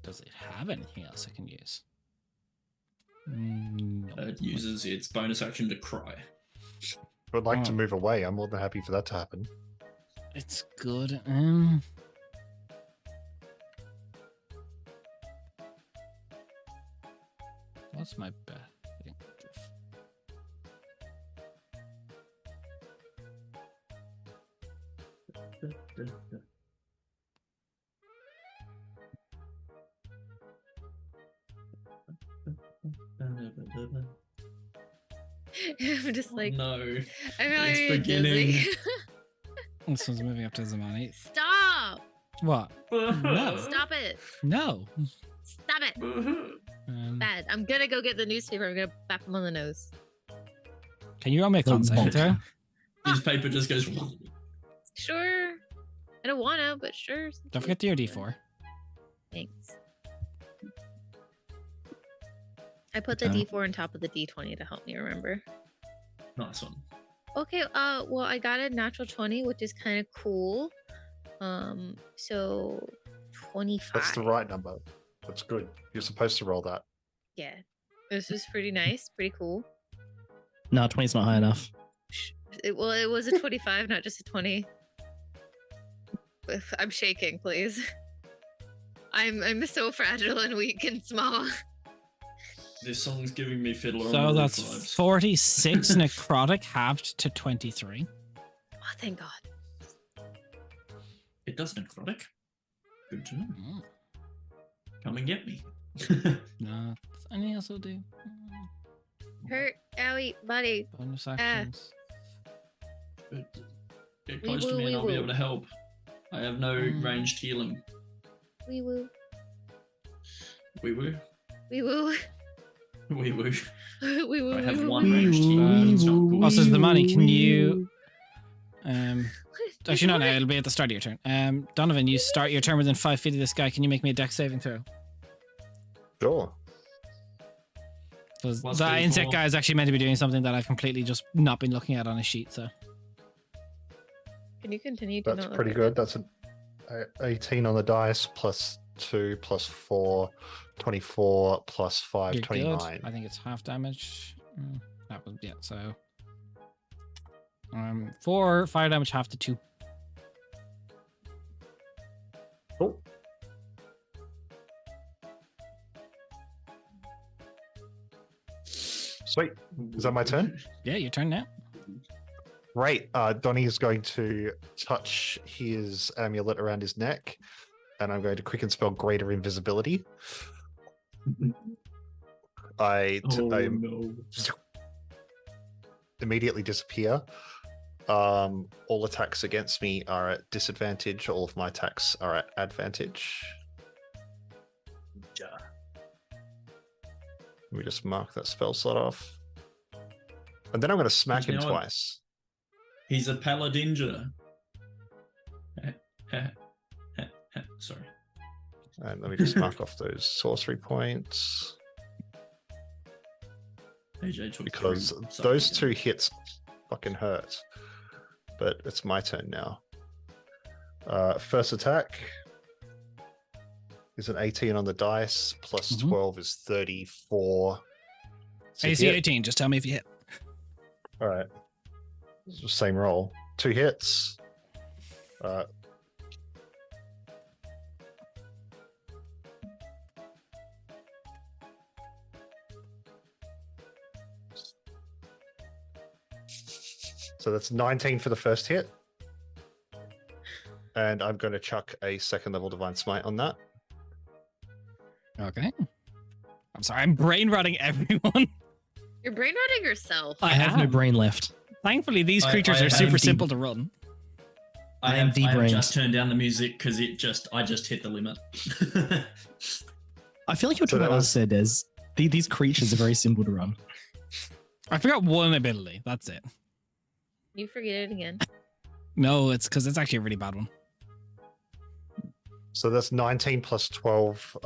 Does it have anything else I can use? No. It uses its bonus action to cry. Would like to Oh. move away. I'm more than happy for that to happen. It's good. What's my best thing? I'm just like, no. I'm really it's beginning. dizzy. This one's moving up to Zamani. Stop! What? No. Stop it! No. Stop it! Bad. I'm gonna go get the newspaper. I'm gonna bap him on the nose. Can you roll me a con saving throw? Newspaper just goes. Sure. I don't wanna, but sure. Don't forget your D4. Thanks. I put the Okay. D4 on top of the D20 to help me remember. Nice one. Okay, well, I got a natural 20, which is kind of cool. So 25. That's the right number. That's good. You're supposed to roll that. Yeah. This is pretty nice, pretty cool. No, 20's not high enough. It was a 25, not just a 20. I'm shaking, please. I'm so fragile and weak and small. This song's giving me Fiddler on So the Roof that's vibes. 46 necrotic halved to 23. Oh, thank God. It does necrotic. Good to know. Mm. Come and get me. No. Anything else will do? Hurt, owie, buddy. Bonus actions. Get close to me and I'll be able to help. I have no ranged healing. Wee woo. Wee woo. Wee woo. Wee woo. Wee woo. I have wee one woo. ranged healing. It's not cool. Also, the money, can you... Actually, no, What? it'll be at the start of your turn. Donovan, you start your turn within 5 feet of this guy. Can you make me a dex saving throw? Sure. Because Plus the insect 34. guy is actually meant to be doing something that I've completely just not been looking at on a sheet, so... Can you continue to That's not pretty look good. at That's an 18 on the dice, plus 2, plus 4, 24, plus 5, You're 29. good. I think it's half damage. That was, yeah, so... 4 fire damage, half to 2. Oh. Sweet. Is that my turn? Yeah, your turn now. Right. Donnie is going to touch his amulet around his neck, and I'm going to quicken spell Greater Invisibility. I no. immediately disappear. All attacks against me are at disadvantage. All of my attacks are at advantage. Let me just mark that spell slot off. And then I'm going to smack him You know what? twice. He's a paladinja. Sorry. And let me just mark off those sorcery points. AJ took Because through something those down. 2 hits fucking hurt. But it's my turn now. First attack is an 18 on the dice, plus Mhm. 12 is 34. So AC hit. 18, just tell me if you hit. All right. Same roll. 2 hits. So that's 19 for the first hit. And I'm going to chuck a 2nd level Divine Smite on that. Okay. I'm sorry, I'm brain rotting everyone. You're brain rotting yourself. I have no brain left. Thankfully, these I- creatures I are am super deep- simple to run. I am I have debrained. just turned down the music because I just hit the limit. I feel like you're So talking that about was- us, there, Des. These creatures are very simple to run. I forgot one ability. That's it. You forget it again. No, it's because it's actually a really bad one. So that's 19 plus 12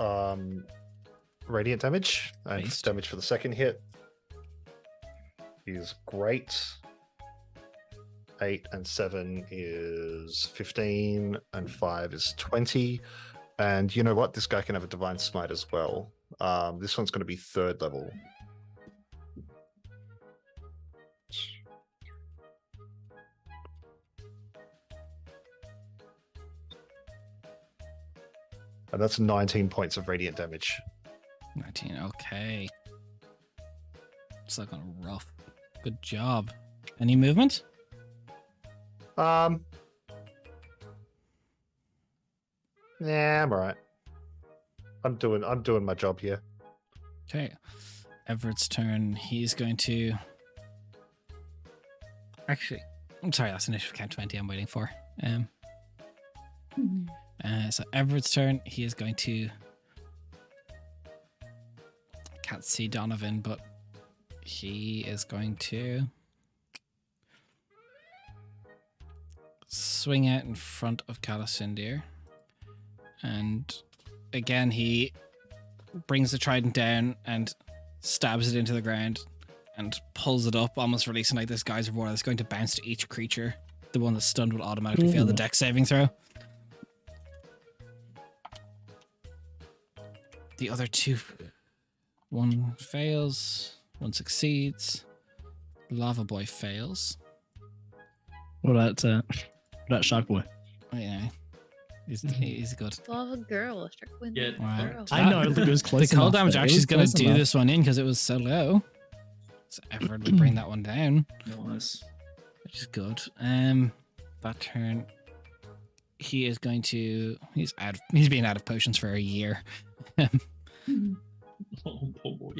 radiant damage. And Based. damage for the second hit is great. 8 and 7 is 15, and 5 is 20. And you know what? This guy can have a Divine Smite as well. This one's going to be 3rd level. And that's 19 points of radiant damage. 19. Okay. It's looking rough. Good job. Any movement? Yeah, I'm alright. I'm doing my job here. Okay. Everett's turn. He's going to. Actually, I'm sorry. That's initiative count 20. I'm waiting for. So Everett's turn. He is going to. Can't see Donovan, but he is going to swing out in front of Calicindir. And again, he brings the trident down and stabs it into the ground and pulls it up, almost releasing like this geyser of water that's going to bounce to each creature. The one that's stunned will automatically fail the Ooh. dex saving throw. The other two, one fails, one succeeds. Lava Boy fails. What about Shark Boy? Yeah, he's good. Lava girl. Shark win. Yeah. Wow. Girl. I know, look, it was close The cold enough, damage though. It actually was is going to close do enough. this one in because it was so low. So Everett will bring that one down, Nice. which is good. That turn, he is going to. He's been out of potions for a year. Oh, poor boy.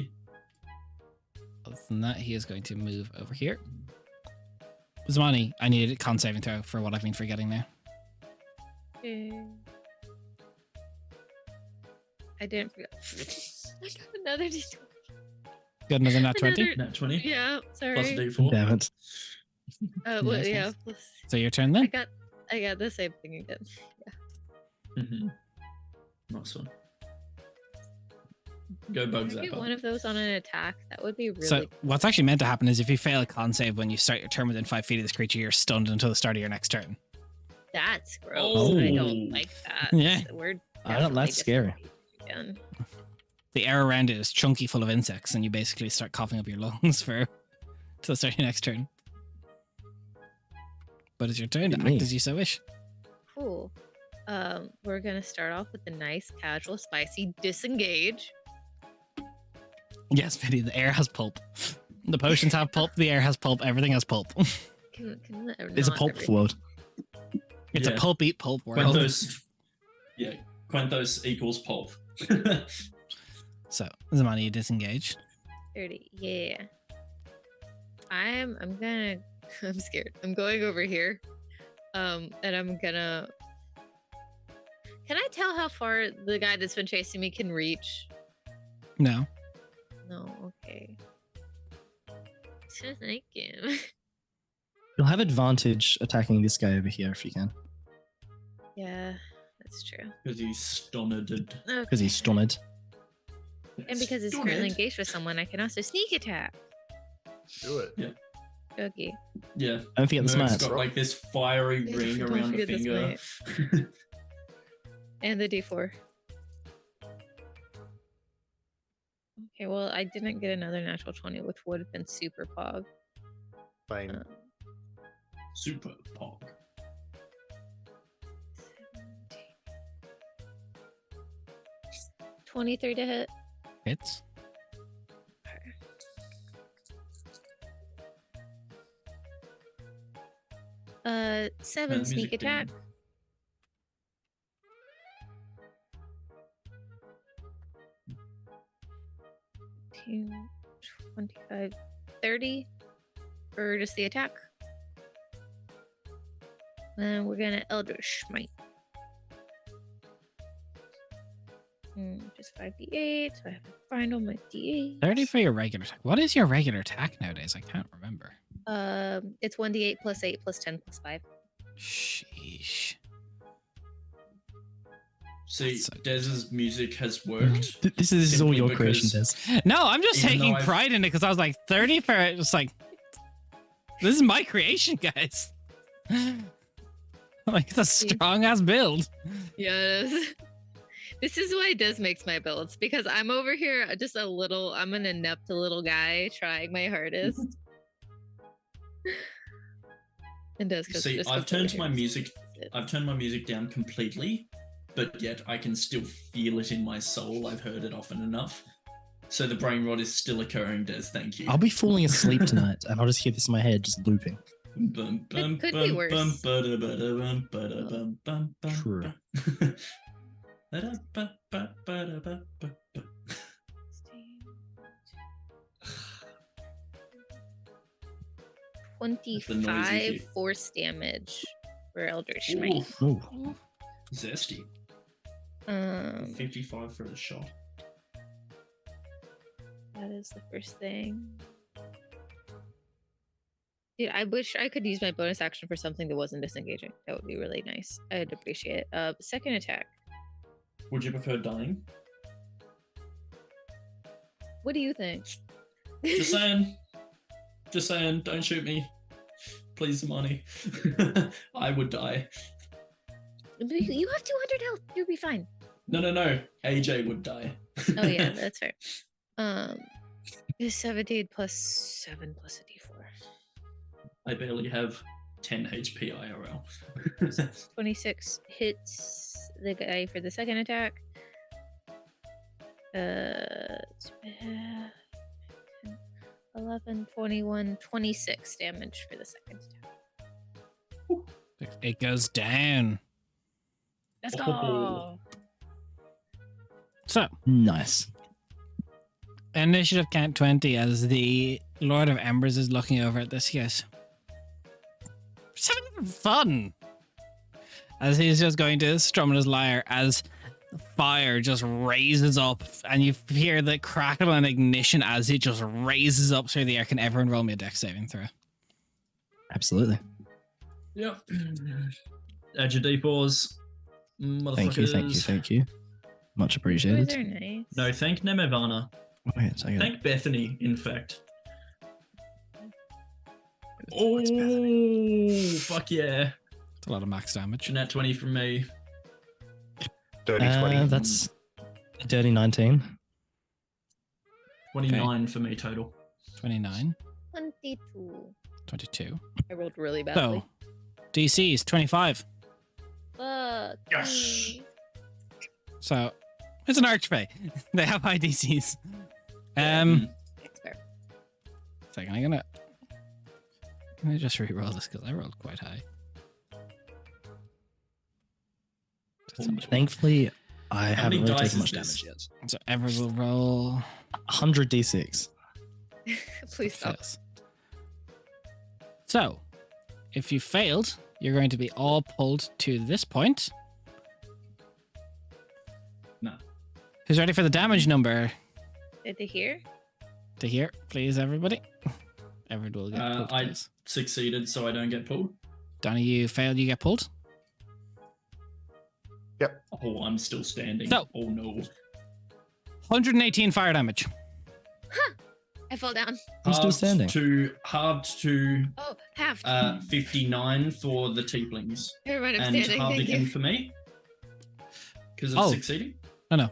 Other than that, he is going to move over here. Zamani, I need a con saving throw for what I've been forgetting now. I didn't forget. I got another D20. Got another nat 20. Another- Nat 20 Yeah, sorry. plus a d4. Damn it. Well, Nice, yeah. nice. Plus, So your turn I then. got the same thing again. Mm-hmm. Nice one. Go bug If I get zapper. one of those on an attack, that would be really. So what's actually meant to happen is if you fail a con save when you start your turn within 5 feet of this creature, you're stunned until the start of your next turn. That's gross. Oh. I don't like that. Yeah. We're I don't- that's scary. Again. The air around it is chunky full of insects, and you basically start coughing up your lungs for till the start of your next turn. But it's your turn to Me. act as you so wish. Cool. We're gonna start off with a nice, casual, spicy disengage. Yes, Pity, the air has pulp. The potions have pulp, the air has pulp, everything has pulp. Can It's a not pulp everything- world. It's Yeah. a pulp eat pulp world. Quantos equals pulp. So, Zamani, you disengage. 30. Yeah. I'm gonna. I'm scared. I'm going over here. And I'm gonna. Can I tell how far the guy that's been chasing me can reach? No. No. Okay. Just thinking. You'll have advantage attacking this guy over here if you can, Yeah, that's true. Because he's stunned. because he's stunned. And because he's currently engaged with someone, I can also sneak attack. Do it. Okay. Yeah. Don't forget the Merc's smites. got like this fiery ring Don't around the forget the finger. And the D4. Okay, well, I didn't get another natural 20, which would have been super pog. Fine. Um, Super pog. 23 to hit. Hits. Seven music sneak thing. attack. Two, 25, 30. for just the attack. And we're gonna Eldritch Smite. Just 5d8, so I have to find all my d8. 30 for your regular attack. What is your regular attack nowadays? I can't remember. It's 1d8 plus 8 plus 10 plus 5. Sheesh. See, So- Dez's music has worked. This is all Simply your creation, because- Des. No, I'm just Even taking though I've- pride in it because I was like 30 for it. Just like, this is my creation, guys. Like, it's a strong ass build. Yes. This is why Des makes my builds, because I'm over here just I'm an inept little guy trying my hardest. And Des goes, See, just I've goes turned over my here. music. I've turned my music down completely, but yet I can still feel it in my soul. I've heard it often enough. So the brain rot is still occurring, Des. Thank you. I'll be falling asleep tonight, and I'll just hear this in my head, just looping. Could be worse. True. 25 force damage for Eldritch Smite. Ooh, Ooh. zesty. 55 for the shot. That is the first thing. Dude, I wish I could use my bonus action for something that wasn't disengaging. That would be really nice. I'd appreciate it. Second attack. Would you prefer dying? What do you think? Just saying. Just saying. Don't shoot me. Please, money. I would die. You have 200 health. You'll be fine. No. AJ would die. Oh yeah, that's fair. Is 17 plus 7 plus a d4. I barely have 10 HP IRL. 26 hits the guy for the second attack. 11, 21, 26 damage for the second attack. It goes down. Let's Oh. go. So, Nice. initiative count 20 as the Lord of Embers is looking over at this. He goes, "It's having fun." As he's just going to strum on his lyre as fire just raises up and you hear the crackle and ignition as it just raises up through the air. Can everyone roll me a dex saving throw? Absolutely. Yep. Add your D4s. Motherfuckers. Thank you. Much Those appreciated. are nice. No, thank Nemevana. Wait, I got Thank Bethany, in fact. It's Oh, fuck yeah. It's a lot of max damage. Nat 20 from me. Dirty 20. That's a dirty 19. 29 for me total. 29, 22. 22. I rolled really badly. So, DC is 25. Fuck. Yes. me. So, it's an archfey. They have high DCs. Mm. That's fair. Second, I'm gonna just re-roll this because I rolled quite high. That's not much. Thankfully, I How many haven't really dice taken is much this? damage yet. So Ever will roll 100 d6. Please stop. fails. So, if you failed, you're going to be all pulled to this point. No. Who's ready for the damage number Good to hear. to hear, please, everybody? Everett will get pulled, I please. succeeded, so I don't get pulled. Donnie, you failed, you get pulled. Oh, I'm still standing. No. Oh no. 118 fire damage. I fall down. I'm still standing. Halved to Oh, half. 59 for the tieflings. Never mind, I'm And standing. halved Thank again you. for me. Because of Oh. succeeding. No.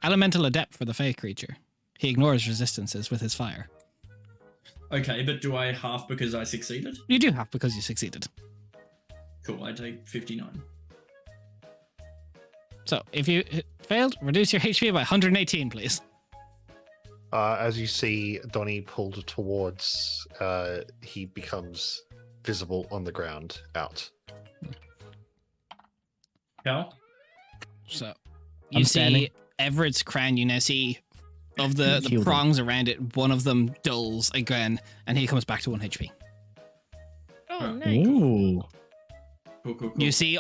Elemental Adept for the Fey creature. He ignores resistances with his fire. Okay, but do I half because I succeeded? You do have because you succeeded. Cool, I take 59. So, if you failed, reduce your HP by 118, please. As you see Donnie pulled towards, he becomes visible on the ground out. Cal? So, I'm you standing. see Everett's crown. You now see of the Healed him. prongs around it, one of them dulls again, and he comes back to 1 HP. Oh, nice. Ooh. Cool. You see,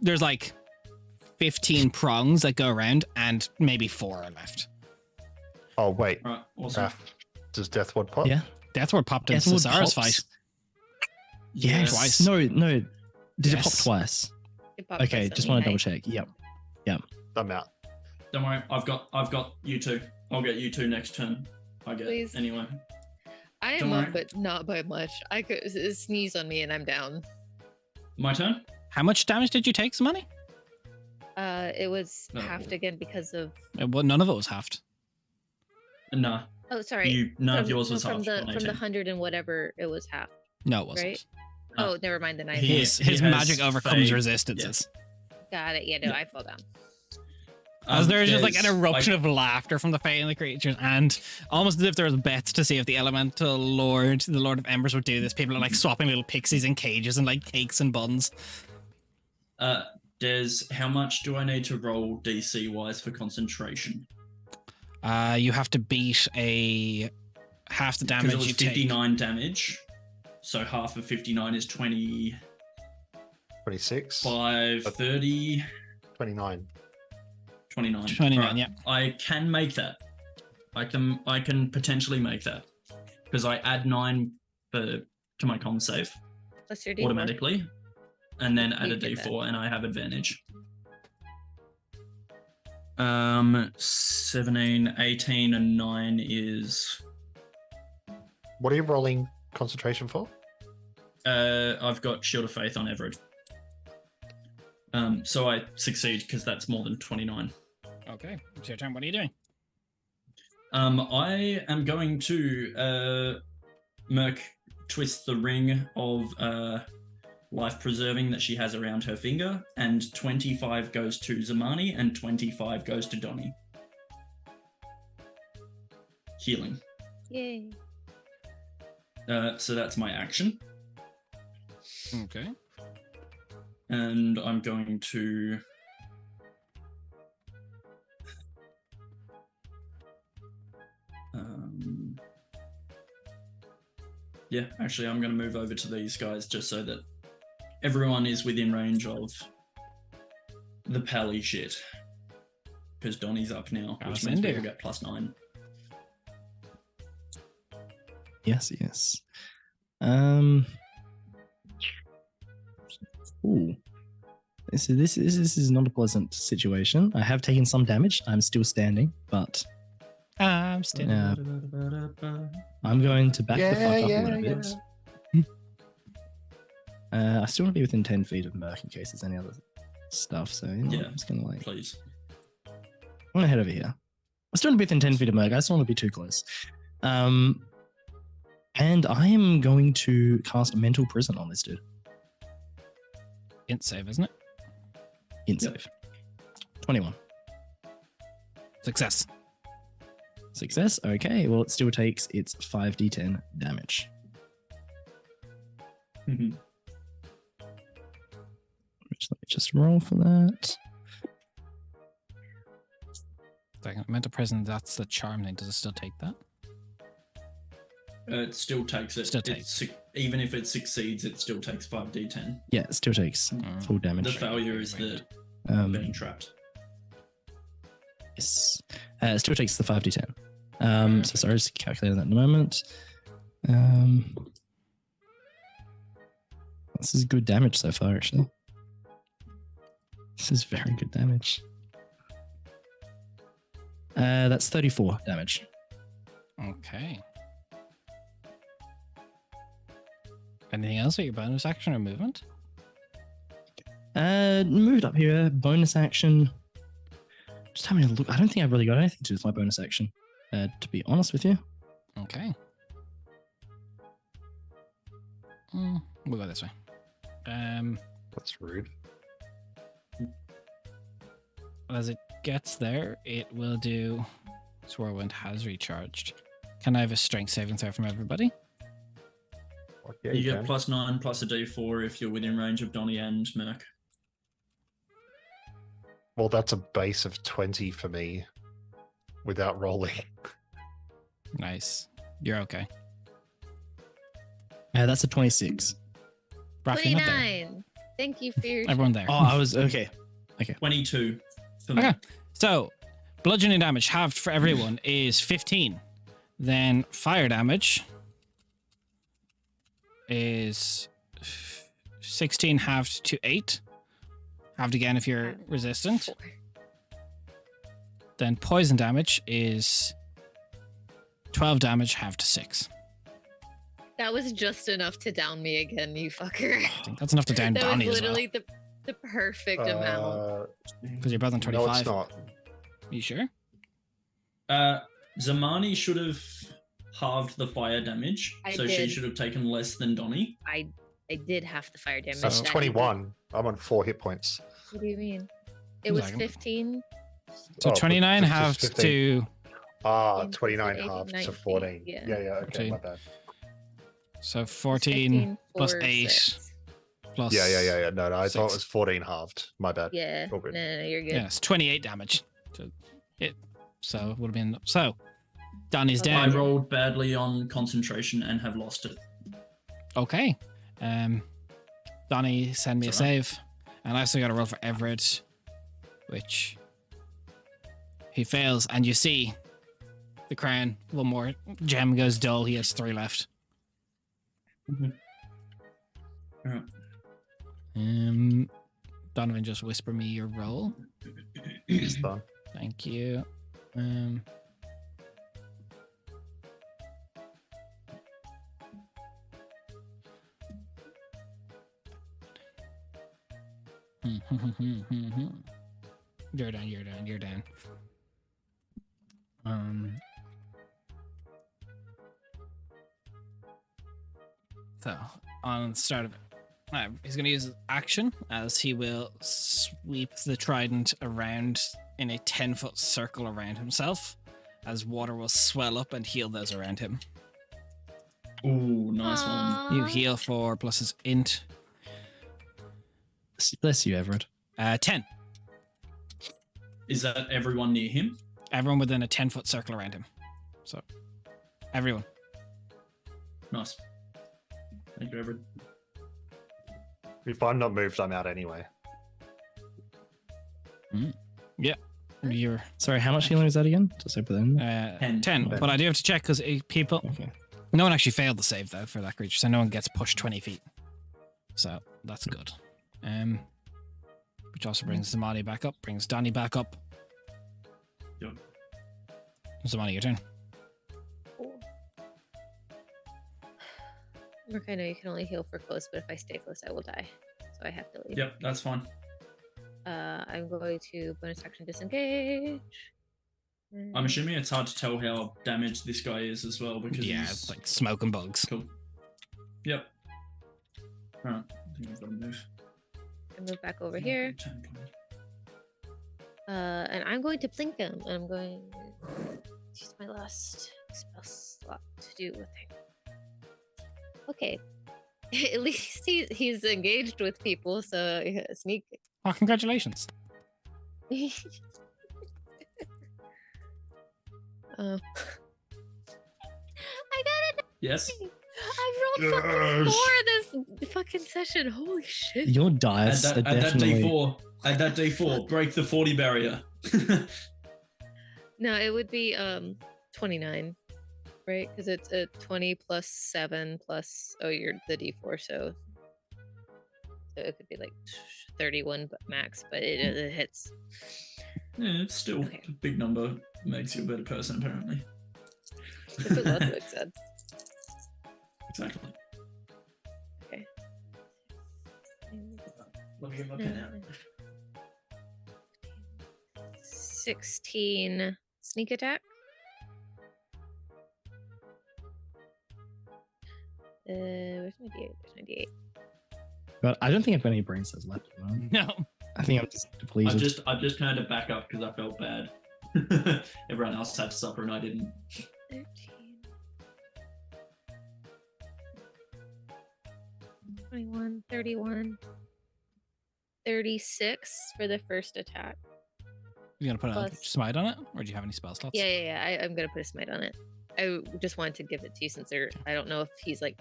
there's like 15 prongs that go around, and maybe 4 are left. Oh wait, Right, awesome. does Deathward pop? Yeah. Deathward popped in Deathwood Cesar's pops. fight. Yes. Twice. No. Did it pop Yes. twice? It popped Okay, twice just on want me, to double check. Yep. I'm out. Don't worry, I've got you two. I'll get you two next turn. I get Please. anyway. I Don't am up, worry. but not by much. I could sneeze on me and I'm down. My turn? How much damage did you take, Samani? It was No. halved again because of. Well, none of it was halved. Nah. Oh, sorry. None of From- yours was from half. the on from the 18. 100 and whatever it was half. No, it wasn't. Right? No. Oh, never mind. Then I He- His has magic overcomes fade. resistances. got it. Yeah, no, Yeah. I fall down. As there's just like an there's, eruption of laughter from the Fae and the creatures, and almost as if there was bets to see if the elemental lord, the Lord of Embers, would do this. People are like swapping little pixies in cages and like cakes and buns. Des, how much do I need to roll DC wise for concentration? You have to beat a half the Because damage it was you take. 59 damage. So half of 59 is 25, 26, 30, 29. 29. 29, Alright, yeah. I can make that. I can potentially make that. Because I add 9 to my con save Plus your D4. automatically. And then add You a get that. D4 and I have advantage. 17, 18, and 9 is What are you rolling concentration for? I've got Shield of Faith on Everett. So I succeed because that's more than 29. Okay, it's your turn. What are you doing? I am going to Merc twist the ring of life preserving that she has around her finger, and 25 goes to Zamani and 25 goes to Donnie. Healing. Yay. So that's my action. Okay. And I'm going to yeah, actually I'm going to move over to these guys just so that everyone is within range of the pally shit. Because Donnie's up now, which Awesome, means dear. people get +9. Yes. Ooh. This is not a pleasant situation. I have taken some damage. I'm still standing, but I'm still. I'm going to back the fuck up Yeah, a little yeah, bit. I still want to be within 10 feet of Merc in case there's any other stuff. So you know, Yeah. I'm just gonna like Please. I'm gonna head over here. I still want to be within 10 feet of Merc. I just don't want to be too close. And I am going to cast Mental Prison on this dude. Int save, isn't it? Int Yep. save. 21. Success. Success. Okay. Well, it still takes its 5d10 damage. Mhm. Which, let me just roll for that. Second, mental prison, that's the charm thing. Does it still take that? It still takes it. Still It takes. even if it succeeds, it still takes 5d10. Yeah, it still takes full The damage. failure is the being trapped. Yes. It still takes the 5d10. So sorry, just calculating that in a moment. This is good damage so far, actually. This is very good damage. That's 34 damage. Okay. Anything else with your bonus action or movement? Moved up here. Bonus action. Just having a look. I don't think I've really got anything to do with my bonus action, to be honest with you. Okay. We'll go this way. That's rude. As it gets there, it will do. Whirlwind has recharged. Can I have a strength saving throw from everybody? Yeah, You you get can. +9 plus a d4 if you're within range of Donnie and Merc. Well, that's a base of 20 for me without rolling. Nice. You're okay. That's a 26. Raph, you're not there. 29. Thank you for your. Everyone there. Oh, I was okay. 22 for me. Okay. So, bludgeoning damage halved for everyone is 15. Then fire damage is 16 halved to 8. Halved again if you're resistant. 4. Then poison damage is 12 damage halved to 6. That was just enough to down me again, you fucker. I think that's enough to down That was Donnie as well. literally the perfect amount. Because you're both on 25. No, it's not. You sure? Zamani should have halved the fire damage, I so she did. should have taken less than Donnie. I did half the fire damage. That's that 21. I'm on 4 hit points. What do you mean? It One was second. 15. So Oh, 29 but halved 15. to. Ah, 15, 29 18, half to 19, 14. yeah. Yeah, okay, 14. my bad. So 14 plus 4, 8 6. plus. Yeah. No, I thought it 6. was 14 halved. My bad. Yeah. All good. No, you're good. Yeah, it's 28 damage to hit. So it would have been. So, Donnie's Okay. I down. rolled badly on concentration and have lost it. Okay. Donnie, send me a It's all right. save. And I also got to roll for Everett, which he fails. And you see the crown, one more gem goes dull. He has 3 left. Alright. Donovan, just whisper me your roll. It's done. Thank you. You're down. So, on the start of it, he's going to use his action as he will sweep the trident around in a 10-foot circle around himself, as water will swell up and heal those around him. Ooh, nice one. You heal 4 plus his int. Bless you, Everett. 10. Is that everyone near him? Everyone within a 10-foot circle around him. So, everyone. Nice. Thank you, Everett. If I'm not moved, I'm out anyway. You're Sorry, how much healing was that again? Just over there. 10. 10. But I do have to check because people. Okay. No one actually failed the save though for that creature, so no one gets pushed 20 feet. So that's good. Which also brings Zamani back up, brings Donnie back up. Yep. Zamani, your turn. Mark, I know you can only heal for close, but if I stay close, I will die. So I have to leave. Yep, that's fine. I'm going to bonus action disengage. I'm assuming it's hard to tell how damaged this guy is as well because Yeah, he's it's like smoke and bugs. cool. Yep. Alright, I think I've got to move. I move back over here. And I'm going to blink him. And I'm going to use my last spell slot to do a thing. Okay. At least he's engaged with people, so yeah, sneak. Oh, congratulations. I got it. Yes. I rolled fucking 4 this fucking session. Holy shit. Your Add dice that, are add that definitely. D4. Add that D4. Break the 40 barrier. No, it would be 29, right? Because it's a 20 plus 7 plus you're the D4, so it could be like 31 max, but it hits. Yeah, it's still Okay. a big number. Makes you a better person, apparently. That's what Ludwig said. Exactly. Okay. Let me get my pen out. 16 sneak attack. Where's my D8? Where's my D8? But I don't think I've got any brain cells left. at the moment. No. I think I'm just depleted. I just kind of back up because I felt bad. Everyone else had supper and I didn't. 13. 21, 31, 36 for the first attack. You gonna put a Plus- smite on it, or do you have any spell slots? Yeah. I'm gonna put a smite on it. I just wanted to give it to you since I don't know if he's like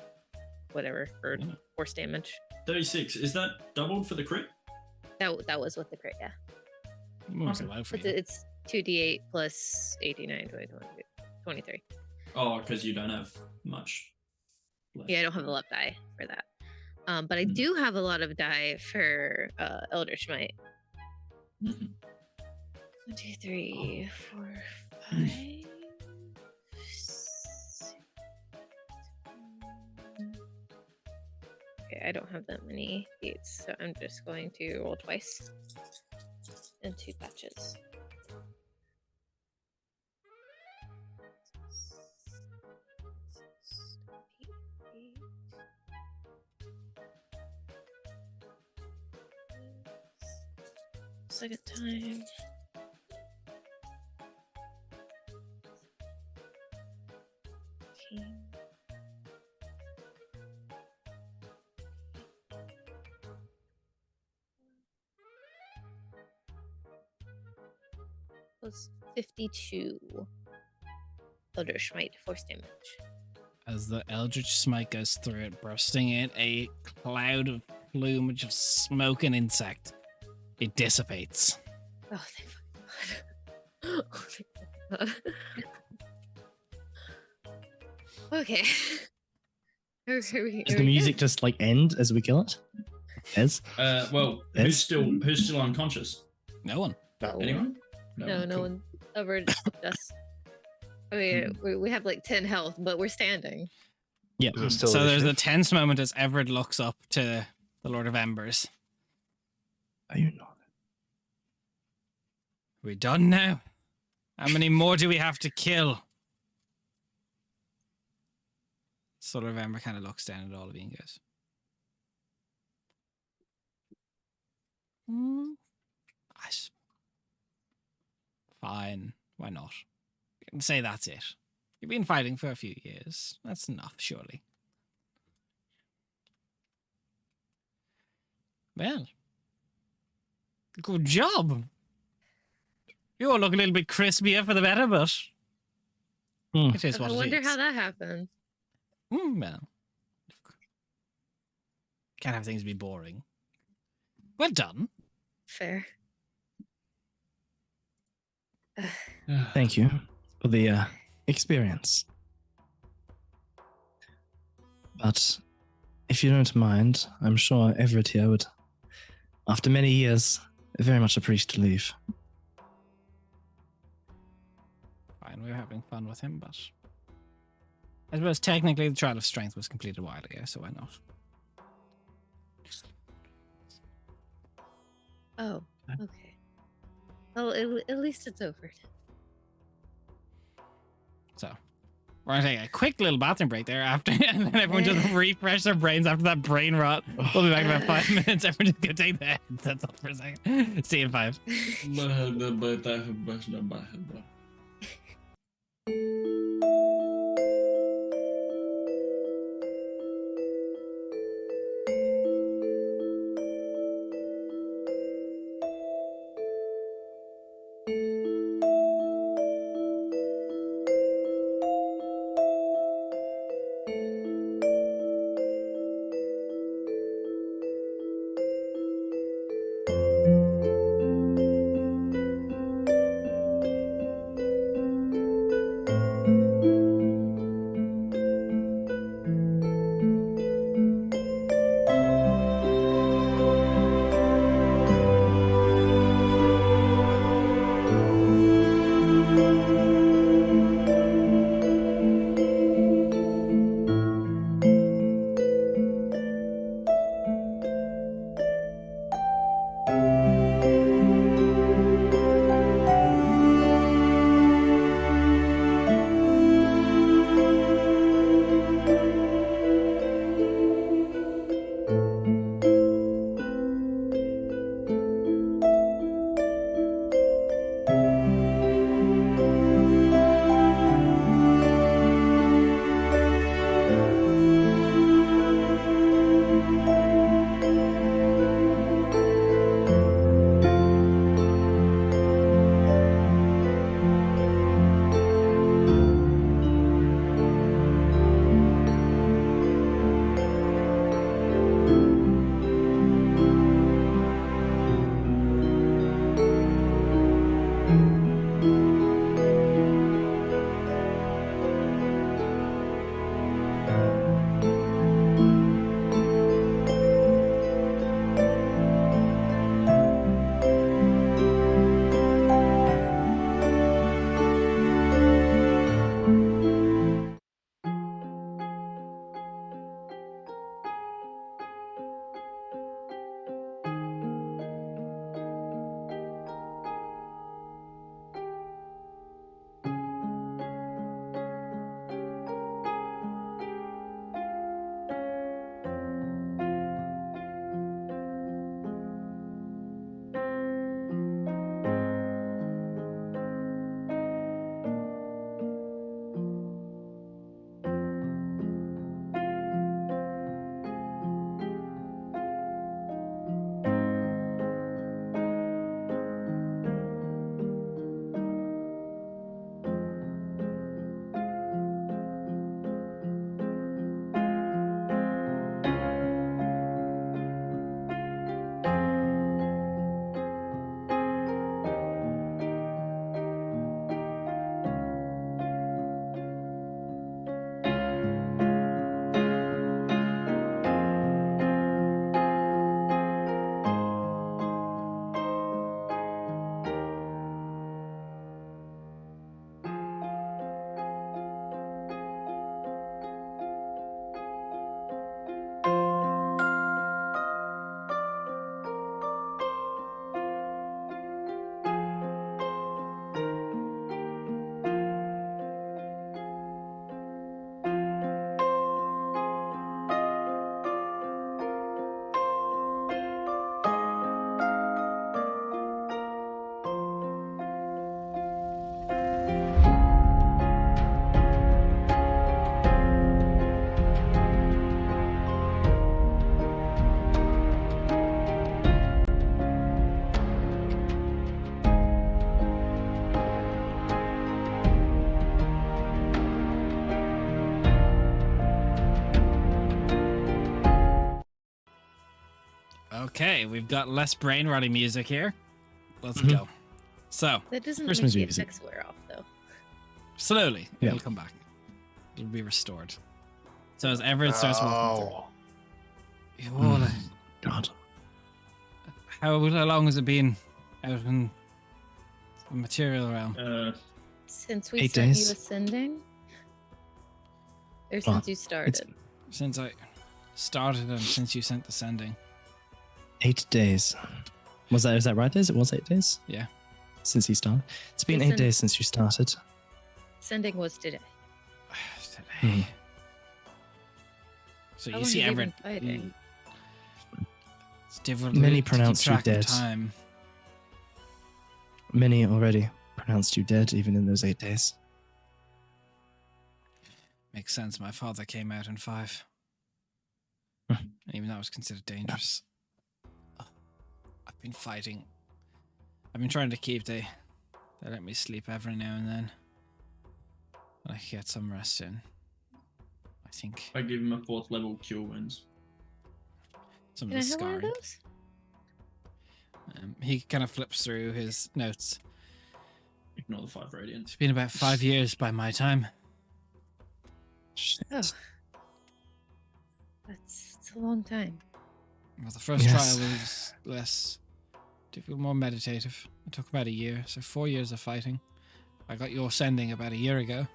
whatever for Yeah. force damage. 36. Is that doubled for the crit? That was with the crit, yeah. Moves it out for you. It's 2d8 plus 89, 23. Oh, because you don't have much left. Yeah, I don't have a left die for that. But I do have a lot of die for Eldritch Might. Mhm. 1, 2, 3, 4, 5. 6. Okay, I don't have that many beats, so I'm just going to roll twice and 2 patches. Second time. Okay. Was 52 Eldritch Smite force damage. As the Eldritch Smite goes through it, bursting in a cloud of plumage of smoke and insect, it dissipates. Oh, thank fucking God. Oh, thank fucking God. Okay. Does the music just like end as we kill it? Yes. Well, Yes. who's still unconscious? No one. Anyone? No cool. one ever just. I mean, we have like 10 health, but we're standing. Yeah. Is it still So there's a initiative? tense moment as Everett looks up to the Lord of Embers. Are you not? We done now? How many more do we have to kill? So Lord of Ember kind of looks down at all of you and goes, fine, why not? You can say that's it. You've been fighting for a few years. That's enough, surely. Well, good job. You all look a little bit crispier for the better, but it is I what it wonder is. how that happened. Well, can't have things be boring. Well done. Fair. Thank you for the experience. But if you don't mind, I'm sure Everett here would, after many years, very much appreciate to leave. Fine, we were having fun with him, but I suppose technically the trial of strength was completed a while ago, so why not? Oh, okay. Well, at least it's over. So we're gonna take a quick little bathroom break there after, and then everyone just refresh their brains after that brain rot. We'll be back in about 5 minutes. Everyone just go take the headsets off for a second. See you in 5. Okay, we've got less brain rotting music here. Let's Mhm. go. So, That doesn't Christmas make the music. effects wear off, though. slowly, Yeah. it'll come back. It'll be restored. So as Everett starts walking Oh, through. Oh, God. how long has it been out in the material realm? Since we 8 sent days. you ascending? Or Well, since you started? Since I started and since you sent the sending. 8 days. Is that right, Days? It was 8 days? Yeah. Since he started? It's been 8 Listen. days since you started. Sending was today. Today. So How you long see have you been Everett. fighting? It's difficult Many to keep pronounce you track of dead. time. Many already pronounced you dead, even in those 8 days. Makes sense. My father came out in 5. Hmm. And even that was considered dangerous. I've been fighting. I've been trying to keep they let me sleep every now and then. I get some rest in. I think I give him a 4th level cure wounds. some Can of I the have one of scarring. those? He kind of flips through his notes. Ignore the 5 radiant. It's been about 5 years by my time. Oh. That's a long time. Well, the first Yes. trial was less difficult, more meditative. It took about a year, so 4 years of fighting. I got your sending about a year ago.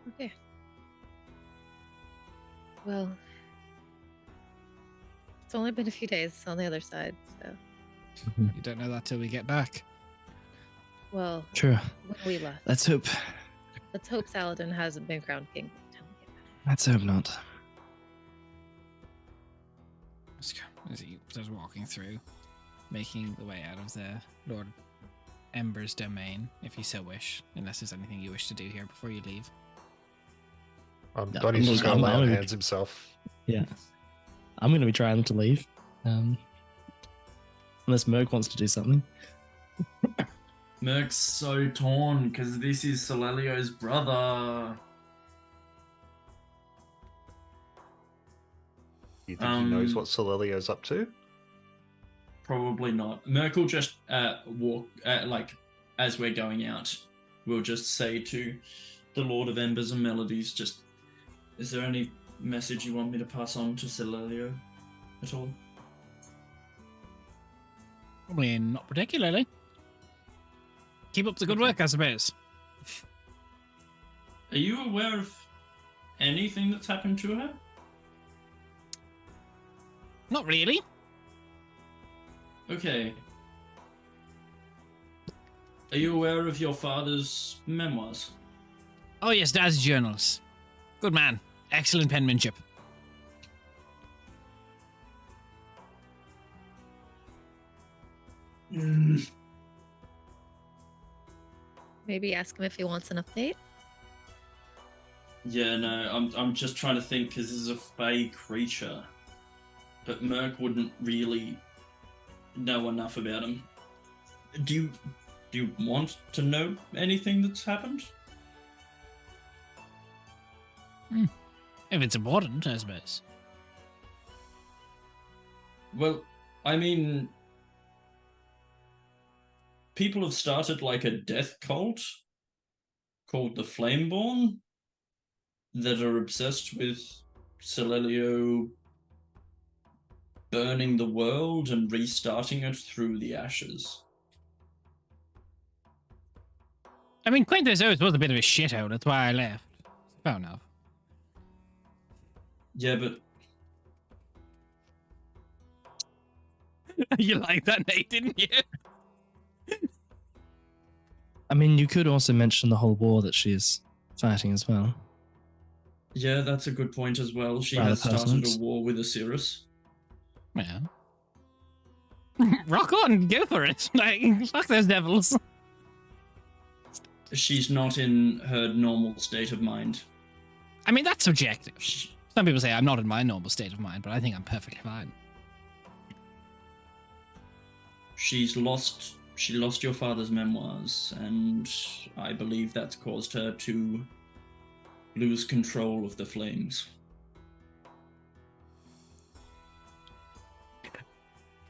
Okay. Well, it's only been a few days on the other side, so. You don't know that till we get back. Well, True. when we left. Let's hope. Let's hope Saladin hasn't been crowned king by the time we get back. Let's hope not. Let's go. As he starts walking through, making the way out of the Lord Ember's domain, if you so wish, unless there's anything you wish to do here before you leave. No, Donnie's just I'm going to lay on gonna- hands himself. Yeah. I'm going to be trying to leave. Unless Merc wants to do something. Merc's so torn because this is Solelio's brother. You think he knows what Solelio's up to? Probably not. Merc will just walk, as we're going out, we'll just say to the Lord of Embers and Melodies, just, is there any message you want me to pass on to Solelio at all? Probably not particularly. Keep up the good work, I suppose. Are you aware of anything that's happened to her? Not really. Okay. Are you aware of your father's memoirs? Oh yes, Dad's journals. Good man. Excellent penmanship. Maybe ask him if he wants an update. Yeah, no, I'm just trying to think because this is a fey creature, but Merc wouldn't really know enough about him. Do you want to know anything that's happened? If it's important, I suppose. Well, I mean, people have started like a death cult called the Flameborn that are obsessed with Solelio burning the world and restarting it through the ashes. I mean, Quintus was a bit of a shithole. That's why I left. Fair enough. Yeah, but You like that, Nate, didn't you? I mean, you could also mention the whole war that she is fighting as well. yeah, that's a good point as well. She Rather has started pertinent. a war with Osiris. Yeah. Rock on, go for it. Like, fuck those devils. She's not in her normal state of mind. I mean, that's subjective. She, Some people say I'm not in my normal state of mind, but I think I'm perfectly fine. she lost your father's memoirs, and I believe that's caused her to lose control of the flames.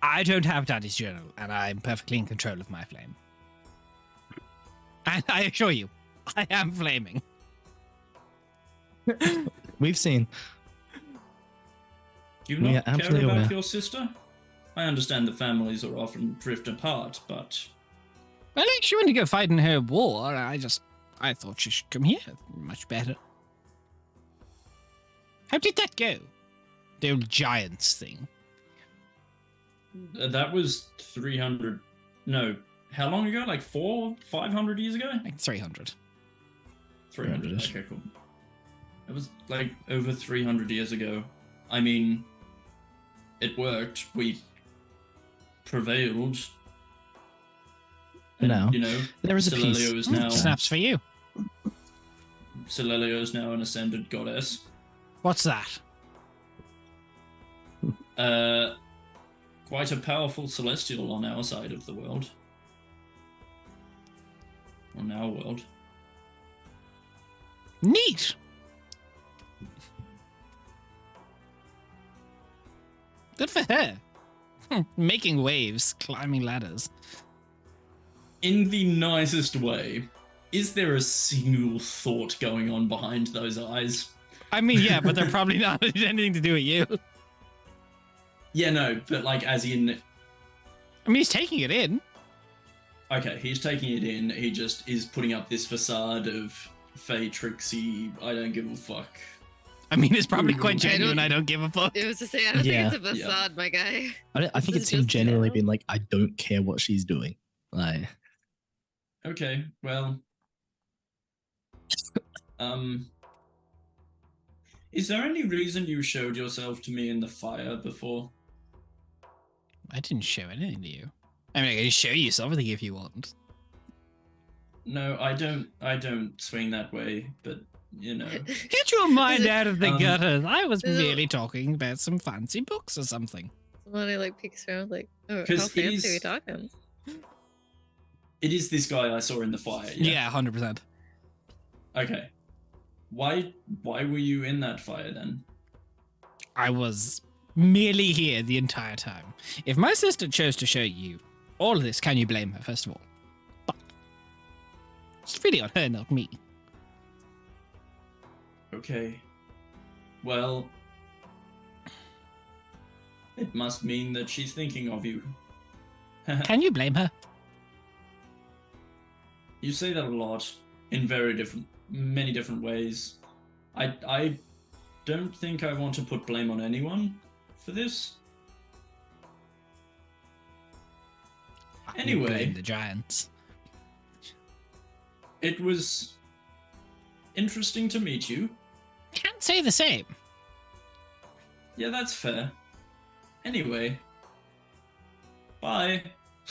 I don't have Daddy's journal, and I'm perfectly in control of my flame. And I assure you, I am flaming. We've seen. Do you We not are care absolutely about aware. your sister? I understand that families are often drift apart, but Well, like, she went to go fight in her war. I thought she should come here. Much better. How did that go? The old giants thing. that was 300. No, how long ago? Like 500 years ago? Like 300. 300. 300-ish. Okay, cool. It was like over 300 years ago. I mean, it worked. We prevailed. And, Now, you know, there is a Celelio piece. is now Snaps for you. Celelio is now an ascended goddess. What's that? Quite a powerful celestial on our side of the world. On our world. Neat. Good for her. Making waves, climbing ladders. In the nicest way, is there a single thought going on behind those eyes? I mean, yeah, but they're probably not anything to do with you. Yeah, no, but like as in, I mean, he's taking it in. okay, he's taking it in, he just is putting up this facade of Fey Trixie, I don't give a fuck. I mean, it's probably quite I don't- genuine. I don't give a fuck. It was to say, I don't Yeah. think it's a facade, my guy. I think This it's is him just genuinely Joe. being like, I don't care what she's doing. Like, Okay, well. Is there any reason you showed yourself to me in the fire before? I didn't show anything to you. I mean, I can show you something if you want. No, I don't swing that way, but you know. Get your mind out of the Um, gutters. I was is it- merely talking about some fancy books or something. Somebody like peeks around, like, oh, how 'Cause it fancy is- are we talking? It is this guy I saw in the fire. Yeah, 100%. Okay. Why were you in that fire then? I was merely here the entire time. If my sister chose to show you all of this, can you blame her, first of all? But it's really on her, not me. Okay. Well, it must mean that she's thinking of you. Can you blame her? You say that a lot in many different ways. I don't think I want to put blame on anyone for this. I would Anyway. blame the giants. It was interesting to meet you. Can't say the same. Yeah, that's fair. Anyway, bye.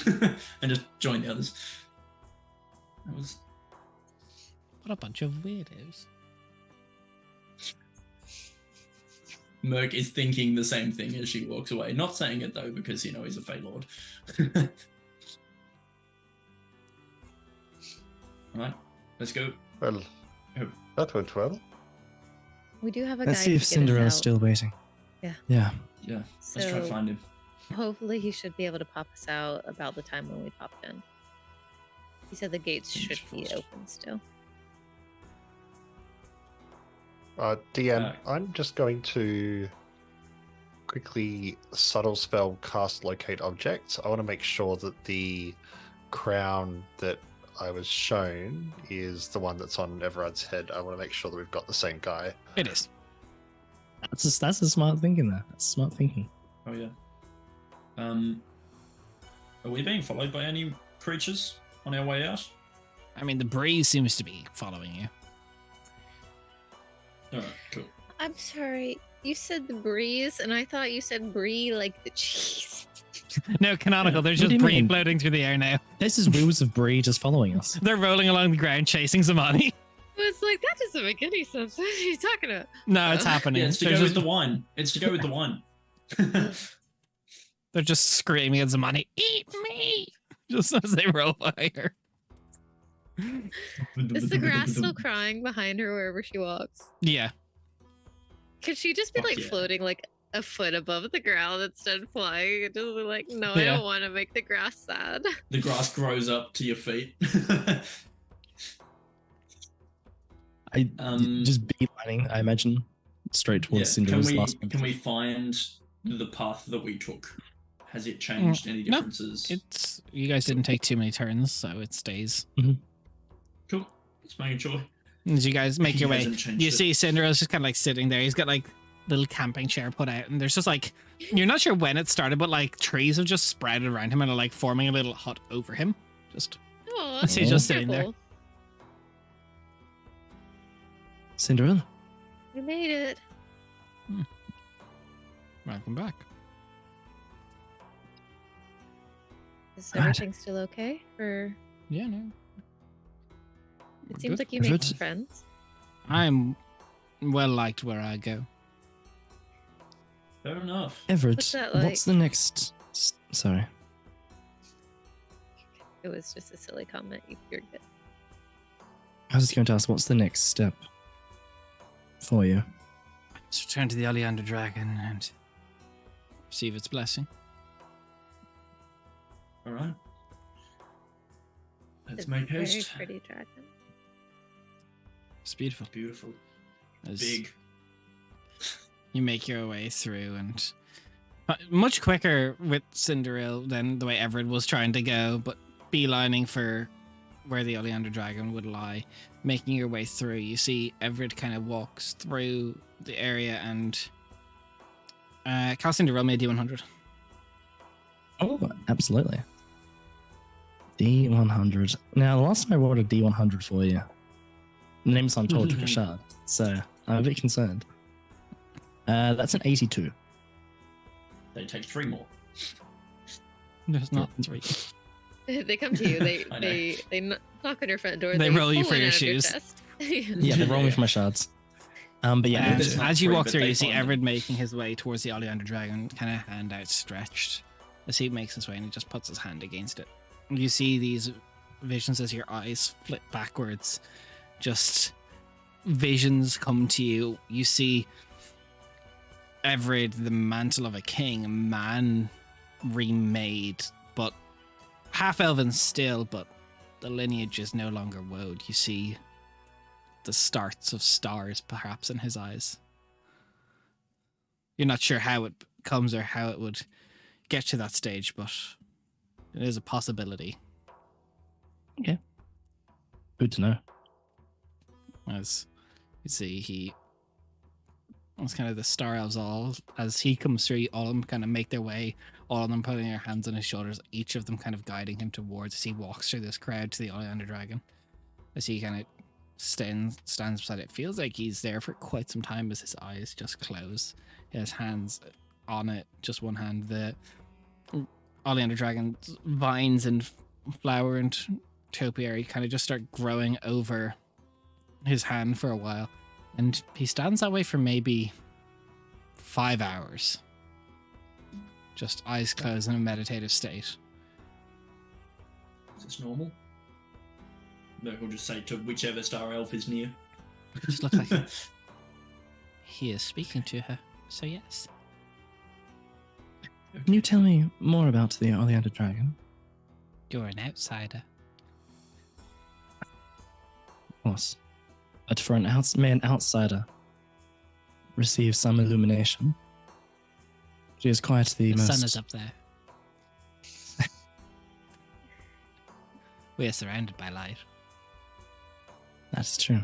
And just join the others. That was What a bunch of weirdos. Merc is thinking the same thing as she walks away. Not saying it though, because he's a Fey Lord. Alright, let's go. Well, Oh. that went well. We do have a let's guy see to if get us Cinderella's out. still waiting. Yeah. Yeah. Yeah, let's try to So- find him. Hopefully, he should be able to pop us out about the time when we popped in. He said the gates Fingers should be crossed. open still. DM, I'm just going to quickly subtle spell cast locate object. I want to make sure that the crown that I was shown is the one that's on Everard's head. I want to make sure that we've got the same guy. It is. That's a smart thinking there. That's smart thinking. Oh yeah. Are we being followed by any creatures on our way out? I mean, the breeze seems to be following you. Alright, cool. I'm sorry. You said the breeze, and I thought you said brie like the cheese. No, canonical. There's What do just you brie mean? floating through the air now. This is wheels of brie just following us. They're rolling along the ground chasing Zamani. I was like, that doesn't make any sense. What are you talking about? No, it's happening. Yeah, it's to They're go just, with the wine. It's to go with the wine. they're just screaming at Zamani, eat me! Just as they roll by her. Is the grass still crying behind her wherever she walks? Yeah. Could she just be Fuck like yeah. floating like a foot above the ground instead of flying. It just was like, no, I Yeah. don't want to make the grass sad. The grass grows up to your feet. Just beelining, I imagine, straight towards Cinderella's last Can we find the path that we took? Has it changed any No, differences? It's you guys didn't take too many turns, so it stays. Cool. Just making sure. As you guys make He your way, hasn't changed you it. see Cinderella's just kind of like sitting there. He's got like little camping chair put out, and there's just like you're not sure when it started, but like trees have just spread around him and are like forming a little hut over him. Just Oh, So he's just sitting there. Cinderella. We made it. welcome back. Is Right. everything still okay? Or Yeah, no, it We're seems good. like you made Good. some friends. I'm well liked where I go. Fair enough. Everett, What's that what's the next... Sorry. It was just a silly comment. You're good. I was just going to ask, what's the next step for you? Let's return to the Oleander Dragon and receive its blessing. All right. Let's It's make very haste. pretty dragon. It's beautiful. Beautiful. As Big. you make your way through, and much quicker with Cinderella than the way Everett was trying to go, but beelining for where the Oleander Dragon would lie, making your way through. You see Everett kind of walks through the area and cast Cinderella made D100. Oh, absolutely. D100. Now, the last time I rolled a D100 for you, the name's on told to Rashad, so I'm a bit concerned. That's an 82. They take 3 more. There's not 3. They come to you. I know. They knock on your front door. They roll you pull for one your out of shoes. chest. Yeah, they roll me for my shards. But yeah, And there's not as you 3, walk but through, they you see find them. Everett making his way towards the Oleander Dragon, kind of hand outstretched. As he makes his way, and he just puts his hand against it. And you see these visions as your eyes flip backwards. Just visions come to you. You see Everett, the mantle of a king, a man remade, but half elven still, but the lineage is no longer woad. You see the starts of stars perhaps in his eyes. You're not sure how it comes or how it would get to that stage, but it is a possibility. good to know. As you see, it's kind of the star elves all, as he comes through, all of them kind of make their way, all of them putting their hands on his shoulders, each of them kind of guiding him towards as he walks through this crowd to the Oleander Dragon. As he kind of stands beside it. Feels like he's there for quite some time as his eyes just close. He has hands on it, just one hand. The Oleander Dragon's vines and flower and topiary kind of just start growing over his hand for a while. And he stands that way for maybe 5 hours. Just eyes closed in a meditative state. Is this normal? No, he'll just say to whichever star elf is near. Just look like he is speaking to her. So yes. Can you tell me more about the Oleander Dragon? You're an outsider. Of course. But for an outsider, receive some illumination. She is quite the The most... sun is up there. We are surrounded by light. That's true.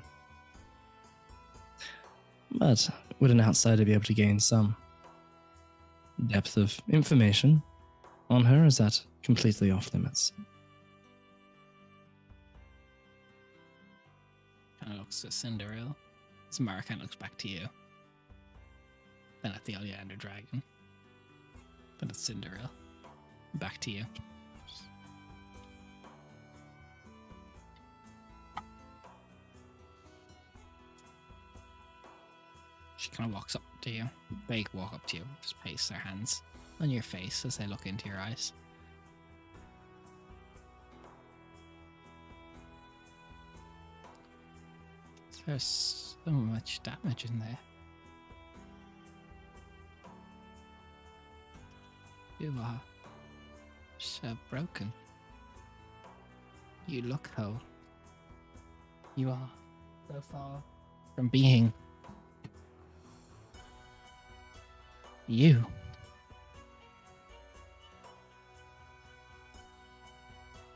But would an outsider be able to gain some depth of information on her? Or is that completely off limits? Kind of looks at Cinderella. Samara kind of looks back to you. Then at the Oleander Dragon. Then at Cinderella. Back to you. She kind of walks up to you. They walk up to you, just place their hands on your face as they look into your eyes. There's so much damage in there. You are so broken. You look whole. You are so far from being you.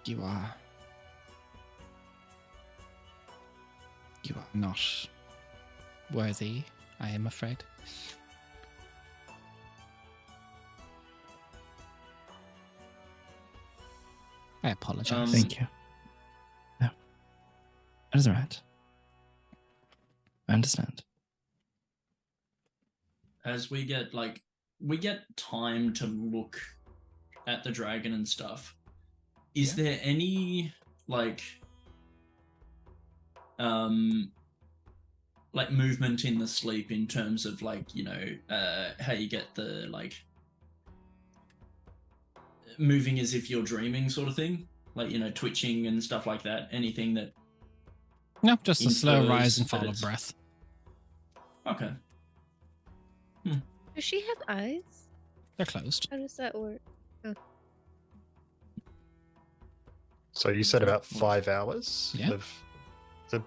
You are not worthy, I am afraid. I apologize. Thank you. No. That is all right. I understand. As we get time to look at the dragon and stuff, is there any movement in the sleep in terms of how you get the moving as if you're dreaming sort of thing, twitching and stuff like that? Anything that No, just a slow rise and infers fall that of breath. Okay. Does she have eyes? They're closed. How does that work? So you said about 5 hours Yeah. of the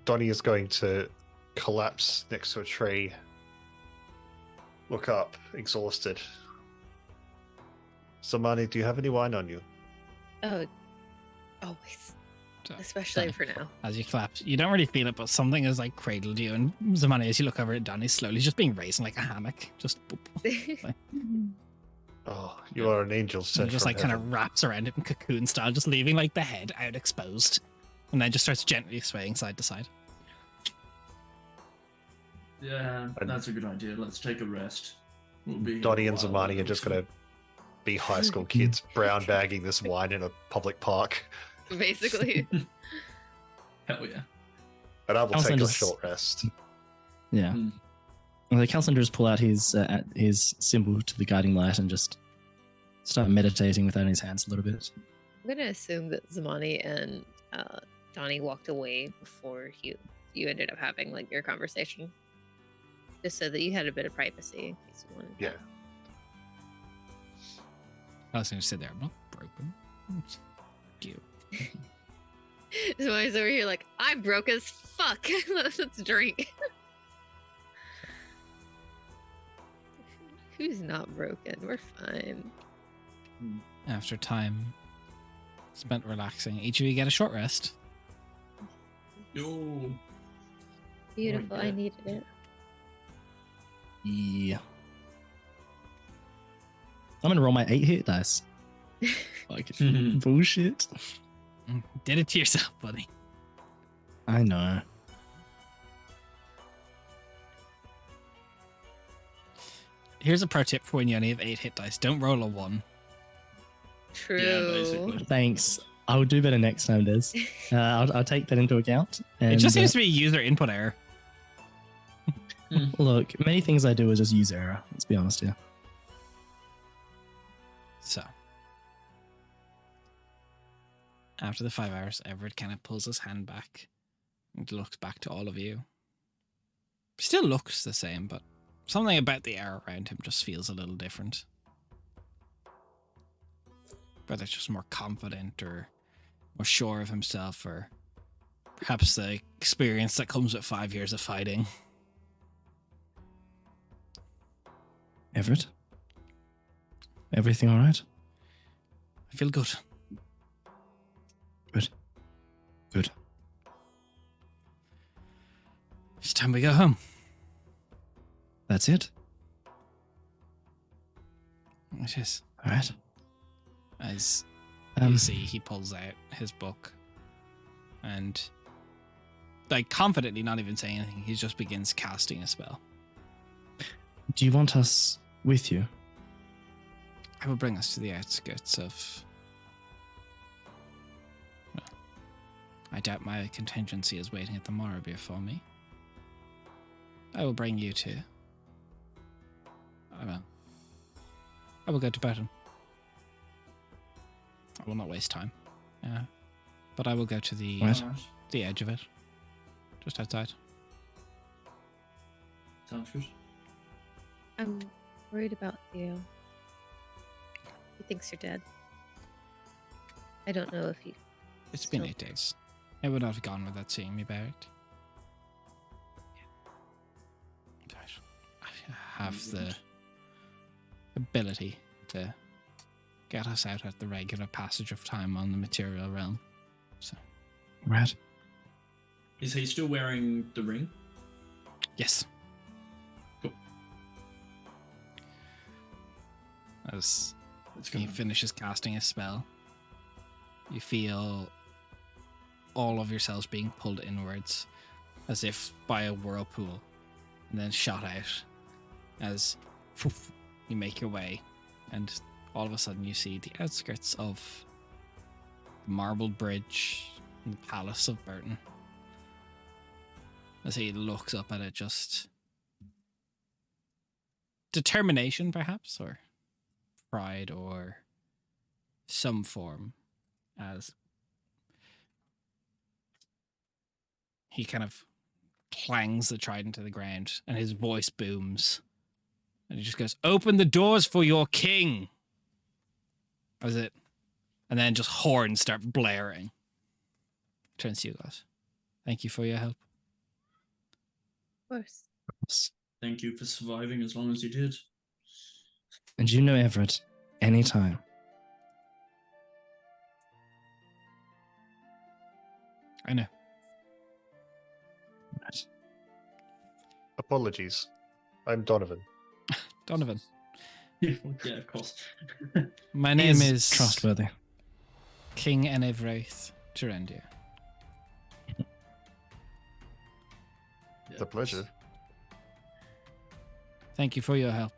Donnie is going to collapse next to a tree, look up, exhausted. Samani, do you have any wine on you? Oh, always. So, Especially Donnie, for now. as you collapse, you don't really feel it, but something has cradled you. And Zamani, as you look over at Donnie, slowly just being raised in like a hammock, just boop. Oh, you are an angel And sent it just from kind heaven. of wraps around it in cocoon style, just leaving the head out exposed, and then just starts gently swaying side to side. Yeah, that's a good idea. Let's take a rest. We'll be here Donnie a and while, Zamani are just going to be high school kids brown bagging this wine in a public park. Basically. Hell yeah. And I will Also take just- a short rest. Yeah. Hmm. Well, the Calcindra just pull out his symbol to the guiding light and just start meditating with that in his hands a little bit. I'm gonna assume that Zamani and Donnie walked away before you ended up having your conversation, just so that you had a bit of privacy in case you wanted. Yeah. I was going to sit there. I'm not broken. You. Zamani's over here I'm broke as fuck. Let's drink. Who's not broken? We're fine. After time spent relaxing, each of you get a short rest. Yo. Beautiful. I God. needed it. Yeah. I'm gonna roll my 8 hit dice. Bullshit. Did it to yourself, buddy. I know. Here's a pro tip for when you only have 8 hit dice. Don't roll a 1. True. Yeah, basically. Thanks. I'll do better next time, Des. I'll take that into account. And, It just seems to be user input error. look, many things I do is just use error. Let's be honest here. So, after the 5 hours, Everett kind of pulls his hand back and looks back to all of you. Still looks the same, but something about the air around him just feels a little different. Whether it's just more confident or more sure of himself, or perhaps the experience that comes with 5 years of fighting. Everett? Everything all right? I feel good. Good. Good. It's time we go home. That's it? It is. All right. As you see, he pulls out his book and, confidently, not even saying anything, he just begins casting a spell. Do you want us with you? I will bring us to the outskirts of... Well, I doubt my contingency is waiting at the Morrowbeer for me. I will bring you to... I will go to Burton. I will not waste time. But I will go to the Right. the edge of it. Just outside. Sounds good. I'm worried about Theo. He thinks you're dead. I don't know if he. It's been Still. 8 days. I would not have gone without seeing me buried. But I have the ability to get us out at the regular passage of time on the material realm. So, Right. Is he still wearing the ring? yes. Cool. As Let's he finishes casting his spell, you feel all of yourselves being pulled inwards as if by a whirlpool and then shot out as you make your way, and all of a sudden you see the outskirts of the marbled bridge and the palace of Burton. As he looks up at it, just determination perhaps, or pride, or some form, as he kind of clangs the trident to the ground and his voice booms and he just goes, "Open the doors for your king." That was it. And then just horns start blaring. Turns to you guys. Thank you for your help. Of course. Thank you for surviving as long as you did. And you know Everett anytime. I know. Right. Apologies. I'm Donovan. Donovan. Yeah, of course. My He name is trustworthy. King Enevraith Gerendia. It's a pleasure. Thank you for your help.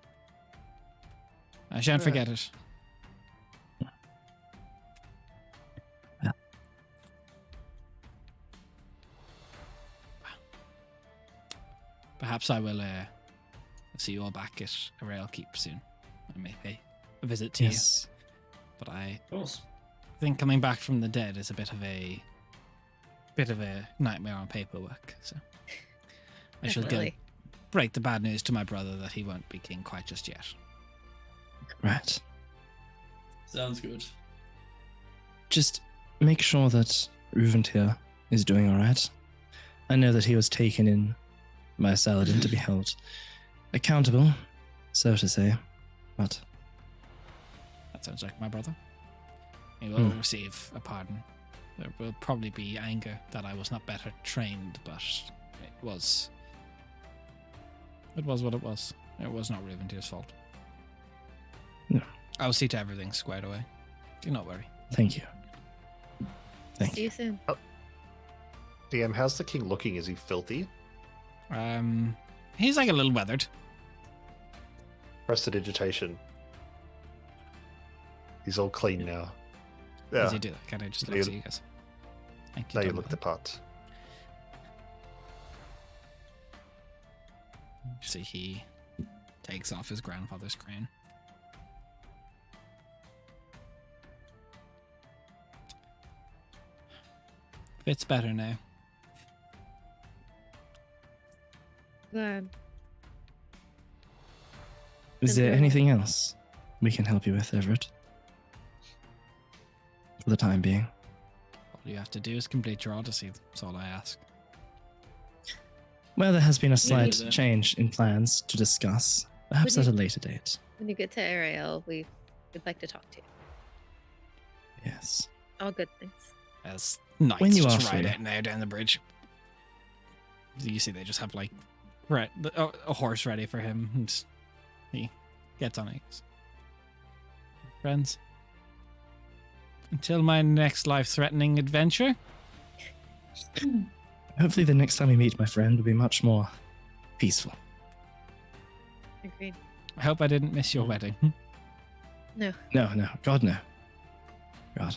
I shan't Yeah. forget it. Yeah. Perhaps I will see you all back at Arail Keep soon. I may pay a visit to Yes. you. But I Of course. think coming back from the dead is a bit of a nightmare on paperwork. So I shall go Definitely. break the bad news to my brother that he won't be king quite just yet. Right. Sounds good. Just make sure that Ruventir is doing all right. I know that he was taken in by Saladin to be held accountable, so to say. But That sounds like my brother. He will receive a pardon. There will probably be anger that I was not better trained, but it was what it was. It was not Ruventir's fault. No. I'll see to everything squared away. Do not worry. thank you. Thank See you. you soon. DM, how's the king looking? Is he filthy? He's like a little weathered. Prestidigitation. He's all clean now. Does Yeah. he do that? Can I just You- look at you guys? Thank you. Now you Donovan. look the part. See, he takes off his grandfather's crown. Fits better now. Glad. Is there Okay. anything else we can help you with, Everett? For the time being. All you have to do is complete your odyssey. That's all I ask. Well, there has been a slight that. change in plans to discuss, perhaps Would at you- a later date. When you get to Ariel, we'd like to talk to you. Yes. All good things. As knights When you just are ride free. out now down the bridge. You see, they just have like a horse ready for him, and he gets on it. Friends, until my next life-threatening adventure. Hopefully, the next time we meet, my friend, will be much more peaceful. Agreed. I hope I didn't miss your wedding. No. No, God, no. God.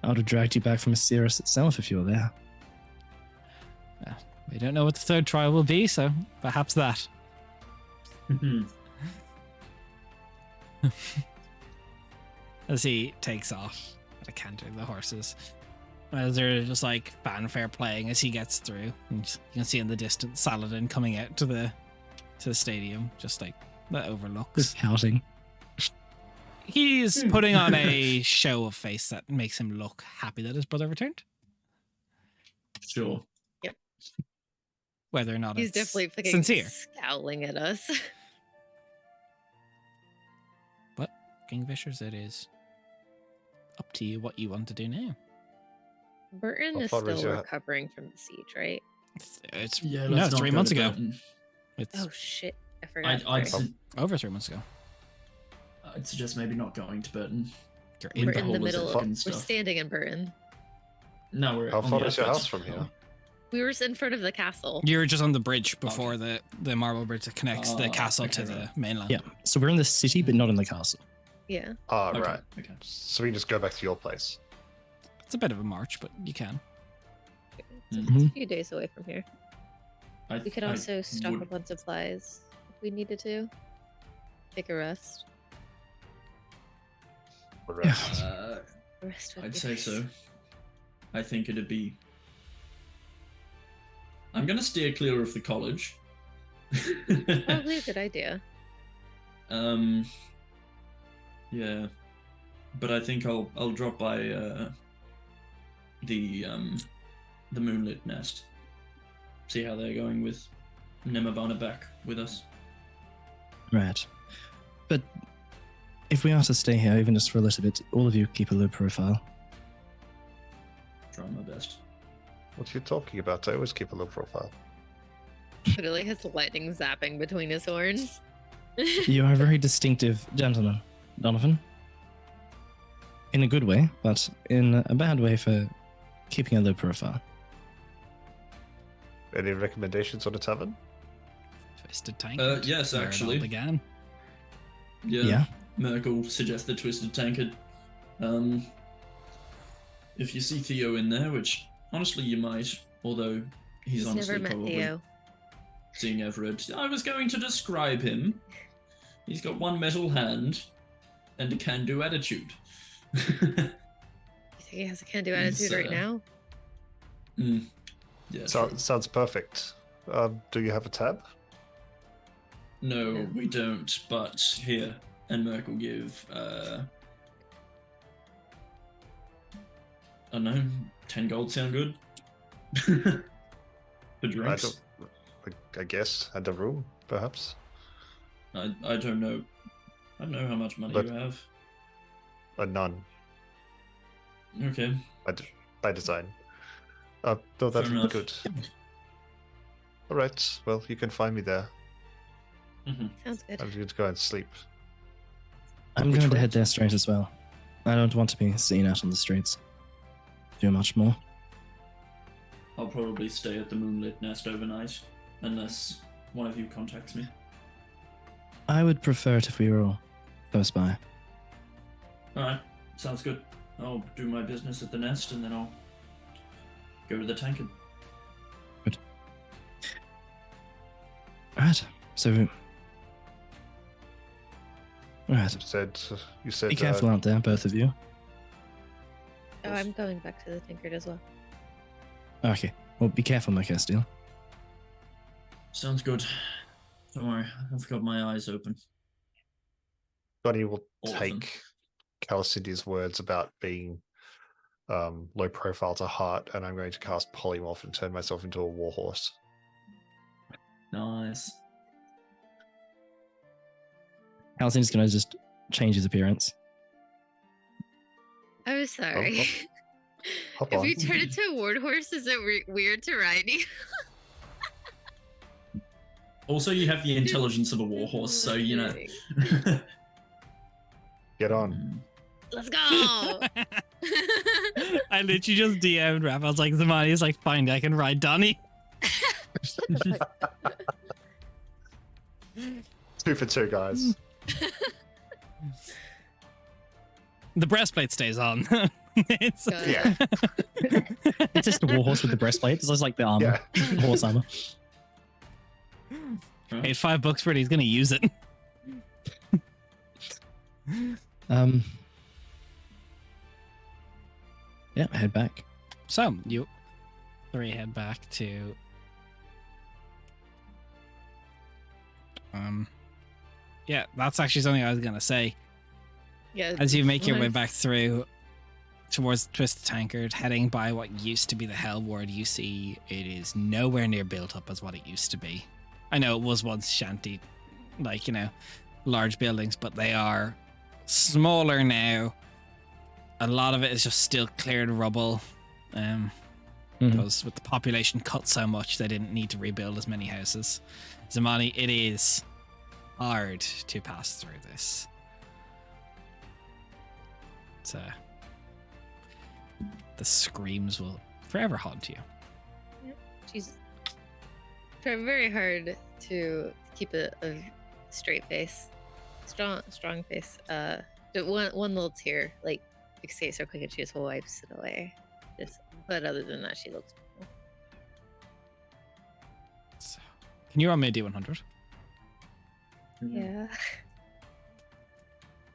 I would have dragged you back from Osiris itself if you were there. We don't know what the third trial will be, so perhaps that. As he takes off at a canter, the horses. As there's just like fanfare playing as he gets through. And you can see in the distance Saladin coming out to the stadium, just like that overlooks. Just pouting. He's putting on a show of face that makes him look happy that his brother returned. Sure. Whether or not He's it's definitely fucking sincere. scowling at us. But Kingfishers, it is up to you what you want to do now. Burton How is far is still your- recovering from the siege, right? It's Yeah, no, let's it's not 3 go months to ago. Burton. It's Oh shit, I forgot. I'd, Sorry. over 3 months ago. I'd suggest maybe not going to Burton. You're We're in in the Burton. middle. Fucking We're stuff. standing in Burton. No, we're How on far the is your outskirts house from of here? town. We were in front of the castle. You're just on the bridge before the marble bridge that connects the Oh, castle okay, to the right. mainland. Yeah. So we're in the city, but not in the castle. Yeah. Ah, Okay, right. Okay. So we can just go back to your place. It's a bit of a march, but you can. It's Mhm. a few days away from here. We could also stock would- up on supplies if we needed to. Take a rest. The rest. Rest would I'd be say nice. so. I think it'd be. I'm gonna steer clear of the college. Probably a good idea. Yeah, but I think I'll drop by the Moonlit Nest. See how they're going with Nemabana back with us. Right. But if we are to stay here, even just for a little bit, all of you keep a low profile. Trying my best. What are you talking about? I always keep a low profile. Literally has lightning zapping between his horns. You are a very distinctive gentleman, Donovan. In a good way, but in a bad way for keeping a low profile. Any recommendations on a tavern? Twisted Tank. Yes, where it all actually. began. Yeah. Merkel suggested Twisted Tankard. If you see Theo in there, which honestly you might, although he's honestly never met probably Theo. seeing Everett. I was going to describe him. He's got one metal hand and a can-do attitude. You think he has a can-do He's, attitude right now? Yeah. So, true. sounds perfect. Do you have a tab? No, No. we don't. But here, and Merkel give. I don't know. 10 gold sound good. For drinks. I guess. And a room, perhaps. I don't know. I don't know how much money But- you have. None. Okay. By design. No, that Fair would be enough. good. All right. Well, you can find me there. Mm-hmm. Sounds good. I'm going to go and sleep. I'm Which going to way? head there straight as well. I don't want to be seen out on the streets. Do much more. I'll probably stay at the Moonlit Nest overnight, unless one of you contacts me. I would prefer it if we were all close by. Alright, sounds good. I'll do my business at the nest and then I'll go to the tankard. Right. So. Right. You said. Be careful out there, both of you. Oh, I'm going back to the tankard as well. Okay. Well, be careful, my Castile. Sounds good. Don't worry, I've got my eyes open. Johnny will All of them. take Calicindia's words about being low profile to heart, and I'm going to cast Polymorph and turn myself into a warhorse. Nice. Alcine's going to just change his appearance. I'm sorry. Hop If on. you turn into a ward horse, is it weird to ride you? Also, you have the intelligence of a warhorse, so you know. Get on. Let's go! I literally just DM'd Raph. I was like, Zamani's like, fine, I can ride Donnie. 2 for 2, guys. The breastplate stays on. It's, Got it. Yeah. It's just the warhorse with the breastplate. This is like the armor. Yeah. Horse armor. paid $5 for it. He's gonna use it. Yeah, head back. So you 3 head back to yeah, that's actually something I was gonna say. Yeah. As you make your way nice. back through towards Twisted Tankard, heading by what used to be the Hell Ward, you see it is nowhere near built up as what it used to be. I know it was once shanty, like, large buildings, but they are smaller now. A lot of it is just still cleared rubble. Because with the population cut so much, they didn't need to rebuild as many houses. Zamani, it is hard to pass through this. The screams will forever haunt you. She's trying very hard to keep a straight face, strong face. One little tear like fixates her quick, and she just wipes it away. But other than that, she looks cool. So, can you roll me a D100? Yeah.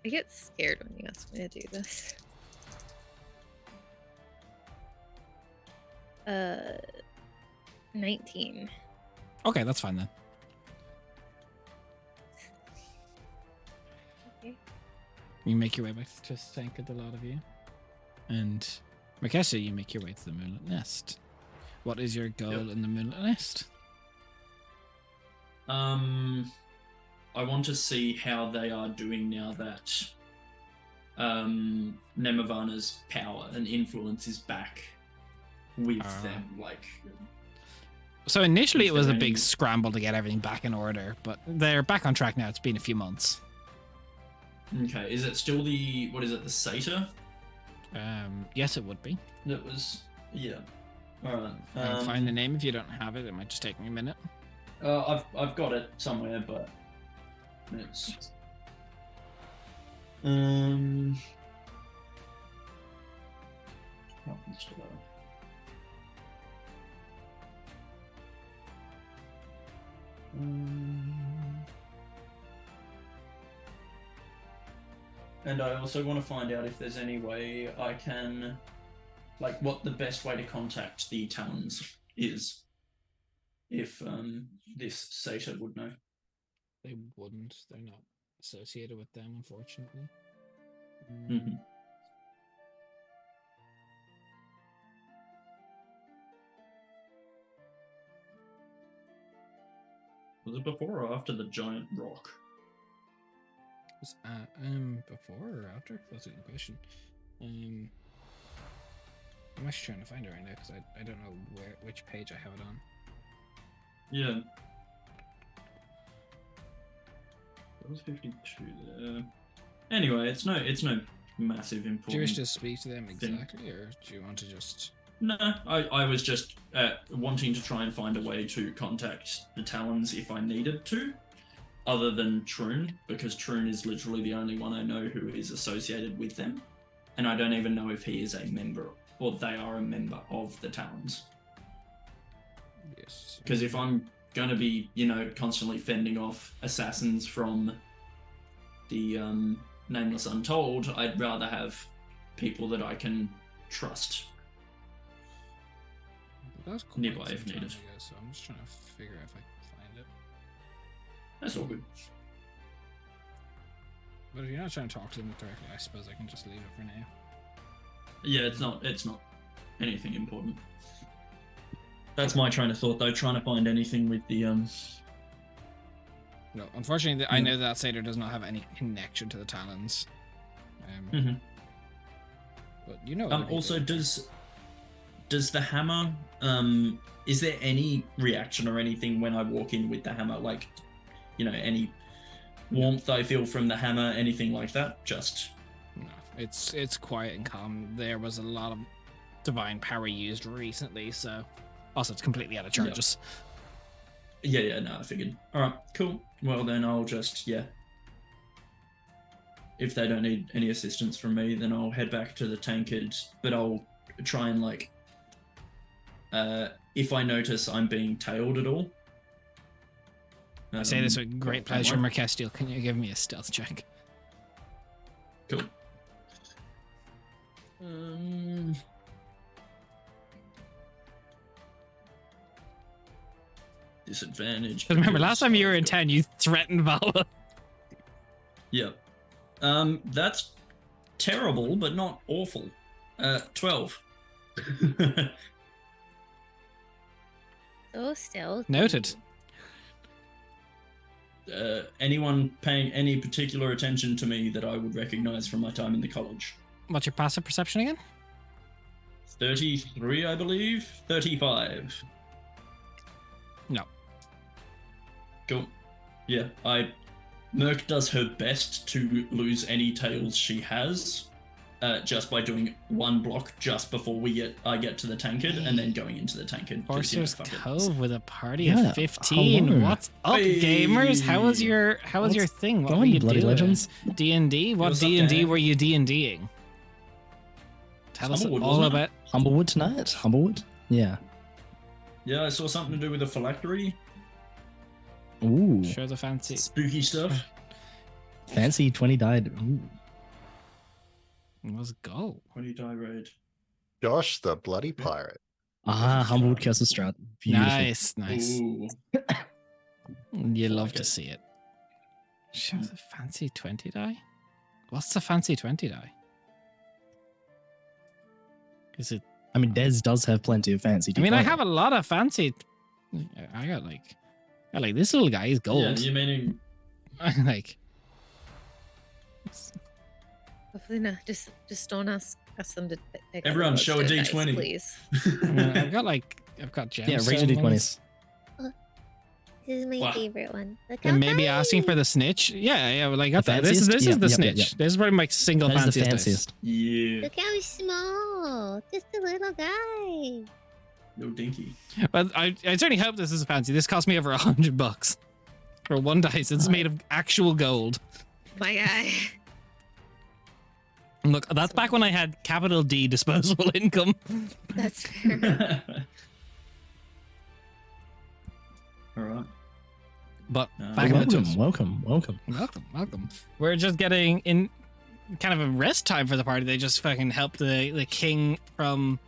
I get scared when you ask me to do this. 19. Okay, that's fine then. Okay. You make your way back to Tankard, the lot of you. And Makesha, you make your way to the Moonlit Nest. What is your goal in the Moonlit Nest? I want to see how they are doing now that Nemavana's power and influence is back with them. Like, so initially it was a any- big scramble to get everything back in order, but they're back on track now. It's been a few months. okay, is it still the satyr? Yes, it would be. That was, yeah. All right. I'll find the name if you don't have it. It might just take me a minute. I've got it somewhere, but it's oh, it's still there. And I also want to find out if there's any way I can, like, what the best way to contact the Talons is. If this satyr would know. They wouldn't. They're not associated with them, unfortunately. Mm-hmm. Was it before or after the giant rock? Was, before or after? That's a good question. I'm actually trying to find it right now because I don't know which page I have it on. Yeah. That was 52 there. Anyway, it's no massive importance. Do you wish to speak to them exactly, or do you want to just... No, I was just wanting to try and find a way to contact the Talons if I needed to, other than Troon, because Troon is literally the only one I know who is associated with them, and I don't even know if he is a member, or they are a member of the Talons. Yes. Because if I'm going to be, constantly fending off assassins from the Nameless Untold, I'd rather have people that I can trust. That was quite nearby some if time needed. ago, so I'm just trying to figure out if I can find it. That's all good. But if you're not trying to talk to them directly, I suppose I can just leave it for now. Yeah, it's not anything important. That's my train of thought, though, trying to find anything with the No, unfortunately, I know that satyr does not have any connection to the Talons. But you know. other also, people. does the hammer? Is there any reaction or anything when I walk in with the hammer? Like, any warmth I feel from the hammer, anything like that? Just No, it's quiet and calm. There was a lot of divine power used recently, so also it's completely out of charges. Yeah, no, I figured. All right, cool. Well, then I'll just if they don't need any assistance from me, then I'll head back to the tankard. But I'll try and if I notice I'm being tailed at all. I say this with great pleasure, worry. Merkestiel. Can you give me a stealth check? Cool. Disadvantage. Because remember, last time you were in because- town, you threatened Vala. Yeah. That's terrible, but not awful. 12. So stealthy. Noted. Anyone paying any particular attention to me that I would recognize from my time in the college? What's your passive perception again? 33, I believe. 35. No. Cool. Yeah, Merc does her best to lose any tails she has, just by doing one block just before I get to the tankard, and then going into the tankard. 'cause, Forcer's fuck it. Cove with a party Yeah, of 15. hello. What's up, Hey. gamers? How was your thing? What were you Bloody doing? legends. D&D? What What's up, D&D Dan? were you D&Ding? Tell us Humblewood, all wasn't it? about. Humblewood tonight? Humblewood? Yeah. Yeah, I saw something to do with a phylactery. Ooh. Sure, the fancy. Spooky stuff. Fancy 20 died. Ooh. Let's go. 20 die raid. Josh, the bloody pirate. Ah, Humblewood Curse of Strat. Beautiful. Nice. Ooh. You love like to it. see it. Show the fancy 20 die? What's the fancy 20 die? Is it? I mean, Dez does have plenty of fancy. I mean, I D5. have a lot of fancy. I got like this little guy. He's Yeah, gold. you meaning like. Hopefully not. Just don't ask them to pick. Everyone, show a dice, D20. please. I've got gems. Yeah, raise your D20s. This is my Wow. favorite one. Look And how maybe asking for tiny. the snitch. Yeah. Well, I got The that. This is fanciest? the Yep, snitch. yep. This is probably my single That is the fanciest. dice. fanciest. yeah, Look how small. Just a little guy. no dinky. But I certainly hope this is a fancy. This cost me over $100 for one dice. It's made of actual gold. My guy. And look, that's back when I had capital D disposable income. That's fair. All right. But back in the Welcome. We're just getting in kind of a rest time for the party. They just fucking helped the king from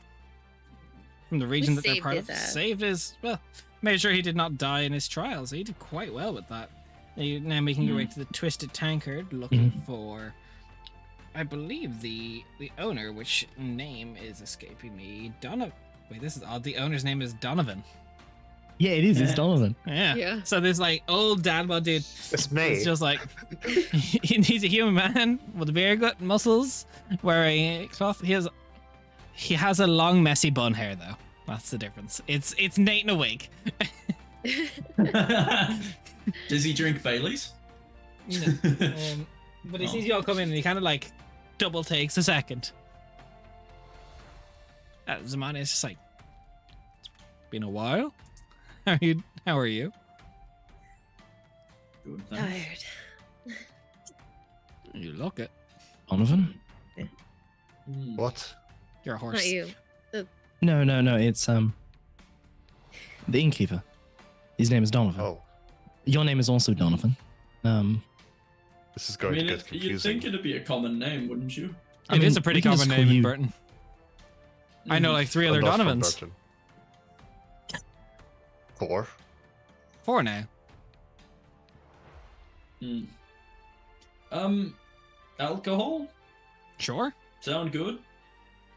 the region that they're saved part his of. ass. Saved his, well, made sure he did not die in his trial. So he did quite well with that. You're now making your way to the Twisted Tankard, looking for, I believe, the owner, which name is escaping me. Donovan. Wait, this is odd. The owner's name is Donovan. Yeah, it is. It's Yeah. Donovan. Yeah. Yeah. So there's like old dad bod dude. It's me. It's just like he's a human man with very good muscles, wearing a cloth. He has a long messy bun hair though. That's the difference. It's Nate in a wig. Does he drink Baileys? But he sees you all come in and he kind of like double takes a second. Zamani is just like, it's been a while. How are you? Good, thanks. Tired. You look it. Donovan? Mm. What? You're a horse. Not you. No. It's the innkeeper. His name is Donovan. Oh, Your name is also Donovan. this is I going mean, to get you'd confusing. think it'd be a common name, wouldn't you? I It mean, is a pretty we can just common call name in you- Burton. I know like 3 other I'm not from Donovans. Burton. 4. 4 now. Mm. Alcohol? Sure. Sound good?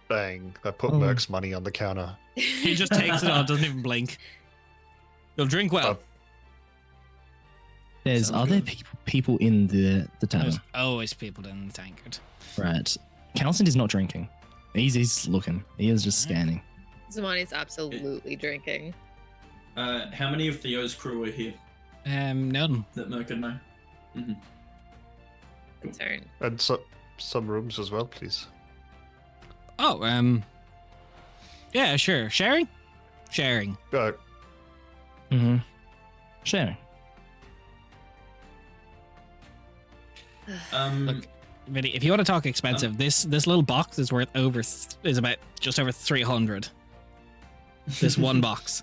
Bang. I put Oh. Merc's money on the counter. He just takes it all, doesn't even blink. You'll drink well. There's Sounds other good. people in the tavern. There's always people in the tankard. Right. Calcin is not drinking. He's looking. He is just scanning. Zamani's absolutely drinking. How many of Theo's crew are here None. that Merc could know? Concern. And some rooms as well, please. Oh, yeah, sure. Sharing? Sharing. Mm-hmm. Sharing. Look, Vinny, if you want to talk expensive, this little box is worth is about just over 300. This one box.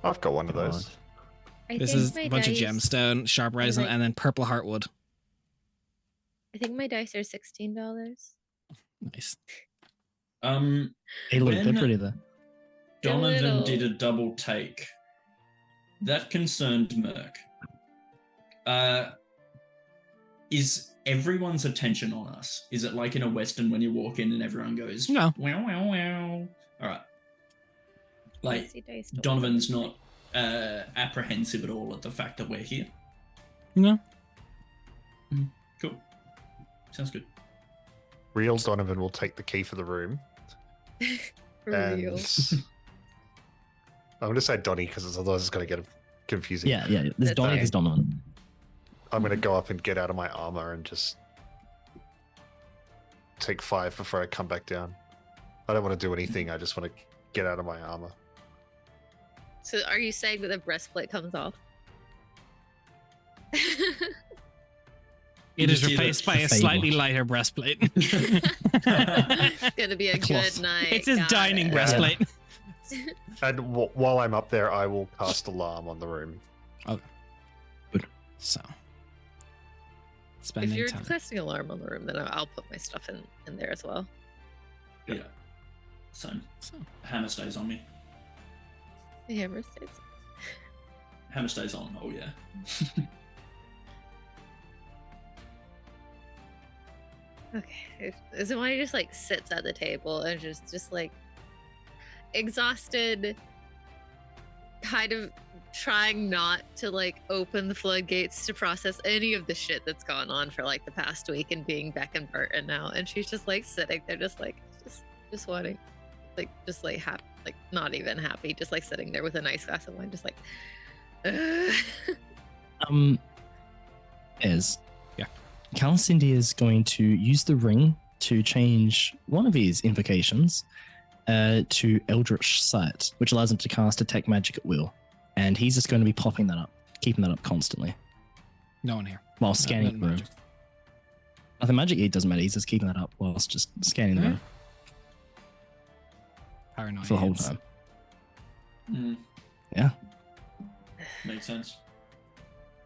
I've got one of those. I This think is my a bunch of dice- gemstone, sharp resin, like- and then purple heartwood. I think my dice are $16. Nice. Hey, look, they're When- pretty there. Donovan little. did a double take. That concerned Merc. Is everyone's attention on us? Is it like in a Western when you walk in and everyone goes, No. wow, wow, wow? All right. Like, Fancy dice don't Donovan's work. not apprehensive at all at the fact that we're here. No. Cool. Sounds good. Real Donovan will take the key for the room. For and real. I'm going to say Donnie because otherwise it's going to get confusing. Yeah. There's That's Donnie, fine. there's Donovan. I'm going to go up and get out of my armor and just take 5 before I come back down. I don't want to do anything. I just want to get out of my armor. So are you saying that the breastplate comes off? It You is see replaced the by a fable. slightly lighter breastplate. It's gonna be a cloth. good night. It's his got dining it. breastplate. And while I'm up there, I will cast alarm on the room. So, If spending you're time. casting alarm on the room, then I'll put my stuff in there as well. Yeah. Same. So, Hammer stays on me. The hammer stays. Hammer stays on. Oh, yeah. Okay. So when he just like sits at the table and just like exhausted, kind of trying not to like open the floodgates to process any of the shit that's gone on for like the past week and being Beck and Burton now, and she's just like sitting there just wanting just like happy, like not even happy, just like sitting there with a nice glass of wine, just like Is. Yeah. Cindy is going to use the ring to change one of his invocations to Eldritch Sight, which allows him to cast Detect Magic at will. And he's just going to be popping that up, keeping that up constantly no one here. while scanning the room. Magic. Nothing magic, it doesn't matter. He's just keeping that up whilst just scanning the Yeah. room Paranoid. for the whole heads. time. Mm. Yeah. Makes sense.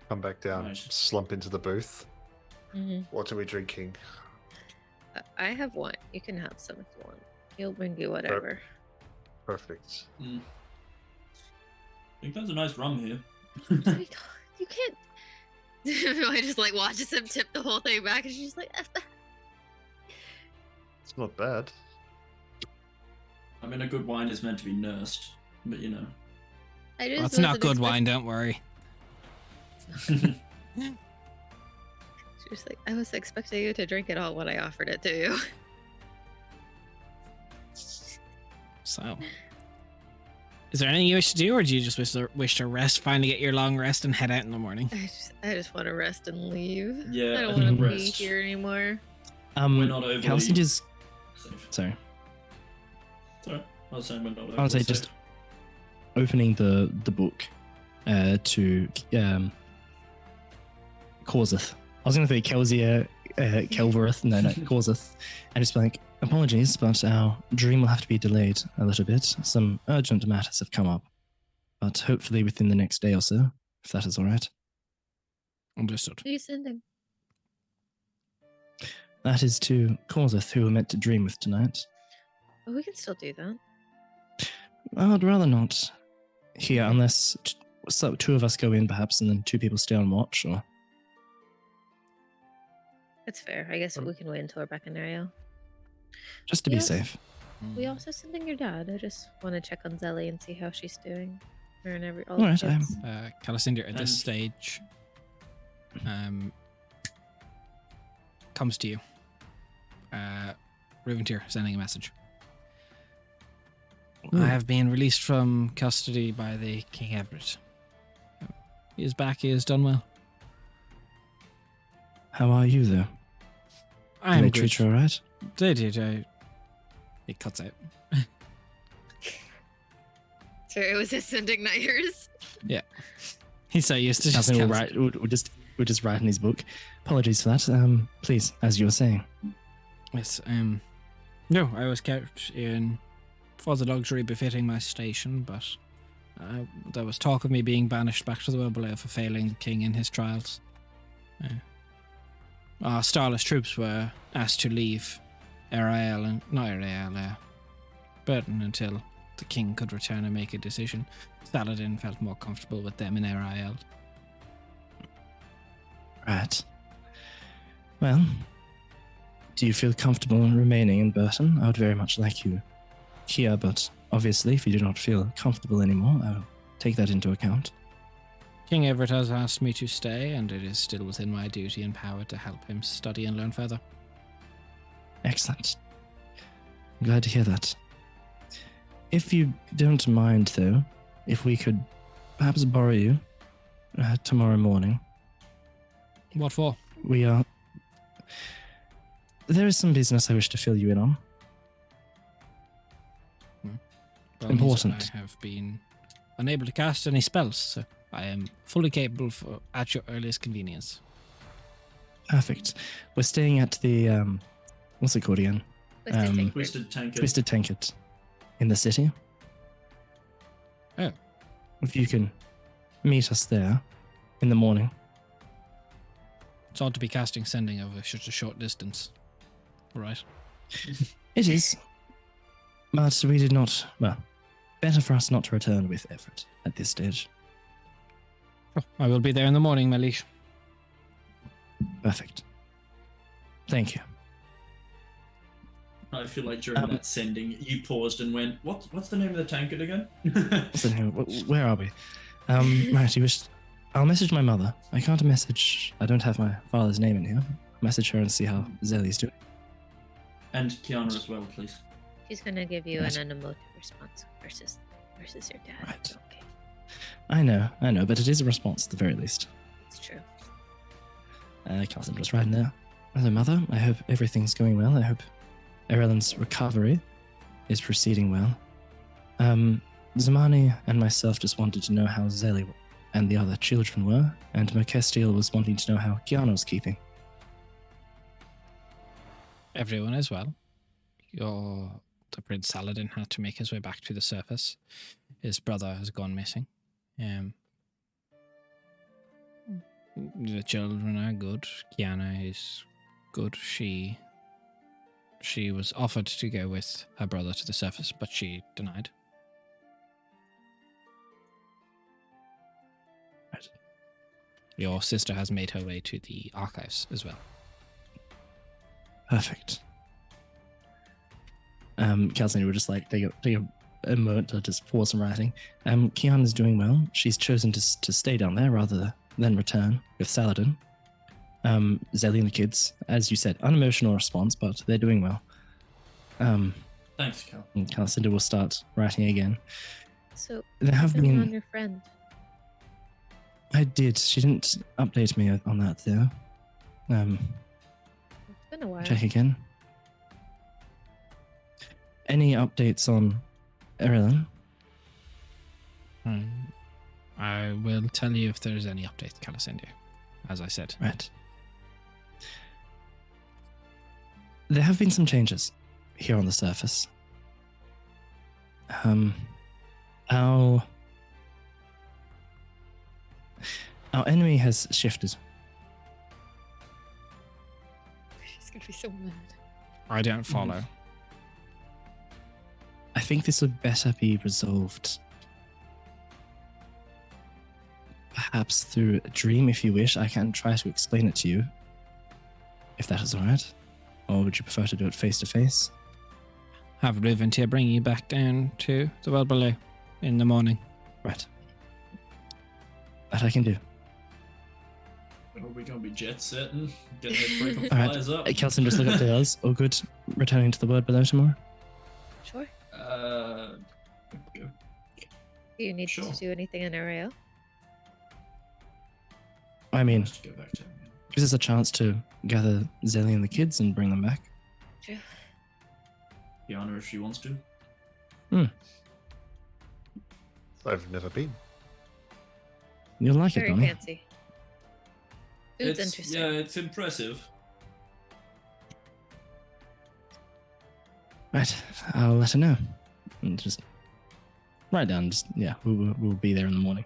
Come back down, Nice. slump into the booth. Mhm. What are we drinking? I have wine. You can have some if you want. He'll bring you whatever. Perfect. Mm. I think there's a nice rum here. You can't. I just like watches him tip the whole thing back, and she's like, F that. It's not bad. I mean, a good wine is meant to be nursed, but you know. I just Well, it's not wasn't good expect- wine, don't worry. She was like, I was expecting you to drink it all when I offered it to you. So, is there anything you wish to do, or do you just wish to rest, finally get your long rest, and head out in the morning? I just want to rest and leave. Yeah, I I don't think want to be rest. here anymore. We're not overly Cindy's. safe. Sorry. Sorry, I was saying we're not overly I would say safe. just opening the book to Causeth. I was going to say Kelsier, Kelvereth, no, Causeth. And just be like, apologies, but our dream will have to be delayed a little bit. Some urgent matters have come up, but hopefully within the next day or so, if that is all right. Understood. Who are you sending? That is to Causeth, who we're meant to dream with tonight. Oh, we can still do that. I'd rather not here, unless two of us go in, perhaps, and then 2 people stay on watch, or... It's fair. I guess we can wait until we're back in Ariel. just to be Yes. safe. We also sending your dad. I just want to check on Zelly and see how she's doing. Her and all All right, the kids. Calicindia at this And- stage comes to you. Ruventir sending a message. Ooh. I have been released from custody by the King Everett. He is back. He has done well. How are you, though? I Do am they good. treat you all right? They did. It cuts out. So it was his sending nighters. He's so used to just Nothing. cancel. We'll just write in his book. Apologies for that. Please, as you were saying. Yes. No, I was kept in for the luxury befitting my station, but there was talk of me being banished back to the Wellbelow for failing the king in his trials. Our starless troops were asked to leave Burton until the king could return and make a decision. Saladin felt more comfortable with them in Ariel. Right. Well, do you feel comfortable remaining in Burton? I would very much like you here, but obviously, if you do not feel comfortable anymore, I will take that into account. King Everett has asked me to stay, and it is still within my duty and power to help him study and learn further. Excellent. I'm glad to hear that. If you don't mind, though, if we could perhaps borrow you tomorrow morning. What for? There is some business I wish to fill you in on. Well, Important. I have been unable to cast any spells, so I am fully capable at your earliest convenience. Perfect. We're staying at the, what's it called again? Twisted Tankard. Twisted Tankard in the city. Oh. If you can meet us there in the morning. It's odd to be casting Sending over such a short distance. Right. It is. But we did not, well, better for us not to return with effort at this stage. Oh, I will be there in the morning, my liege. Perfect. Thank you. I feel like during that sending, you paused and went, "What's the name of the tankard again?" So, where are we? Right, I'll message my mother. I can't message, I don't have my father's name in here. Message her and see how Zelly's doing. And Kiana as well, please. She's gonna give you Right. an unemotive response versus your dad. Right. It's okay. I know, but it is a response at the very least. It's true. Carlson just writing there. Hello, Mother. I hope everything's going well. I hope Erlen's recovery is proceeding well. Zamani and myself just wanted to know how Zelly and the other children were, and Merkestiel was wanting to know how Kiana was keeping. Everyone as well. The Prince Saladin had to make his way back to the surface. His brother has gone missing. The children are good. Kiana is good. She was offered to go with her brother to the surface, but she denied. Right. Your sister has made her way to the archives as well. Perfect. Calcine would just like take a moment to just pause some writing. Kiana's doing well. She's chosen to stay down there rather than return with Saladin. Zelly and the kids, as you said, unemotional response, but they're doing well. Thanks, Cal. And Calcinda will start writing again. So There have what's going on been. your friend? I did. She didn't update me on that though. It's been a while. Check again. Any updates on Erlen? I will tell you if there's any updates, Calicindia, as I said. Right. There have been some changes here on the surface. Our enemy has shifted. She's gonna be so mad. I don't follow. I think this would better be resolved perhaps through a dream if you wish. I can try to explain it to you, if that is alright. Or would you prefer to do it face to face? Have Riventia bring you back down to the world below in the morning. Right. That I can do. Are we going to be jet setting? Getting those frequent Alright. flyers up? Kelson, just look up to us. All good. Returning to the word below tomorrow? Sure. Go. Do you need Sure. to do anything in RAO? I mean, Let's go back to him. gives us a chance to gather Zelly and the kids and bring them back. True. Kiana, if she wants to. I've never been. You'll like it, Very Bonnie. fancy. Food's interesting. Yeah, it's impressive. Right. I'll let her know. And just write down. Just we'll be there in the morning.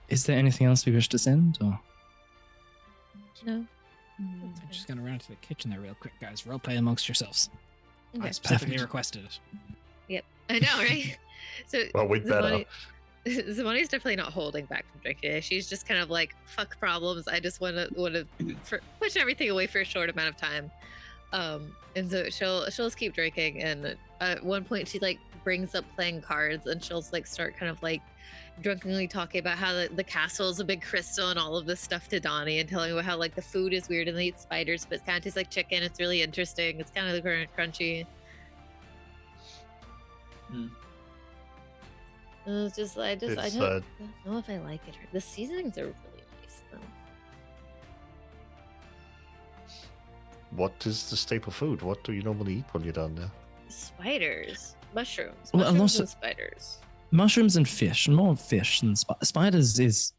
Is there anything else we wish to send, or? No. I'm just going to run to the kitchen there real quick, guys. Roleplay amongst yourselves. I Okay. specifically Perfect. requested it. I know, right? So Well, we'd better. Zamani's definitely not holding back from drinking. She's just kind of like, fuck problems. I just want to push everything away for a short amount of time. And so she'll just keep drinking. And at one point, she like brings up playing cards, and she'll like start kind of like drunkenly talking about how the castle is a big crystal and all of this stuff to Donnie, and telling about how like the food is weird and they eat spiders, but it kind of tastes like chicken. It's really interesting. It's kind of crunchy. It's just, I don't know if I like it. The seasonings are really nice, though. What is the staple food? What do you normally eat when you're down there? Spiders, mushrooms, Well, mushrooms and spiders. Mushrooms and fish, and more fish than spiders is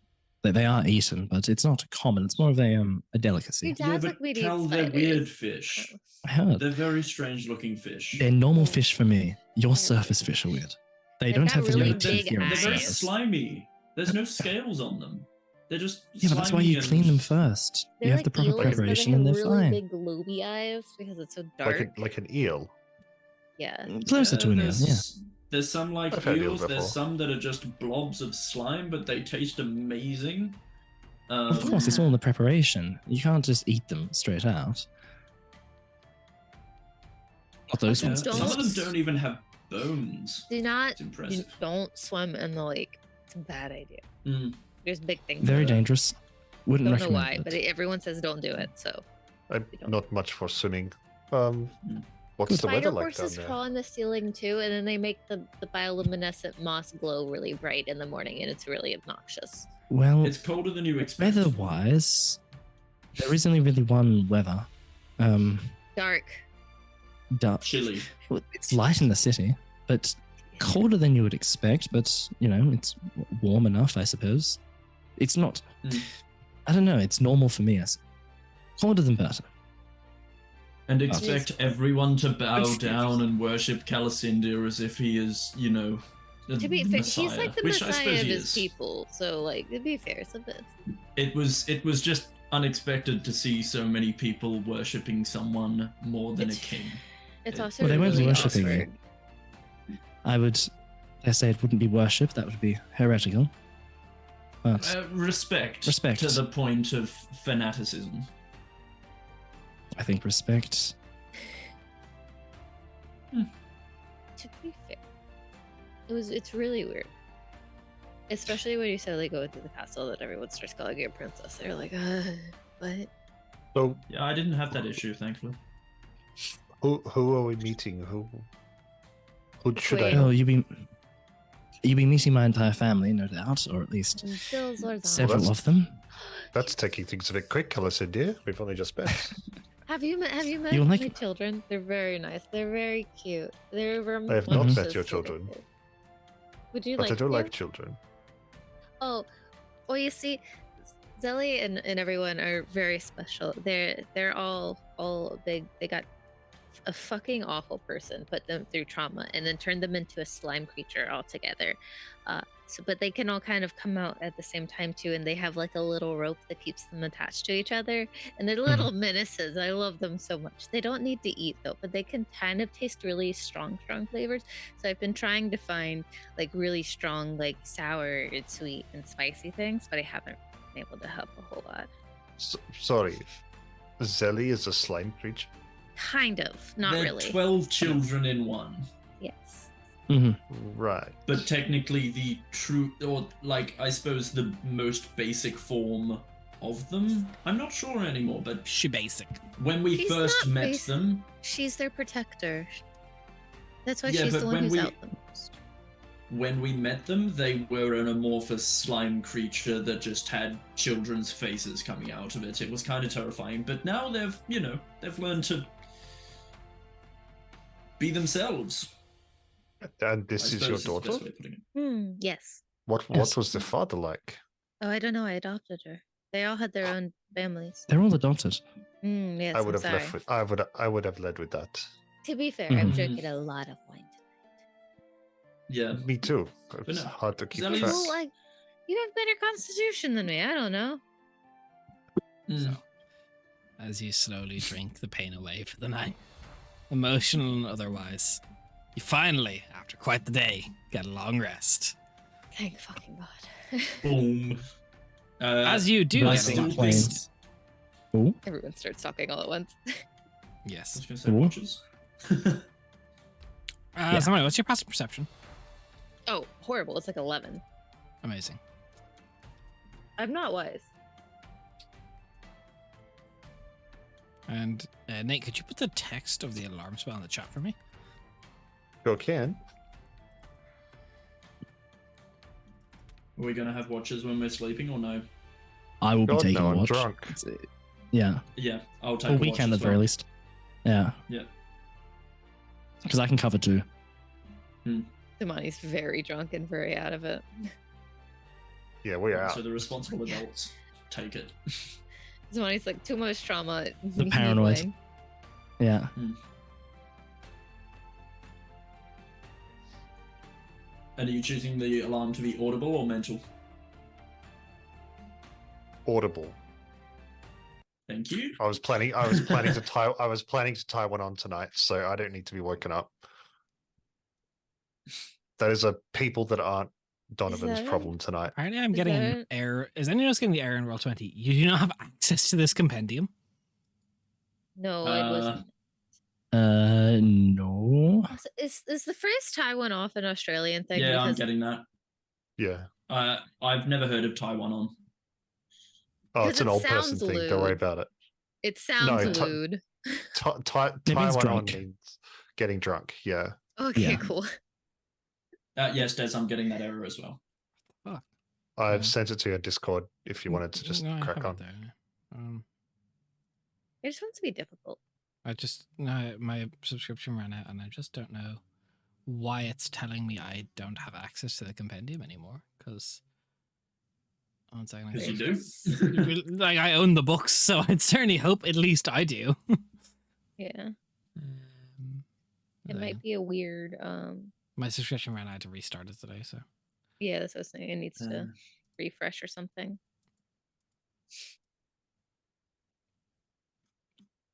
that they are eaten, but it's not common. It's more of a delicacy. Your dad's like, we'd eat Cal, they're spiders. weird fish. I heard. They're very strange looking fish. They're normal fish for me. Your surface fish are weird. They They've don't got have really any big teeth here on the They're very eyes. surface. slimy. There's no scales on them. They're just Yeah, but that's why you slimy clean and- them first. They're You have like the proper eels, but preparation, they and have they're really fine. big globy eyes because it's so dark. Like an eel. Yeah. Closer to an eel, yeah. There's some like I've had eels eels. There's before. some that are just blobs of slime, but they taste amazing. Of course, it's all in the preparation. You can't just eat them straight out. Not those Yeah, ones. some of them don't even have bones. Do not, It's impressive. don't swim in the lake. It's a bad idea. Mm. There's big things. Very in it. dangerous. Wouldn't Don't know recommend why, it. but everyone says don't do it. So I'm We don't. not much for swimming. Mm. What's the spider weather like down horses there? crawl on the ceiling too, and then they make the bioluminescent moss glow really bright in the morning, and it's really obnoxious. Well, It's colder than you expect. weather-wise, there is only really one weather. Dark. Dark. Chilly. Well, it's light in the city, but colder than you would expect. But you know, it's warm enough, I suppose. It's not. Mm. I don't know. It's normal for me. Colder than better. And expect everyone to bow It's- down and worship Calicindia as if he is, the To be fair, Messiah, he's like the which I messiah suppose of he his is. people. So, like, to be fair, it's a bit. It was just unexpected to see so many people worshipping someone more than a It's- king. It's It- also Well, they won't be really worshipping you. awkward. I would dare say it wouldn't be worship. That would be heretical. But Respect Respect. to the point of fanaticism. I think respect. To be fair, it's really weird. Especially when you suddenly go into the castle that everyone starts calling you a princess. They're like, what? So Yeah, I didn't have that issue, thankfully. who are we meeting? Who should I Wait. know? Oh, you'll be meeting my entire family, no doubt, or at least several that's- of them. That's taking things a bit quick, Calicindia. We've only just met. Have you met You'll my like- children? They're very nice. They're very cute. They're I have not met rambunctious your little children. kids. Would you But like I do to? like children. Oh, well, you see, Zelly and everyone are very special. They're all big. They got a fucking awful person put them through trauma and then turned them into a slime creature altogether. But they can all kind of come out at the same time too, and they have like a little rope that keeps them attached to each other. And they're little menaces. I love them so much. They don't need to eat though, but they can kind of taste really strong flavors. So I've been trying to find like really strong, like sour and sweet and spicy things, but I haven't been able to help a whole lot. Sorry, Zelly is a slime creature. Kind of, not They're really. 12 children in one. Yes. Right. But technically the true, or like, I suppose the most basic form of them? I'm not sure anymore, but She basic. when we She's first not met basic. them, She's their protector. That's why Yeah, she's but the one when who's we- out the most. when we met them, they were an amorphous slime creature that just had children's faces coming out of it. It was kind of terrifying, but now they've learned to be themselves. And this I is your suppose the daughter? best way of putting it. Yes. What Yes. was the father like? Oh, I don't know. I adopted her. They all had their own families. They're all adopted. Yes, I would I'm have left sorry. with I would have led with that. To be fair, I'm Mhm. drinking a lot of wine Yeah. Me too. It's no, hard to keep Zelly's- track. tonight. Well, like, you have better constitution than me. I don't know. Mm. So, as you slowly drink the pain away for the night, emotional and otherwise, you finally, after quite the day, get a long rest. Thank fucking God. Boom. As you do, I Blessing still get planes. Ooh. Everyone starts talking all at once. I Yes. was going to say Ooh. watches. Somebody, what's your passive perception? Oh, horrible. It's like 11. Amazing. I'm not wise. And Nate, could you put the text of the alarm spell in the chat for me? Sure can. Are we going to have watches when we're sleeping or no? I will be God, taking no, a I'm watch. drunk. Yeah. Yeah, I'll take A a weekend watch at the very least. Yeah. Yeah. Because I can cover 2. Damani's very drunk and very out of it. Yeah, we are out. So the responsible adults take it. Damani's like, too much trauma. The paranoid. Blame. Yeah. And are you choosing the alarm to be audible or mental? Audible. Thank you. I was planning to tie one on tonight, so I don't need to be woken up. Those are people that aren't Donovan's that it? problem tonight. Apparently, I'm Is getting that an it? error. Is anyone else getting the error in Roll20? You do not have access to this compendium. No, it wasn't. No. Is the phrase tie one off an Australian thing? Yeah, I'm Because getting that. Yeah. I've never heard of Taiwan on. Oh, Because it's an it old person sounds thing. Don't worry lewd. about it. it sounds No, lewd. Tie It means one on drunk. means getting drunk. Yeah. Okay, Yeah. cool. Yes, Des, I'm getting that error as well. Fuck. I've Yeah. sent it to your Discord if you wanted to just No, I crack have it on. there. It just wants to be difficult. My subscription ran out, and I just don't know why it's telling me I don't have access to the compendium anymore. Because one second, 'Cause you do. like I own the books, so I'd certainly hope at least I do. Yeah. Um, It there might you be a weird My subscription ran out to restart it today, so yeah, that's what I was saying. It needs to Um, refresh or something.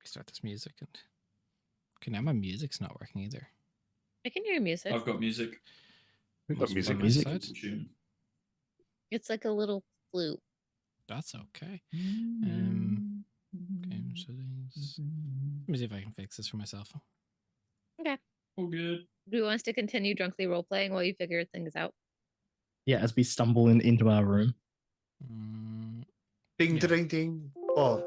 restart this music. And okay, now my music's not working either. I can hear music. I've got music. We've got Must music. play Music? in tune. It's like a little flute. That's okay. Game settings. Let me see if I can fix this for myself. All good. Do you want us to continue drunkly role playing while you figure things out? Yeah, as we stumble into our room. Ding, Yeah. ding, ding. Oh,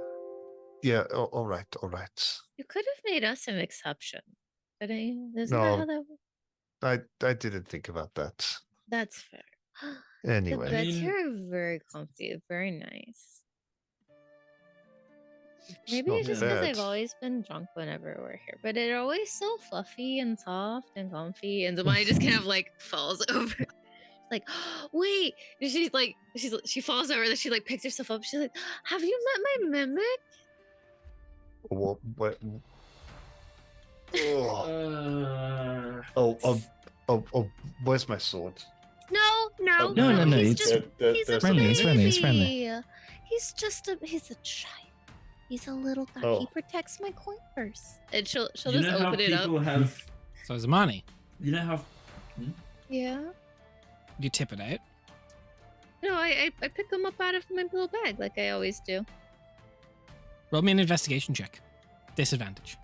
yeah. Oh, all right. All right. You could have made us an exception. But isn't that No. how that works? I didn't think about that. That's fair. Anyway. The beds mean- here are very comfy, very nice. It's Maybe not it's just because bad. I've always been drunk whenever we're here, but it's always so fluffy and soft and comfy, and Zamani just kind of like falls over. Like, wait, and she falls over, then she like picks herself up. She's like, have you met my mimic? What? Oh, Uh, where's my sword? No. Oh, no, He's it's- just he's a friendly, it's friendly, it's friendly. baby. He's a child. He's a little guy. Oh. He protects my coin purse. And she'll you just know how open it up. people have. So Zamani, You know how. Yeah. you tip it out. No, I pick them up out of my little bag like I always do. Roll me an investigation check. Disadvantage.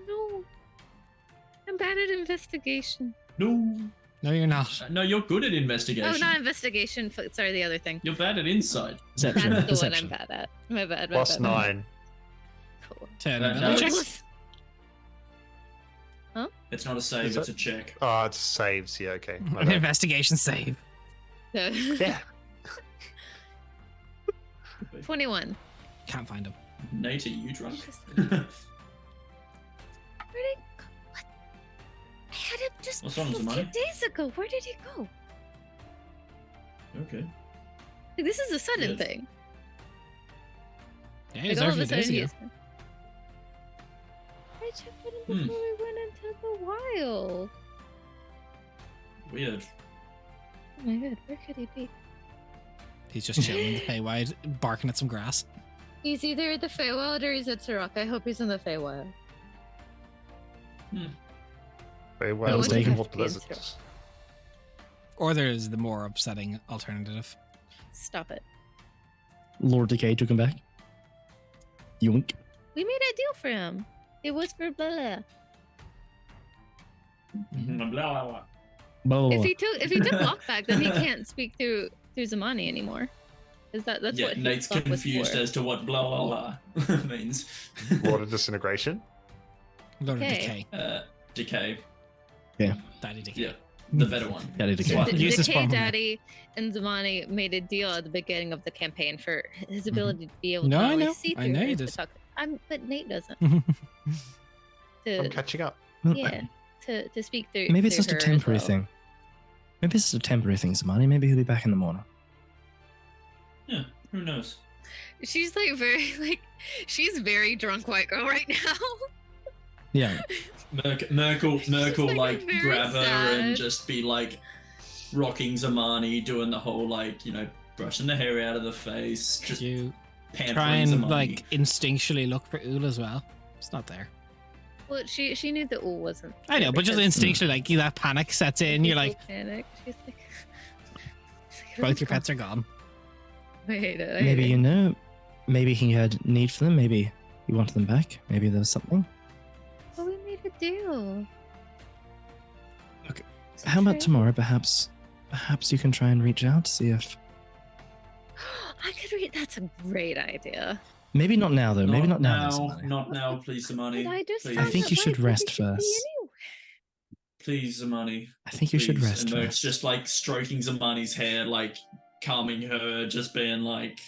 No. I'm bad at investigation. No. No, you're not. No, you're good at investigation. Oh, not investigation. Sorry, the other thing. You're bad at insight. Perception. That's the Perception. one I'm bad at. My bad. Plus 9. Cool. Turn Uh, ability no, check. It's not a save, Is it's it? a check. Oh, it's saves. Yeah, okay. My An bad. investigation save. Yeah. 21. Can't find him. Nate, are you drunk? Where did what? I had him just What's wrong, a few Zamani? days ago. Where did he go? Okay. Like, this is a sudden Yes. thing. Yeah, Like, he's all there of a a few days sudden ago. he's. I checked with him before we went into the wild. Weird. Oh my god, where could he be? He's just chilling in the Feywild, barking at some grass. He's either at the Feywild or he's at Turok. I hope he's in the Feywild. Very Well well. taken. More pleasant. Or there's the more upsetting alternative. Stop it. Lord Decay took him back. Yoink. We made a deal for him. It was for blah blah. Blah, blah, blah. Blah, If he took lockback, then he can't speak through Zamani anymore. Is that's Yeah, what Nate's lock was confused for. as to what blah blah blah means. Lord of Disintegration. Lord of Okay. Decay. Decay. Daddy Decay. Yeah, the better one. Daddy Decay. Swap. Use this Decay from- Daddy and Zamani made a deal at the beginning of the campaign for his ability to be able No, to I not only know. see I through know her, he but does. talk. But Nate doesn't. I'm To, catching up. Well, yeah, to speak through. Maybe it's through just a her as temporary well. thing. Maybe it's just a temporary thing, Zamani. Maybe he'll be back in the morning. Yeah, who knows? She's like very she's very drunk white girl right now. Yeah. Merkel like, like very grab her and sad. just be like rocking Zamani, doing the whole like, you know, brushing the hair out of the face, just You pampering try and Zamani. like instinctually look for Ul as well. It's not there. Well, she knew that Ul wasn't. I know, there but just because instinctually, like that panic sets in. You're people like, panic. She's like, both your pets are gone. I hate it. I Maybe hate you it. know. Maybe he had need for them. Maybe he wanted them back. Maybe there was something. But we made a deal. Okay, It's How about true. tomorrow? Perhaps you can try and reach out to see if. I could read. That's a great idea. Maybe not now though. Maybe not now. Zamani. Not now, please, Zamani. But I just please. found I think out you should life where rest we should be first. Please, Zamani. I think you should please. rest And Merc's first. just like stroking Zamani's hair, like calming her, just being like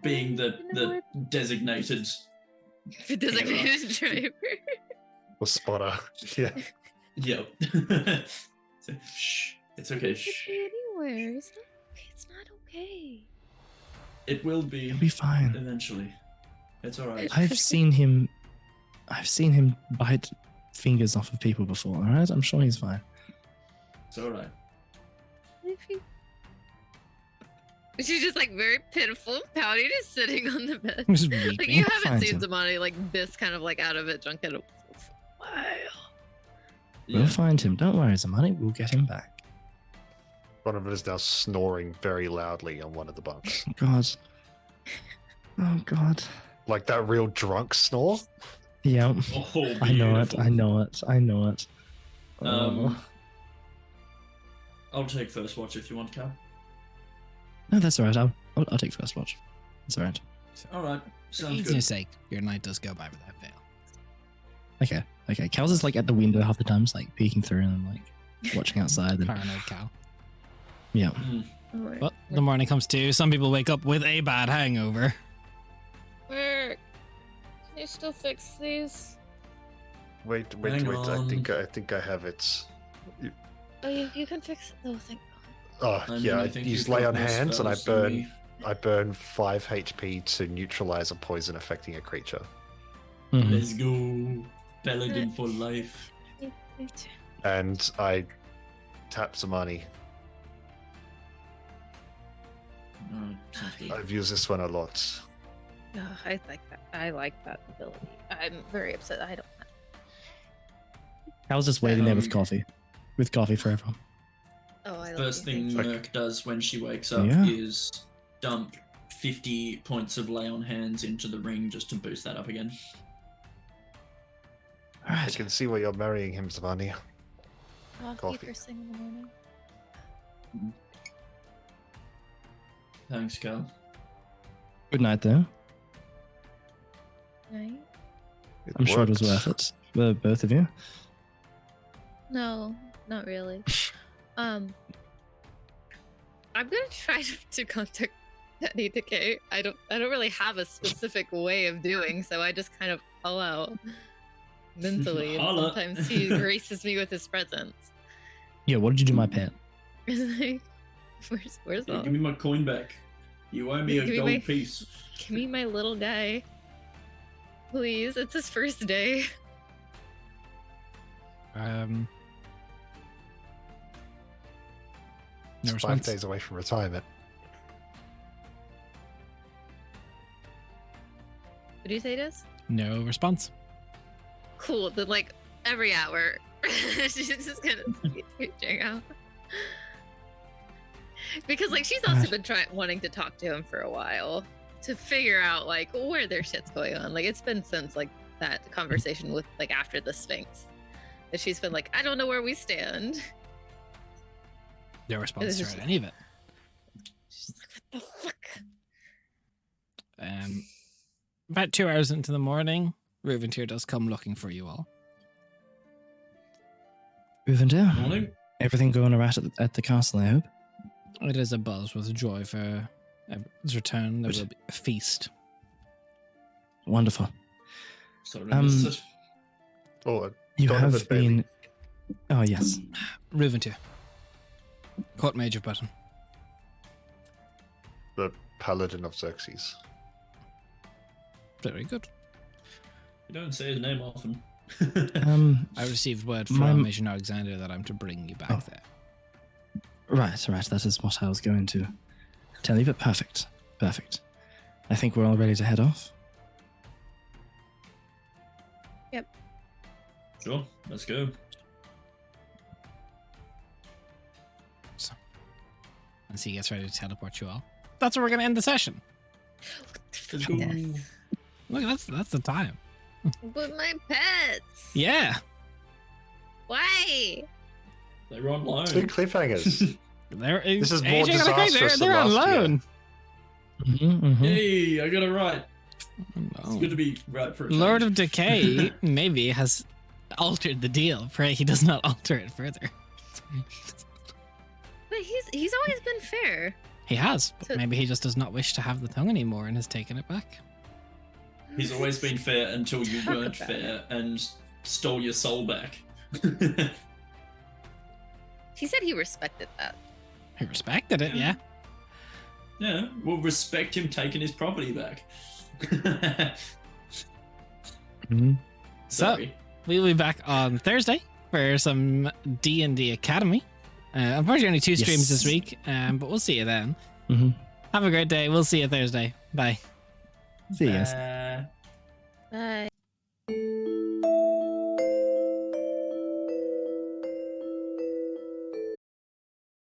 being the You know designated. anyway. Designated driver. Or spotter. Yeah. Yep. So, shh. It's okay. It could Shh. be anywhere. It's not okay. It will be He'll be fine. eventually. It's all right. I've seen him bite fingers off of people before. All right, I'm sure he's fine. It's all right. If you... She's just like very pitiful, pouty, just sitting on the bed. Just Like weeping. you We'll haven't find seen him. Zamani like this kind of like out of it drunk in a while. We'll find him. Don't worry, Zamani. We'll get him back. One of them is now snoring very loudly on one of the bunks. God. Oh God. Like that real drunk snore. Yeah. Oh, I know it. beautiful. I know it. I know it. I'll take first watch if you want, Cal. No, that's all right. I'll take first watch. It's all right. All right. For Sounds easier good. sake, your night does go by without fail. Okay. Okay. Cal's is like at the window half the time, just like peeking through and like watching outside. And Paranoid cow. yeah. Mm. Alright. But the morning comes too. Some people wake up with a bad hangover. Where? Can you still fix these? Wait. Hang I on. think I have it. Oh, you can fix it. Oh, thank God. Oh I mean, yeah, I I think use you've lay got on more hands and I spells than burn. me. I burn 5 HP to neutralize a poison affecting a creature. Mhm. Let's go. Paladin for life. Me too. And I tap Zamani. Oh, sounds good. I've used this one a lot. Oh, I like that. I like that ability. I'm very upset. I don't. Cal's just waiting there with Um, coffee. With coffee for everyone. Oh, I First love you. thing Like- Merc does when she wakes up Yeah. is dump 50 points of lay on hands into the ring just to boost that up again. All I right. can see why you're marrying him, Zamani. Coffee coffee. first thing in the morning. Thanks, Cal. Good night, though. Right? I'm sure it was works. worth it for both of you. No, not really. I'm gonna try to contact Daddy Decay. I don't really have a specific way of doing, so I just kind of call out mentally, and Holla. sometimes he graces me with his presence. Yeah. What did you do, my pet? It's like, where's Yeah, the give me my coin back. You owe me a Give me gold my- piece. give me my little guy, please? It's his first day. No It's 5 response. days away from retirement. What do you say, Des? No response. Cool. Then like every hour, she's just gonna reaching out. Because like she's also been wanting to talk to him for a while to figure out like where their shit's going on. Like it's been since like that conversation with like after the Sphinx that she's been like, I don't know where we stand. No response to any of it. She's like, what the fuck? About 2 hours into the morning, Ruventier does come looking for you all. Ruventier, Morning. everything going alright at the castle, I hope? It is a buzz with joy for his return. There will be a feast. Wonderful. Sorry, I missed it. Oh, You Donovan have been... Oh, yes. Ruventier. Court Major Button. the Paladin of Xerxes. Very good. You don't say his name often. I received word My- from Major Alexander that I'm to bring you back there. Right. That is what I was going to tell you, but perfect. I think we're all ready to head off. Sure, let's go. As he gets ready to teleport you all. That's where we're going to end the session. Let's go. Yes. Look, that's the time. But my pets. Yeah. Why? They were on loan. Two cliffhangers. This is more disastrous than They're on last year. loan. Mm-hmm. Hey, I got it right. It's Oh. good to be right for a Lord change. of Decay maybe has altered the deal. Pray he does not alter it further. But he's always been fair. He has, but So- maybe he just does not wish to have the tongue anymore and has taken it back. He's always been fair until you Talk weren't about fair and stole your soul back. He said he respected that. He respected it, yeah. Yeah, we'll respect him taking his property back. Mm-hmm. So, Sorry. we'll be back on Thursday for some D&D Academy. Unfortunately, only 2 streams this Yes. week, but we'll see you then. Mm-hmm. Have a great day. We'll see you Thursday. Bye. See you guys. Bye.